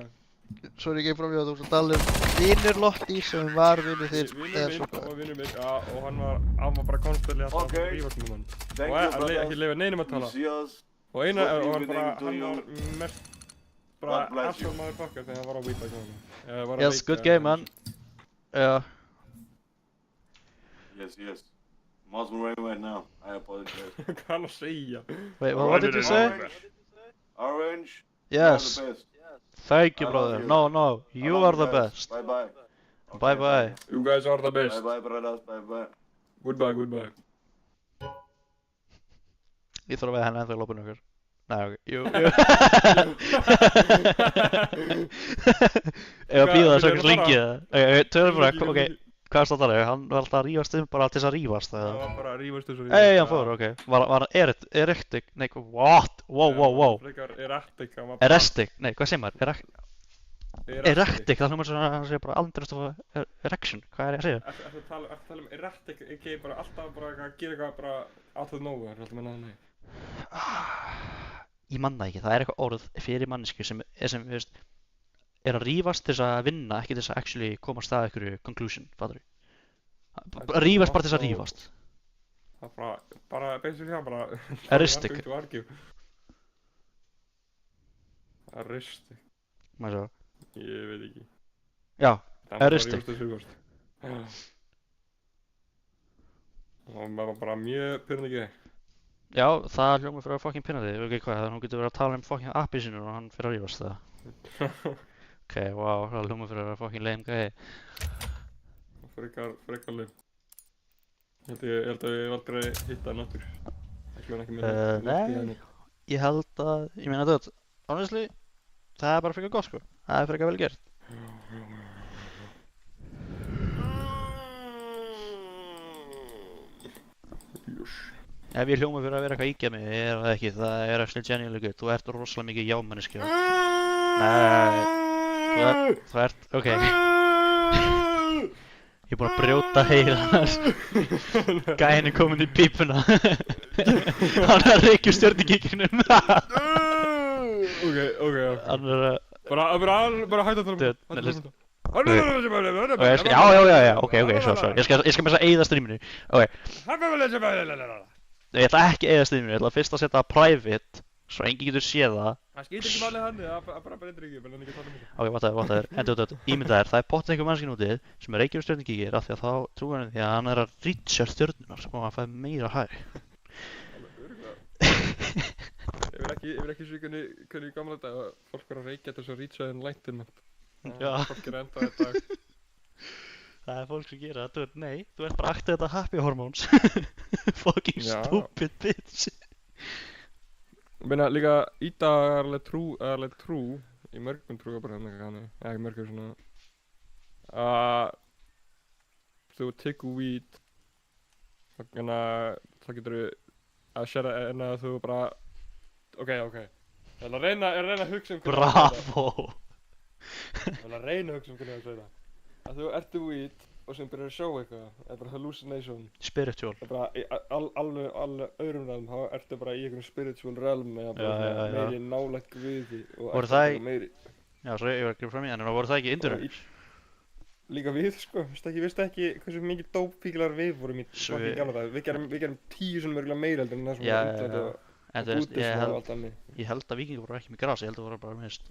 Svo er ég ekki fram í að þú ert að tala um vinur Lotti sem var vinur þinn eða svo Vinur minn, já, og hann var bara konstantli að Okay. rífast með hann Thank Og you, ekki brothers. leifa neinum að You tala see us. Og og hann Good bara, evening to hann you. var mest God bara bless you. asshole motherfucker þegar hann var á weed hjá honum Yes, good game, man. Já. Yes, yes. Miles Moreno right now. I apologize. Hvað er hann að segja? Wait, what did you say? Orange. Yes. You are the best. Thank you, I love brother. you. No, no. You are the best. Bye bye. Bye bye. You guys are the Bye best. bye, brothers. Bye bye. Goodbye, goodbye. Ég þarf að veða henni ennþá í lópinu okkur. Nei, ok. Jú. Ef að býða þess að lengi það. Ok, tölum bara, ok. Hvað er það að tala? Hann var alltaf að rífast bara til þess að rífast, Það eða? var bara að rífast þessu. Ei, hann fór, ok. Var hann erectic? Nei, what? Wow. Frekar erectic. Erestic? Nei, hvað segir maður? Erectic, það hljómar svona að hann segja bara andrest of erection. Hvað er ég að segja? Ertu að tala um erectic, ekki bara alltaf bara að gera eitthvað bara out of nowhere, alltaf með náðan. Ég manna ekki, það er eitthvað orð fyrir mannesku sem þú veist, er að rífast til þess að vinna, ekki til þess að actually komast að einhverju conclusion, fattur þú? Rífast bara til þess að rífast. Það er bara basically það, bara... Eristic. Eristic. Maður svo. Ég veit ekki. Já, Það er eristic. bara rífast og maður var bara mjög pyrrandi. Já, það hljómar fyrir að fucking pinna þig, ok, hvað, þannig að hún getur verið að tala um fucking appi sinu og hann fyrir að rífast það. Ok, wow, það hljómar fyrir að vera fucking lame gæði. Frekar leið. Ég held að ég aldrei hitta hann aftur. Ekki með Nei, ég held að, ég meina þetta, honestly, það er bara frekar gott sko, það er frekar vel gert. Ef ég hljóma fyrir að vera eitthvað ígjað mig, ég er það ekki, það er actually genuinely good, þú ert rosalega mikið jámanniski. Nei, þú ert, ok. Ég er búinn að brjóta heila hans. Gæinn er kominn í pípuna. Hann er að reykja stjörnugíkinum. Ok. Hann er að... Bara hætta að tala um Dude, það. nei, listen. Já, ok, sorry. Ég skal með þess að eyða streaminu. Ok. Ég ætla ekki að eyða streaminu, ég ætla fyrst að setja private, svo enginn getur séð það. Það skýtir ekki málið hann, það bara breytir ekki, en ekki tala um það. Ok, whatever, endur, ímynda þér, það er potið einhver mannskinn úti sem er reykjur stjörnugíkir af því að þá trúir hann því að hann er að reacha stjörnunar og hann fær meira hæg. Ég vil ekki svo hvernig í gamla dag að fólk var að reykja til þess að reacha enlightenment. Já. Fólk er enda þetta. Það er fólk sem gera það, nei, þú ert bara aktið þetta happy hormones. Fucking stupid bitch. Ég meina líka í dag er alveg trú, í mörgum trúarbröðum ekki mörgum svona að þú tekur weed þannig að það getur að sér en að þú bara ok ég ætla að reyna að hugsa um Bravo. Ég ætla að reyna að hugsa um hvernig það segja að þú ertu weed og sem byrjar að sjá eitthvað eða bara hallucination Spiritual. bara í alveg öðrum realm þá ertu bara í einhverjum spiritual realm eða bara Já. meiri nálægt guði og Voru það meiri Já, svo ég var að gripa fram í en voru það ekki indurur? líka við sko, veistu ekki hversu mikið dópfíklar við vorum í Svo fucking gamla dag við gerum 10 sem örgulega meira heldur en það sem Já, var útlönd og En þú veist, búddism og allt annað. ég held að vikingur voru ekki með gras, ég held að voru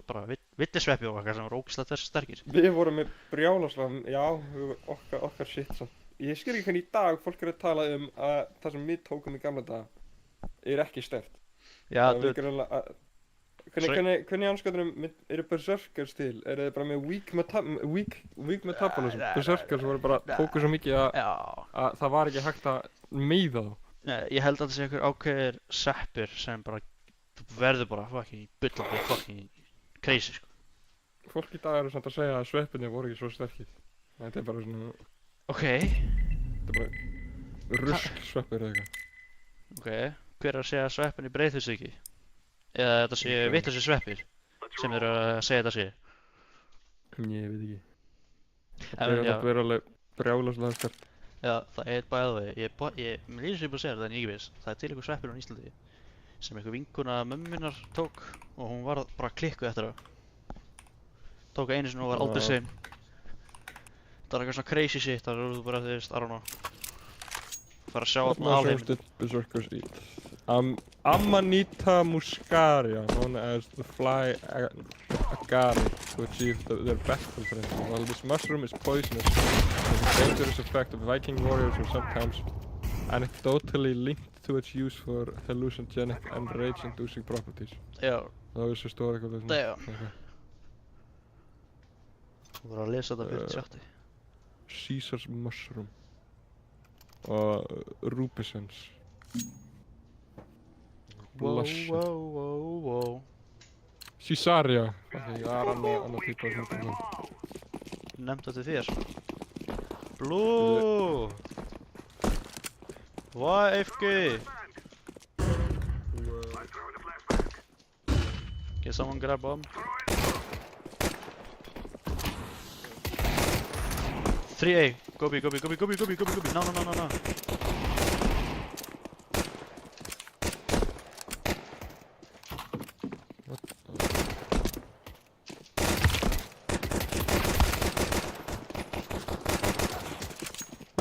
bara villisveppi og eitthvað sem voru ógeðslega sterkir. Við vorum með brjálaslag, já, okkar shit samt. Ég skil ekki hvernig í dag fólk er að tala um að það sem við tókum í gamla dag er ekki sterkt. Já, Hvernig anskotunum eru berserkers til? Eru þið bara með weak metabolism? Berserkers voru bara tóku svo mikið að það var ekki hægt að meiða þá. Ég held að það sé einhver ákveðir seppur sem bara, þú verður bara fucking bullandi fucking crazy sko. Fólk í dag eru samt að segja að sveppinni voru ekki svo sterkir. Þetta er bara svona... Ok. Þetta er bara rusk sveppir eða eitthvað. Ok, hver er að segja að sveppinni breyðist ekki? Eða þetta sé vitlausir sveppir sem eru að segja þetta sé? Ég veit ekki. Þetta er alveg brjálaslega sterkt. Já, það er bæði mér líður sem ég búið að segja þetta en ég ekki viss. Það er til einhver sveppir á Íslandi sem einhver vinkona mömmunar tók og hún var bara klikkuð eftir það. Tók einu sinni og var aldrei same. Það var eitthvað svona crazy shit, það eru þú bara þeirst, I don't know. Fara að sjá allan alheim. Berserkers eat. Amanita muscaria, known as the fly agari, to achieve their best potential. While this mushroom is poisonous, it has a dangerous effect of Viking warriors who sometimes anecdotally linked to its use for hallucinogenic and rage-inducing properties. Já, Það vissu stóð eitthvað þessum. damn. Þú voru að lesa þetta fyrir chatti. Caesar's mushroom. Og rubescens. Blush. Wow. Caesarea. Það er annar típa af hlutum. Nefnt þetta þér. Blue! YFG! Can someone grab bomb? 3A! Go B. No.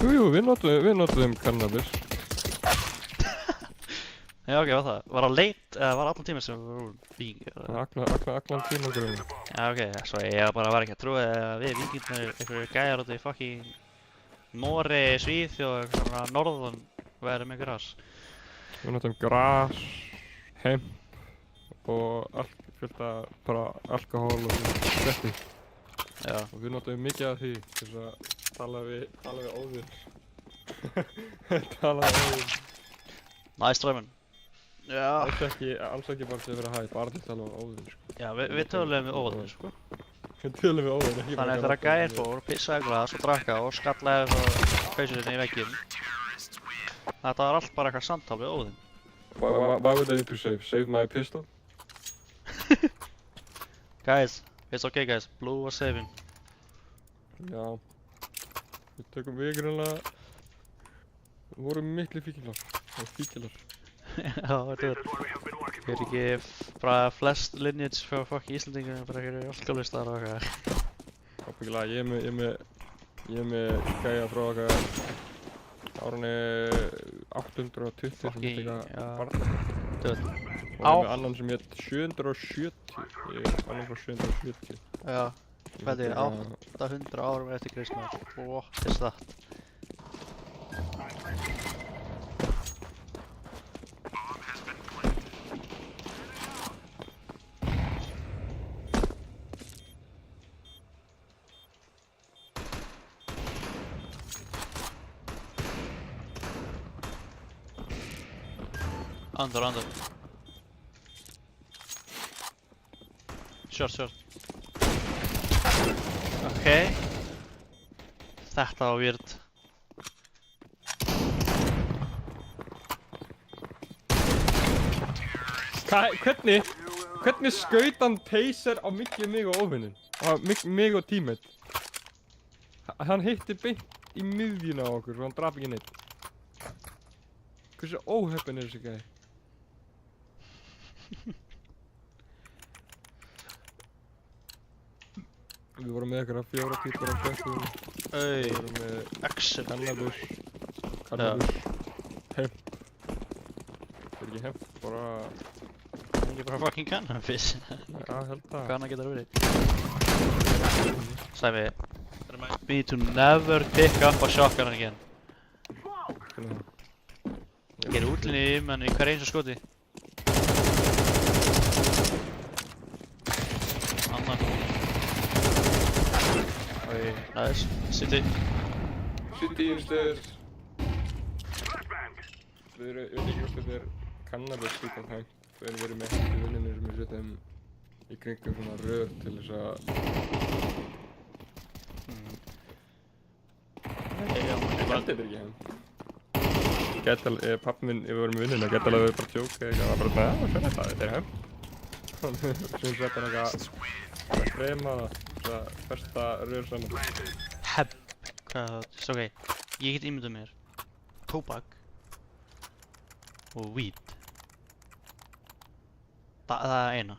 Jú, við notuðum cannabis. Já, ok, var það? Var það leit eða var allan tíma sem við vorum víkingar? Allan tíma grunni. Já, ok, svo ég var ekki að trúa að við víkingarnir einhverju gæjar út í fucking Noregi, Svíþjóð og eitthvað svona norðan væri með gras. Við notuðum gras, hemp og fullt af bara alkohól og svetti. Já. Og við notuðum mikið af því til þess að tala við óðinn. Tala við óðinn. Nice drömmun. Já. Alls ekki bara til að vera hæ, bara til að tala við óðinn, sko. Já, við töluðum við óðinn, sko. Við tölum við óðinn, ekki bara Þannig þegar gæinn fór, pissaði glas og drakka og skallaði frá peysunni í vegginn. Þetta var allt bara eitthvað samtal við óðinn. Why would I need to save my pistol? Guys, it's okay guys, Blue was saving. Já. Við grunlega vorum miklu fíkilar. Já, þetta er ekki bara flest lineage frá fucking Íslandingar, bara einhverju alkoholistar og eitthvað. Ábyggilega, ég er með gæja frá árunni 820 sem Fucking, hitt já. eitthvað barna. Dude. Og ég er með annan sem hitt 770. Ég er annan frá 770. Já, hvað er 800 árum eftir Kristmar? What is that? Under. Short. Okay. Þetta var weird. Hvernig skaut hann taser á mig og óvinnin? Á mig og teammate? Hann hitti beint í miðjuna á okkur og hann draf ekki neitt. Hversu óheppin er þessi gæi? Við vorum með eitthvað 4 típar af flöskum. Við vorum með Excellent. cannabis, hemp. Það er ekki hemp, bara... Það er ekki bara fucking cannabis. Já, held það. Hvað annað getur það verið? Sæmi, remind me to never pick up a shotgun again. Hvernig það? Ég er útlinni í menn í hver eins og skoti. Annar. Nice. City. City instead. Við erum ekki hvort þetta er cannabis líka hægt. Við erum verið með hægt í vinninu sem við setjum í kringum svona rör til þess að... Ég held þetta ekki hægt. Pappi minn, ef við vorum í vinninu, gæti alveg verið bara tjók eða eitthvað. Það var bara svona, já, þetta er hægt. Svo þetta er eitthvað að krema það festa rör saman. Hemp. Hvað er það? Ok, ég get ímyndað mér tóbak og weed. Það er eina.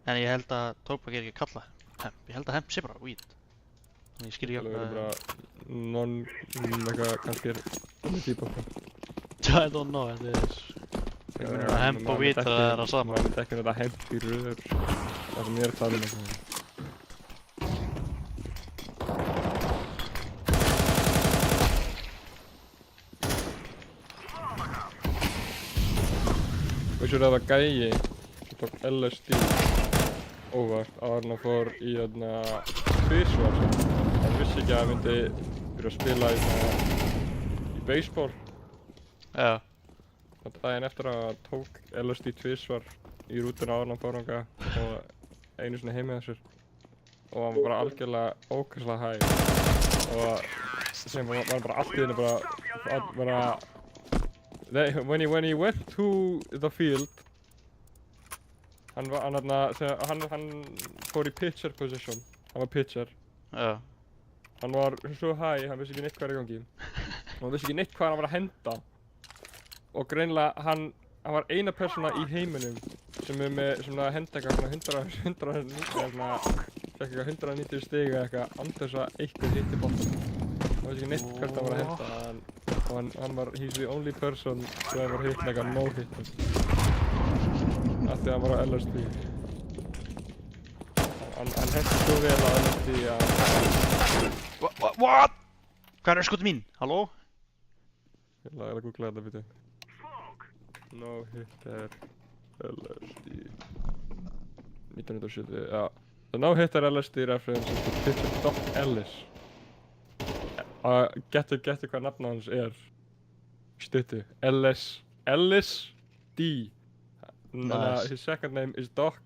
En ég held að tóbak er ekki að kalla hemp. Ég held að hemp sé bara weed. Þannig ég skil ekki Það verður bara eitthvað kannski er típa okkar. I don't know, þetta er... Ég munir að hemp og weed það er að sama. Maður myndi ekki þetta hemp í rör. Það sem ég er að tala um eitthvað. Veistu það var gæi sem tók LSD óvart áður en hann fór í tvisvar. Hann vissi ekki að hann myndi byrja að spila í baseball. Já. Og daginn eftir að hann tók LSD tvisvar í rútuna áður en hann fór þangað og einu sinni heim með sér. Og hann var bara algjörlega ógeðslega hæg. Og sem var hann bara allt í henni when he went to the field hann fór í pitcher position, hann var pitcher. Já. Hann var svo hæg, hann vissi ekki neitt hvað er í gangi. Hann vissi ekki neitt hvað hann var að henda. Og greinilega hann var eina persóna í heiminum sem með svona henda eitthvað svona 190 stig eða eitthvað án þess að eitthvað hitti boltann. Hann vissi ekki neitt hvert hann var að henda og he's the only person sem var hitt eitthvað no-hitter. Af því að hann var á LSD. Hann hendi svo vel á LSD að... What? Hvað er skotið mín? Halló? Ég ætla að googla þetta fyrir. No-hitter LSD 1970, já. The no-hitter LSD reference is to pitcher Doc Ellis. Gettu hvað nafn hans er. Stuttu. Ellis D. Nice. His second name is Doc.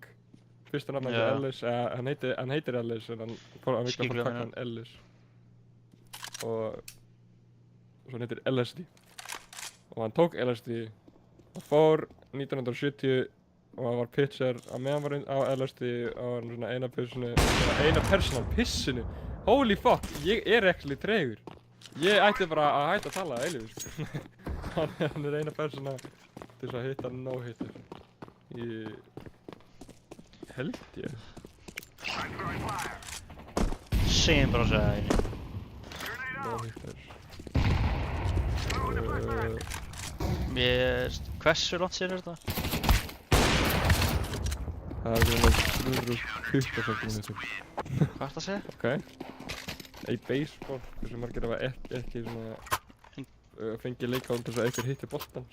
Fyrsta nafn hans er Ellis. Hann heitir Ellis en hann vikla fór takk hann Ellis. Og svo hann heitir LSD. Og hann tók LSD og fór 1970 og hann var pitcher að meðan var á LSD og hann svona eina persóna á pissinu. Holy fuck, ég er actually tregur. Ég ætti bara að hætta að tala eilífi sko. Hann er eina persóna til þess að hitta no-hitter. Held ég. Segjum bara að segja einu. No-hitter. Hversu langt sér þetta? Það er svona 326 minútur. Hvað ertu að segja? Ok. Í baseball, hversu margir hafa ekki svona fengið leika án þess að einhver hitti boltan.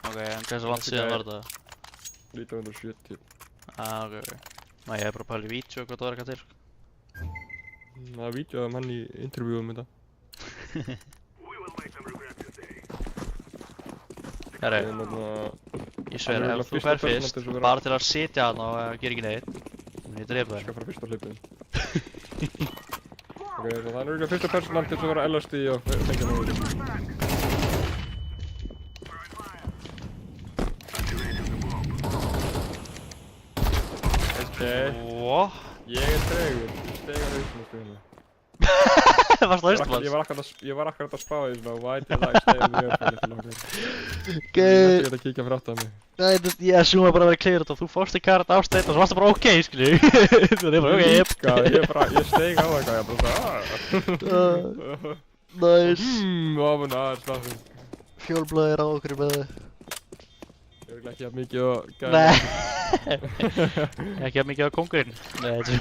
Ok, en hversu langt síðan var þetta? 1970. Ok. Næ, ég hef bara pælið í vídeo og hvað það var eitthvað til. Það er vídeo af hann í intervjúum þetta. Herri, ég sver, ef þú fer fyrst, bara til að sitja hann og gera ekki neitt, mun ég drepa Ég skal þér. fara fyrst á hlipið. Ok, svo það er örugglega fyrsta persónan til þess að vera LSD og fengja nú. Ok, What? ég er tregur. Ég stegar hausnum og skrifa. Varstu á Austurlands? Ég var akkurat að spá því svona, why did I stay in the airplane til okkur? Ég Gauð, ætti að kíkja fyrir aftan mig. ég assúma bara að vera clear þetta og þú fórst í karat ástætt og svo varstu bara ok, skilju. Það er bara ok, Ég steig á eitthvað, ég bara Nice. ofan aðeins staðfinn. Fjólblöðir á okkur með þau. Ég er ekki að mikið og gæði. Nei. Ekki að mikið á kongurinn. Nei, þetta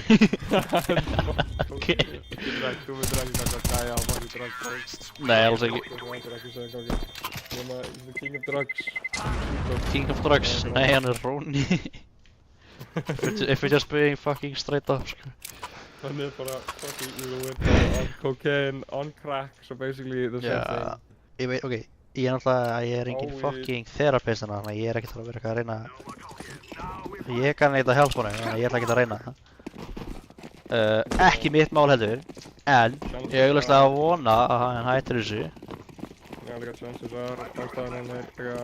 ok. Þú myndir ekki kannski að gæja á manni drugs. Nei, alls ekki. Þú myndir ekki segja gangi. Ég er king of drugs. King of drugs. Nei, hann er Ronny. If we're just being fucking straight up, sko. Hann er bara fucking on cocaine, on crack, so basically the same thing. Já, ég veit, ok. Ég er náttúrulega, ég er engin Ái. fucking therapist þannig að ég er ekkert að vera eitthvað að reyna. Ég kann eitthvað hjálpa honum, þannig að ég ætla ekkert að reyna. Ekki mitt mál heldur, en ég er auðvitað að vona að hann hættir þessu. Já, líka chances are ástæðan hann er eitthvað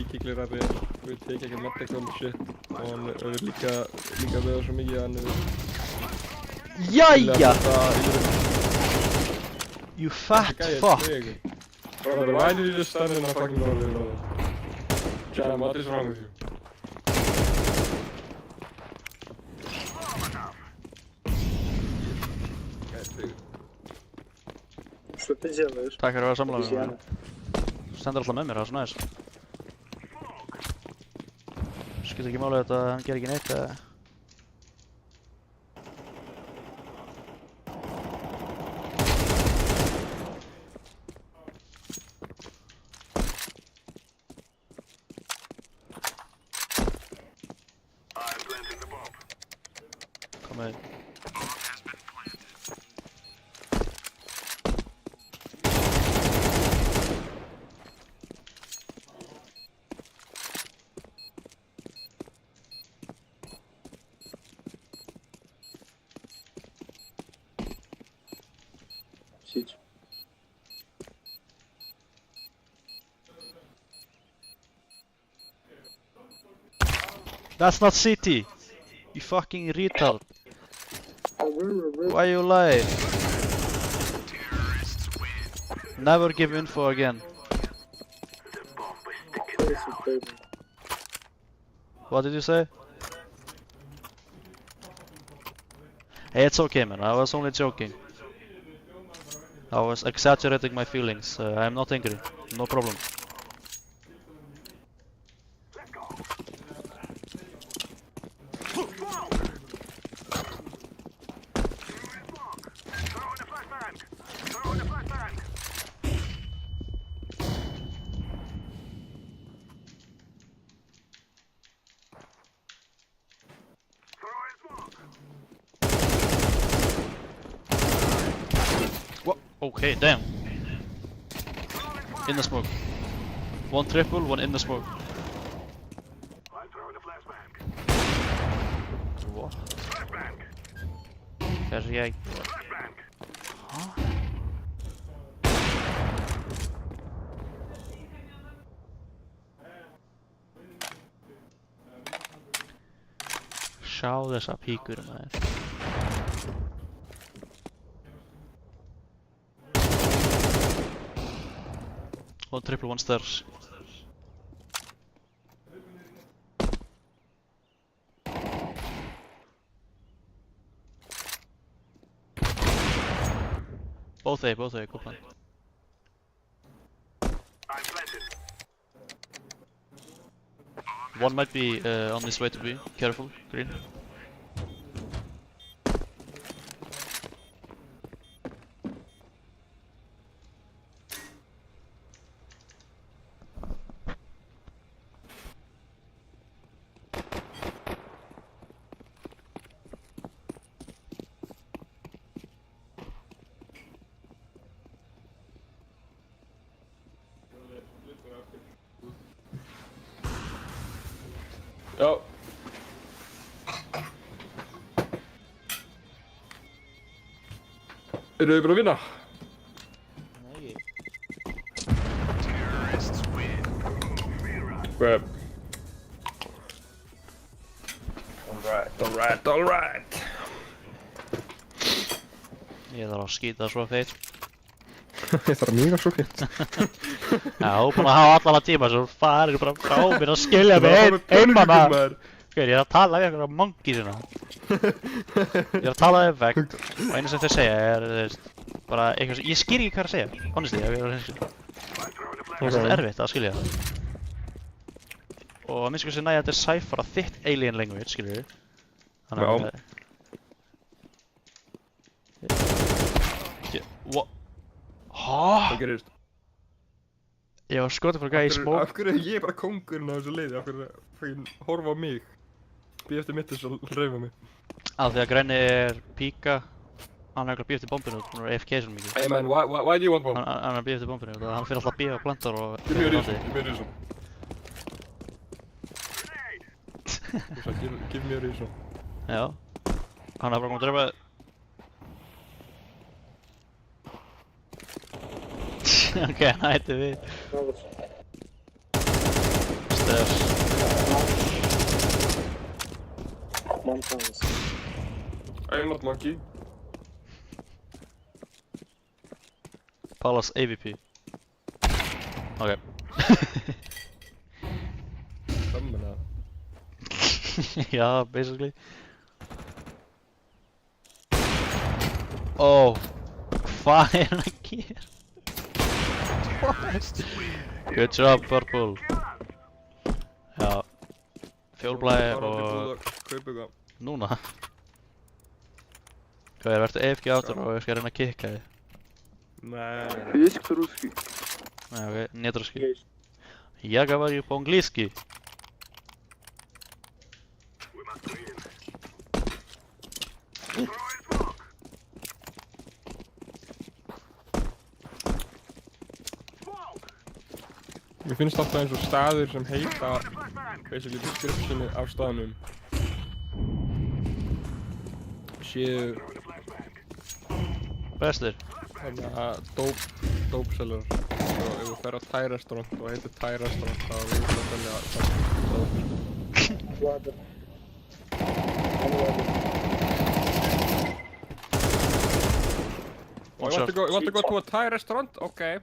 íkíklirari, við tekja ekki medical shit og hann er líka við það svo mikið að hann er Jæja! You fat fuck! Brother, why did you just stand in the fucking doorway, brother? Jam, what is wrong with you? Что ты делаешь? Takk fyrir að vera samlega með Обезьяна. mér. Þú stendur alltaf með mér, það er svo næs. Skilur ekki máli að hann ger ekki neitt eða... Siege. That's not CT! You fucking retard! Why you lie? Never give info again. What did you say? Hey, it's okay, man. I was only joking. I was exaggerating my feelings. I'm not angry. No problem. What? Okay, damn. In the smoke. One triple, one in the smoke. What? Kanske jag... Huh? Sjá þessa píkur, maður. One triple, one stairs. Both A, good plan. One might be on his way to B. Careful, green. Já. Eru þið bara að vinna? Nei. Grab. Alright. Ég þarf að skýta svo feitt. Ég þarf mjög svo fint. Já, búin að hafa allan að tíma svo farir bara frá mér að skilja mig einmanna. Ég er að tala við einhverja mongi svona. Ég er að tala við vegg og einu sem þeir segja er, þú veist, bara eitthvað sem, ég skil ekki hvað að segja, honestly, ef ég er að hinska. Það er svona erfitt að skilja það. Og að minnst ekki næja þetta er cyphera þitt alien language, skilur við. Þannig að... What? Hvað gerist? Ég var skotið frá gæði í smók. Af hverju er ég bara kóngurinn á þessu leiði? Af hverju er það horfa á mig? Býð eftir mitt þess að reyfa mig. Af því að Grenni er píka. Hann er ekki að býð eftir bombinu og hann er AFK svo mikið. Hey man, why do you want bomb? Hann er að býð eftir bombinu og hann fyrir alltaf að býða og plantar og... Give me a reason. Give me a reason. Já. Hann er bara komið að drepa... Ok, hann hætti við. Stairs. Mountains. I'm not monkey. Palace AVP. Ok. Sammenlega. Já, basically. Oh. Hvað er hann að gera? What? Good job, Purple. Já. Fjólblæði og... Kaupa eitthvað. Núna? Hvað er, verður AFK áttur og ég skal reyna að kicka þig? Nej. Есть кто русский? Ok, нет русский. Я говорю по-английски. Mér finnst alltaf eins og staðir sem heita basically descriptioni af staðnum séu Bestur. Þannig að dope seller. Svo ef þú fer á Thai restaurant og heitir Thai restaurant þá er við að selja dope. Water. Oh, you want to go to a Thai restaurant? Okay.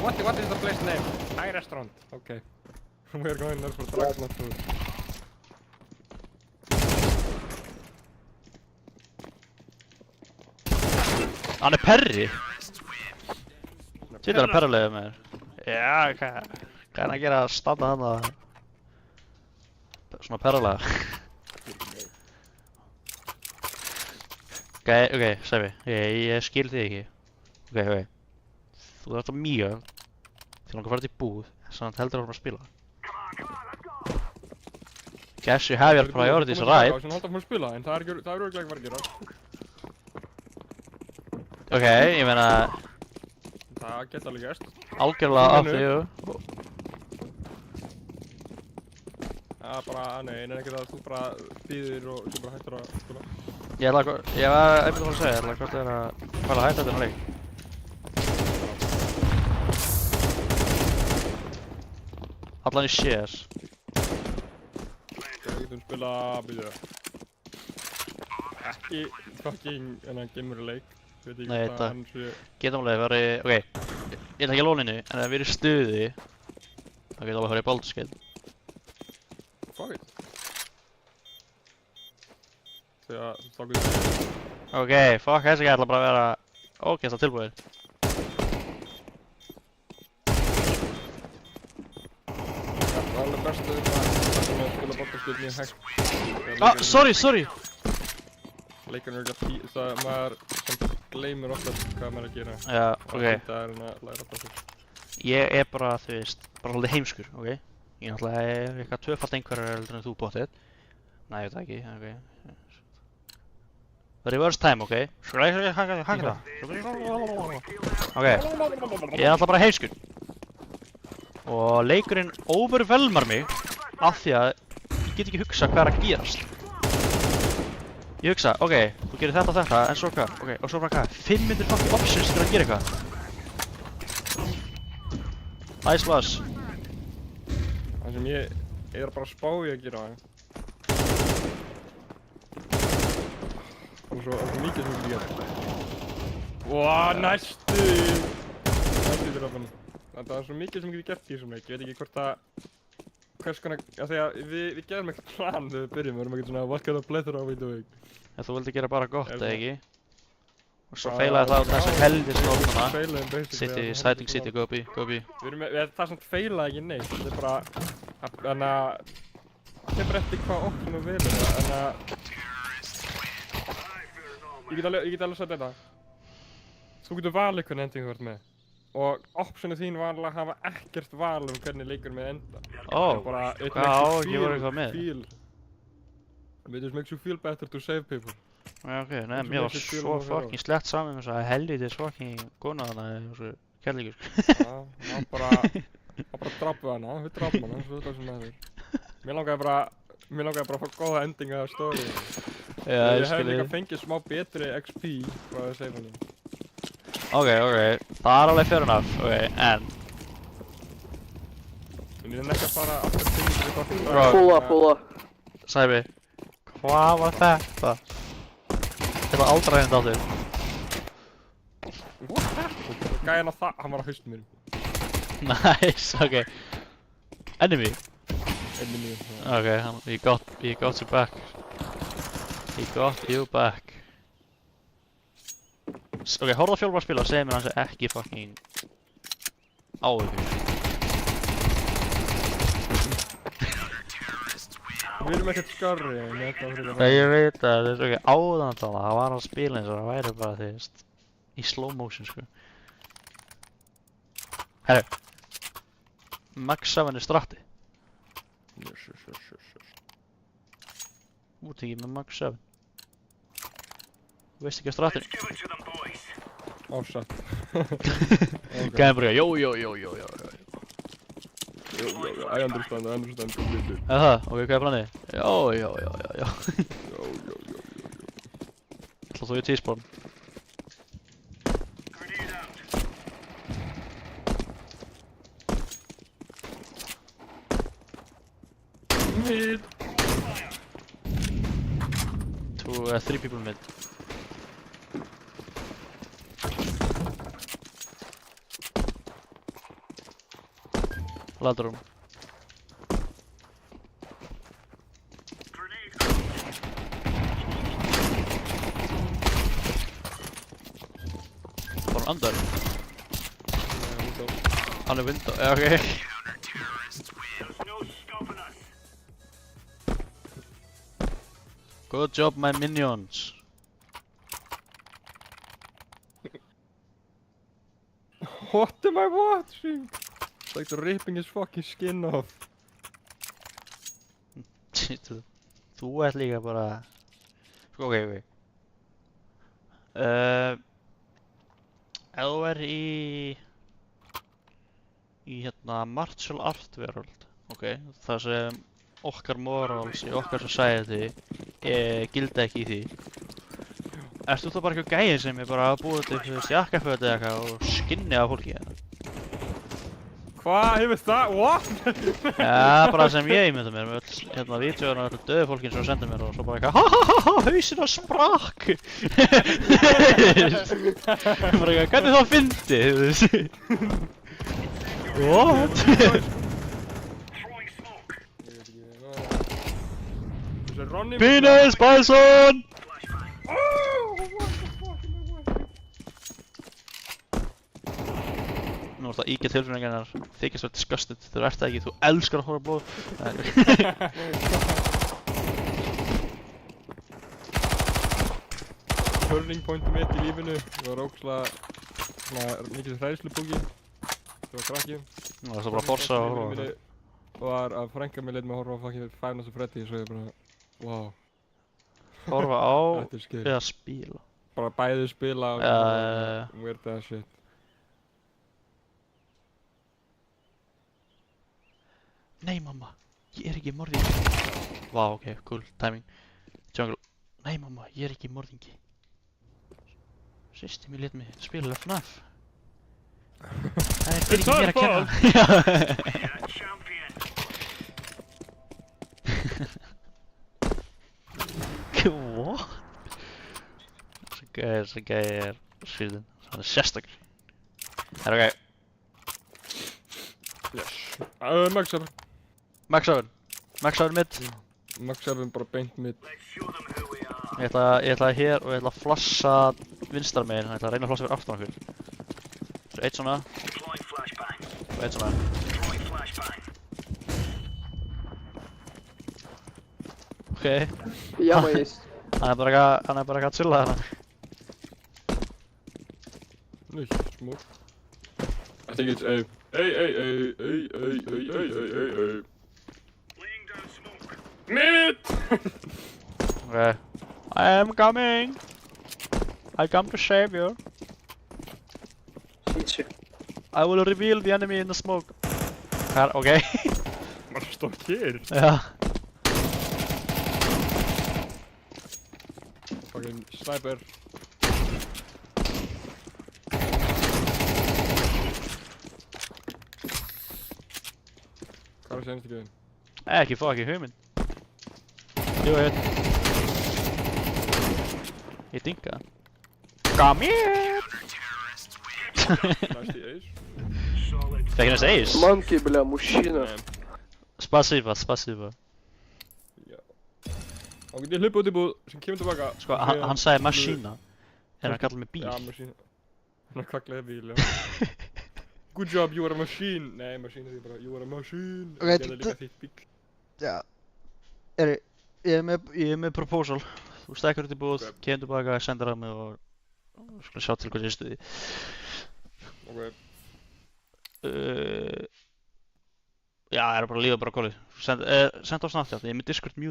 What is the place name? Thai restaurant. Okay. We're going there for drugs, not food. Hann er perri! Sýttir hann perrilega með þér. Já, hvað er hann að gera að standa hann að... Svona perrilega. Ok, Sæfi, ég skil þig ekki. Ok. Þú þarft að mýga. Þið langar að fara til búð, þannig að heldur að spila. Guess you have your priorities right. Sem halda að spila, en það er örugglega ekki verið að gera. Ok, ég meina... Það geta alveg gerst. Algjörlega af því, jú. Það er bara, nei, ekki það að þú bara býðir og þú bara hættir að spila. Ég var einmitt að fara að segja, hvort það er að fara að hætta þennan leik. Allan í CS. Við getum spila, býðu. Ekki fucking gamer leik. Nei, þetta getum alveg verið, ok, ég ætla ekki að lóna henni, en ef við erum í stuði, þá getum alveg að höra í Baldur's Gate. Fuck it. Þegar þú stakkuð því. Ok, fuck, þessi gæti ætla bara að vera ógeðslega tilbúið. Það er alveg bestu að spila Baldur's Gate mjög hægt. Ah, sorry! Leikarinn eru ekki það maður sem gleymir oftast hvað maður er að gera. Já, ok. Það er að læra það sér. Ég er bara, þú veist, bara svolítið heimskur, ok? Ég náttúrulega er eitthvað tvöfalt einhverjar heldur en þú bóttið. Nei, ég veit það ekki, ok. Reverse time, ok? Hækka það. Ok, ég er náttúrulega bara heimskur. Og leikurinn overwhelmar mig af því að ég get ekki hugsað hvað er að gerast. Ég hugsa, ok, þú gerir þetta og þetta, en svo hvað? Ok, og svo bara hvað? 500 fucking options til að gera eitthvað. Nice was. Það sem ég er bara að spá í að gera það. Og svo mikið sem ég gera. Wow, næstu drafan. Það er svo mikið sem ég gert í þessum leik. Ég veit ekki hvort að... Hvers konar... Þegar við gerum ekkert plan þegar við byrjum. Við erum ekkert svona what kind of plethora we doing. En þú vildi gera bara gott, eða ekki? Og svo feilaði það á þessu helvís nótuna. City, Sighting City, go B. Það er samt feilaði ekki neitt. Þetta er bara... Þannig að... Það er bara eftir hvað option þú velur. Þannig að... Ég get alveg sagt þetta. Þú getur valið hvernig ending þú ert með. Og optionu þín var að hafa ekkert val hvernig leikur með enda. Ó, hvað á ekki voru eitthvað með? It makes you feel better to save people. Já, ok, nei, mér var svo fucking slett saman með þess að helvítis fucking kona þarna, þessu kærleikur. Já, það bara drappu hana, við drappum hana, svo þetta sem það er. Mér langaði bara að fá góða endinga af story. Já, ég hef líka fengið smá betri XP frá að save hana. Ok, það er alveg fair enough, ok, en... En ég er ekki að fara aftur til því fucking Púla. Sæfi, hvað var þetta? Þetta var aldrei henni dálítið. What happened? Gæðan á það, hann var á haustum mér. Nice, ok. Enemy? Enemy, já. Ok, he got you back. He got you back. Ok, horfðu á fjólbar spila og segja mér hans ekki fucking áhugur. Við erum ekkert skarri en þetta var fyrir Nei, ég veit að það er svo ekki áðantala, það var að spila eins og það væri bara, þú veist, í slow motion, sko. Herru, Max 7 er stratti. Yes. Út ekki með Max 7. Þú veist ekki að stratti. Ásatt. Gæðin bara, jó. I understand completely. Eða það? Ok, hvað er planið? Já. Ætla þú í T-spawn? Mid. 3 people mid. Ladder room. One under. On the window. Okay. There's no stopping us. Good job, my minions. What am I watching? It's like ripping his fucking skin off. Þú ert líka bara... Sko, ok. Ef þú er í hérna Martial Art World, ok, það sem okkar morals í okkar society gilda ekki í því. Ert þú þá bara eitthvað gæði sem er bara búið til jakkaföt eða eitthvað og skinni af fólki eða? Hvað hefur það? What? Já, bara sem ég ímynda mér með öll hérna vídeóinu og öllu döðu fólkin sem sendir mér og svo bara eitthvað HAHAHA, hausinn á sprakk! Bara eitthvað, hvernig þá fyndið? What? Throwing smoke. Penis Bison! Nú ert það íkja tilfinningarnar, þykist verið disgusted, þú ert það ekki, þú elskar að horfa á blóð. Turning pointi mitt í lífinu var ógeðslega mikið hræðslubúki. Það var krakki. Nú varst það bara að forsa að horfa á það. Var að frænka mig leit mig að horfa á fucking Five Nights at Freddy's og ég bara, wow. Horfa á Þetta er scary. eða spila. Bara bæði spila og weird ass shit. Nei mamma, ég er ekki morðingi. Vá, ok, cool, timing. Jungle. Nei mamma, ég er ekki morðingi. Systir mér lét mig spila FNAF. Það er fyrir ekki mér að kenna. Yeah, champion. What? Þessi gæi er skrýtinn. Hann er sérstakur. Það er ok. Yes. Max 7. Max 7. Max 7 mid. Max 7 bara beint mitt. Let's show them who we are. Ég ætla hér og ég ætla að flassa vinstra megin. Ég ætla að reyna að flassa fyrir aftan okkur. Svo eitt svona Deploying flashbang. og eitt svona. Deploying flashbang. Ok. Yeah, boys. Hann er bara eitthvað að chilla hérna. Nú, smúr. I think it's A. A. Laying down smoke. Mid! Okay. I am coming. I come to save you. I will reveal the enemy in the smoke. Okay. Bara stóð hér. Já. Fucking sniper. Hvað er senast ekki? Ekki fucking hugmynd. Jú, ég dinga hann. Come here! Næst í Ace. Solid. Það er ekki næst ace. Monkey, бля, мужчина. Spasiva. Og ég hlaupa út í búð sem kemur tilbaka. Sko, hann sagði maskína. En hann kallaði mig bíl. Já, maskína. Hann kallaði bíl, já. Good job, you are a machine. Nei, maskína því bara, you are a machine. Ok, Ég gerði líka þitt bíl. Já. Ég er með proposal. Þú stekkur út í búð, kemur tilbaka, sendir á mig og skulum sjá til hvað ég stuði. Ok. Já, það er bara að lífa bara á kóli. Send á Snapchat, ég er með Discord mute.